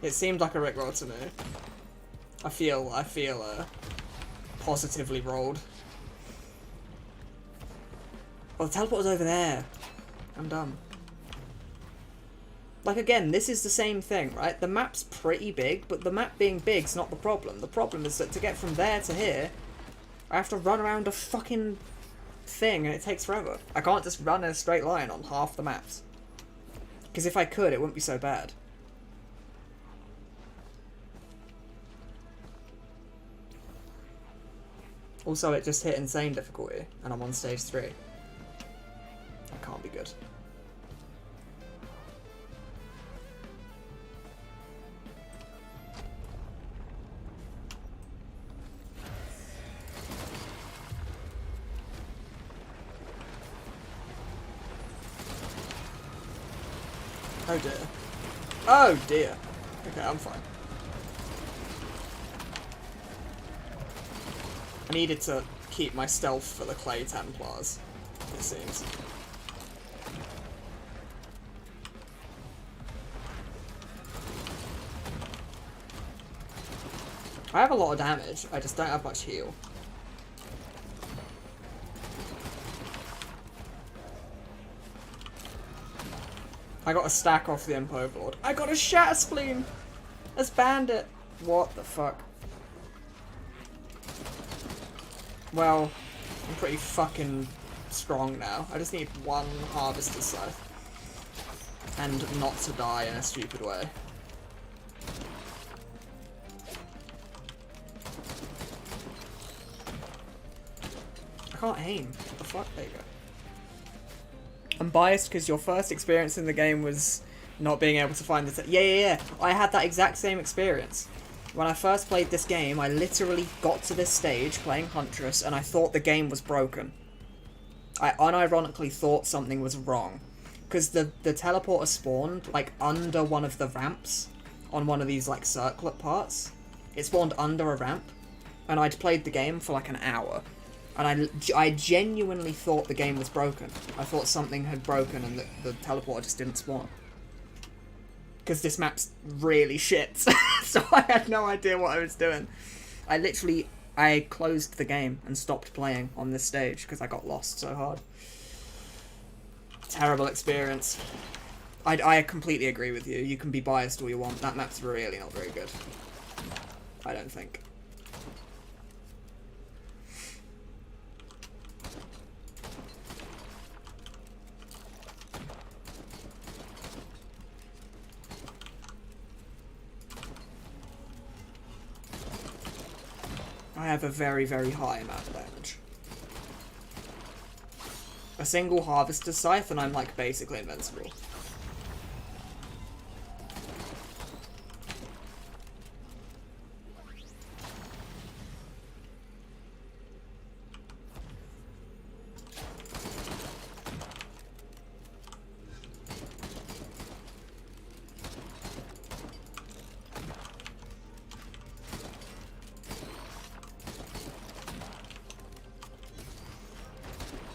S2: It seemed like a Rickroll to me. I feel positively rolled. Oh, the teleporter's over there. I'm dumb. Like, again, this is the same thing, right? The map's pretty big, but the map being big's not the problem. The problem is that to get from there to here, I have to run around a fucking thing, and it takes forever. I can't just run in a straight line on half the maps. Because if I could, it wouldn't be so bad. Also, it just hit insane difficulty, and I'm on stage 3. That can't be good. Oh dear. Oh dear. Okay, I'm fine. I needed to keep my stealth for the Clay Templars, it seems. I have a lot of damage, I just don't have much heal. I got a stack off the Imp Overlord. I got a Shatter Spleen! As Bandit! What the fuck? Well, I'm pretty fucking strong now. I just need one Harvester's Scythe. And not to die in a stupid way. I can't aim. What the fuck? There you go. I'm biased because your first experience in the game was not being able to find the... Yeah. I had that exact same experience. When I first played this game, I literally got to this stage playing Huntress and I thought the game was broken. I unironically thought something was wrong. Because the teleporter spawned, like, under one of the ramps on one of these, like, circlet parts. It spawned under a ramp. And I'd played the game for, like, an hour. And I genuinely thought the game was broken. I thought something had broken and the teleporter just didn't spawn. Because this map's really shit. So I had no idea what I was doing. I literally I closed the game and stopped playing on this stage because I got lost so hard. Terrible experience. I completely agree with you. You can be biased all you want. That map's really not very good. I don't think. I have a very, very high amount of damage. A single Harvester's Scythe and I'm like basically invincible.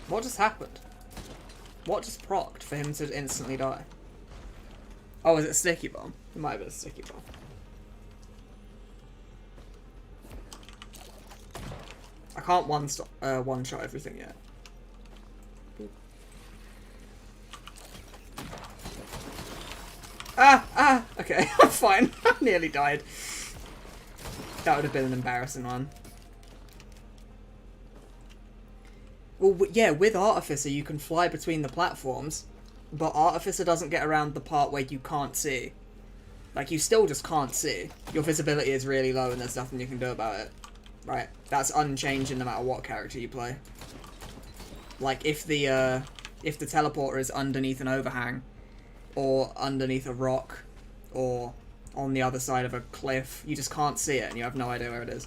S2: What just happened? What just procced for him to instantly die? Oh, was it a sticky bomb? It might have been a sticky bomb. I can't one-shot everything yet. Ah! Okay, I'm fine. I nearly died. That would have been an embarrassing one. Well, yeah, with Artificer you can fly between the platforms, but Artificer doesn't get around the part where you can't see. Like, you still just can't see. Your visibility is really low and there's nothing you can do about it. Right? That's unchanging no matter what character you play. Like, if the teleporter is underneath an overhang, or underneath a rock, or on the other side of a cliff, you just can't see it and you have no idea where it is.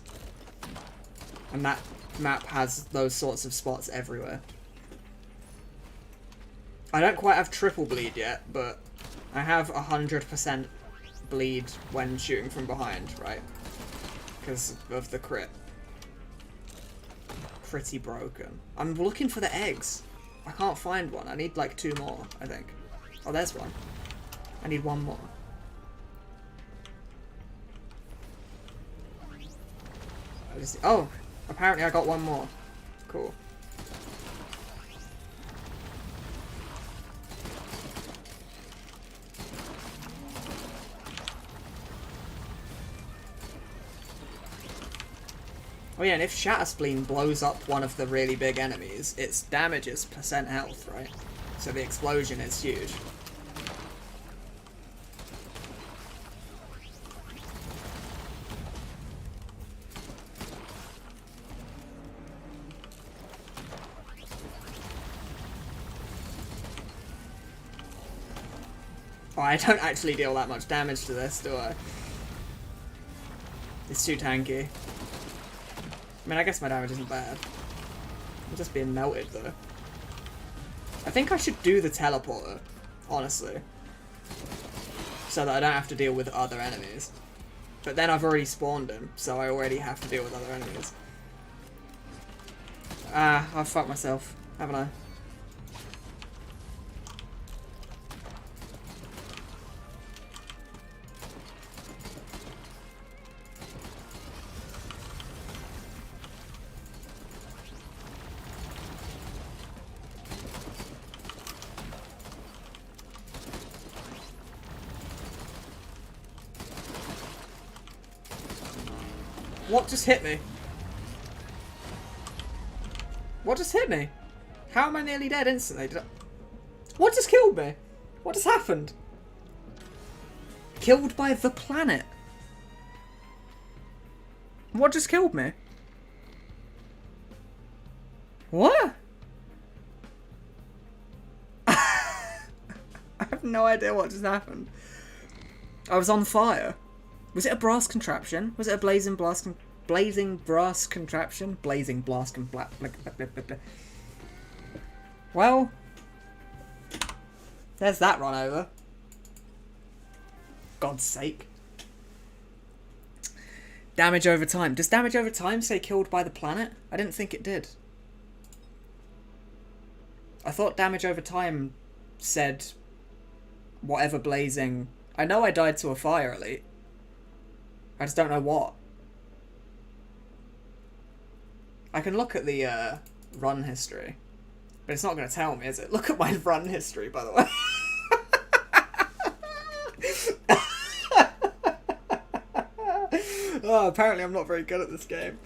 S2: And that map has those sorts of spots everywhere. I don't quite have triple bleed yet, but I have 100% bleed when shooting from behind, right? Because of the crit. Pretty broken. I'm looking for the eggs. I can't find one. I need like 2 more, I think. Oh, there's one. I need 1 more. Oh! Apparently I got 1 more. Cool. Oh yeah, and if Shatterspleen blows up one of the really big enemies, its damage is % health, right? So the explosion is huge. Oh, I don't actually deal that much damage to this, do I? It's too tanky. I mean, I guess my damage isn't bad. I'm just being melted, though. I think I should do the teleporter, honestly. So that I don't have to deal with other enemies. But then I've already spawned him, so I already have to deal with other enemies. Ah, I've fucked myself, haven't I? What just hit me? What just hit me? How am I nearly dead instantly? What just killed me? What just happened? Killed by the planet. What just killed me? What? I have no idea what just happened. I was on fire. Was it a brass contraption? Was it a blazing brass contraption? Blazing blast and black. Well, there's that run over. God's sake. Damage over time. Does damage over time say killed by the planet? I didn't think it did. I thought damage over time said whatever blazing. I know I died to a fire elite. I just don't know what. I can look at the run history, but it's not going to tell me, is it? Look at my run history, by the way. Oh, apparently I'm not very good at this game.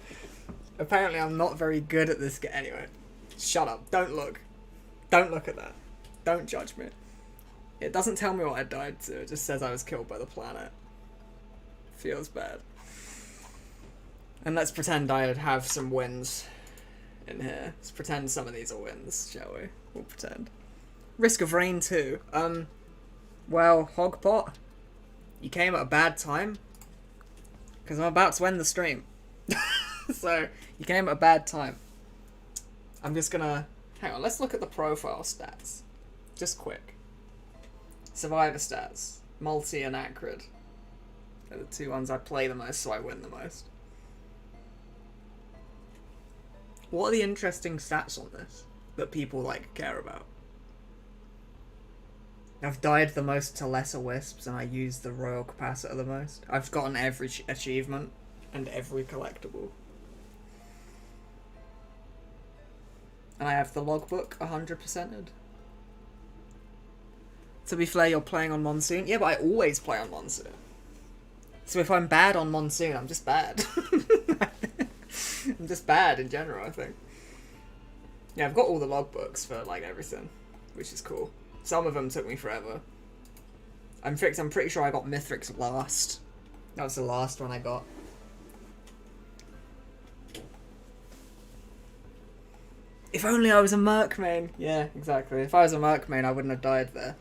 S2: Anyway, shut up. Don't look. Don't look at that. Don't judge me. It doesn't tell me what I died to. It just says I was killed by the planet. Feels bad. And let's pretend I have some wins in here. Let's pretend some of these are wins, shall we? We'll pretend. Risk of Rain 2. Well, Hogpot, you came at a bad time. Because I'm about to end the stream. So, you came at a bad time. I'm just gonna... Hang on, let's look at the profile stats. Just quick. Survivor stats. Multi and Acrid. They're the two ones I play the most, so I win the most. What are the interesting stats on this that people, like, care about? I've died the most to lesser wisps, and I used the royal capacitor the most. I've gotten every achievement and every collectible. And I have the logbook 100%ed. To be fair, you're playing on Monsoon? Yeah, but I always play on Monsoon. So if I'm bad on Monsoon, I'm just bad. I'm just bad in general, I think. Yeah, I've got all the logbooks for, like, everything, which is cool. Some of them took me forever. I'm pretty sure I got Mithrix last. That was the last one I got. If only I was a Merc main. Yeah, exactly. If I was a Merc main, I wouldn't have died there.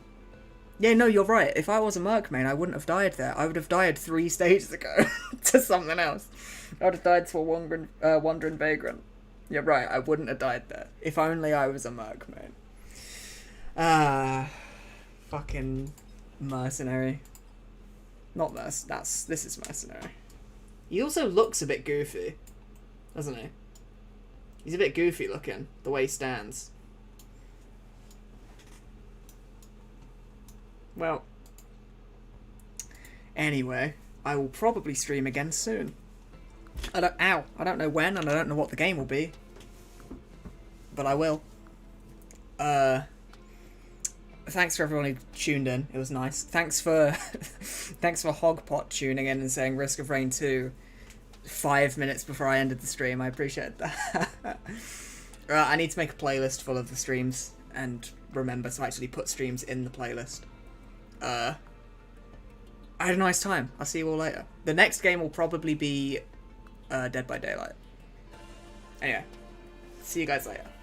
S2: Yeah, no, you're right. If I was a Merc main, I wouldn't have died there. I would have died 3 stages ago to something else. I would have died to a Wandering Vagrant. You're right, I wouldn't have died there. If only I was a Merc main. Fucking mercenary. Not this is mercenary. He also looks a bit goofy, doesn't he? He's a bit goofy looking, the way he stands. Well, anyway, I will probably stream again soon. I don't know when, and I don't know what the game will be, but I will. Thanks for everyone who tuned in. It was nice. Thanks for Hogpot tuning in and saying Risk of Rain 2 5 minutes before I ended the stream. I appreciate that. I need to make a playlist full of the streams and remember to actually put streams in the playlist. I had a nice time. I'll see you all later. The next game will probably be Dead by Daylight. Anyway, see you guys later.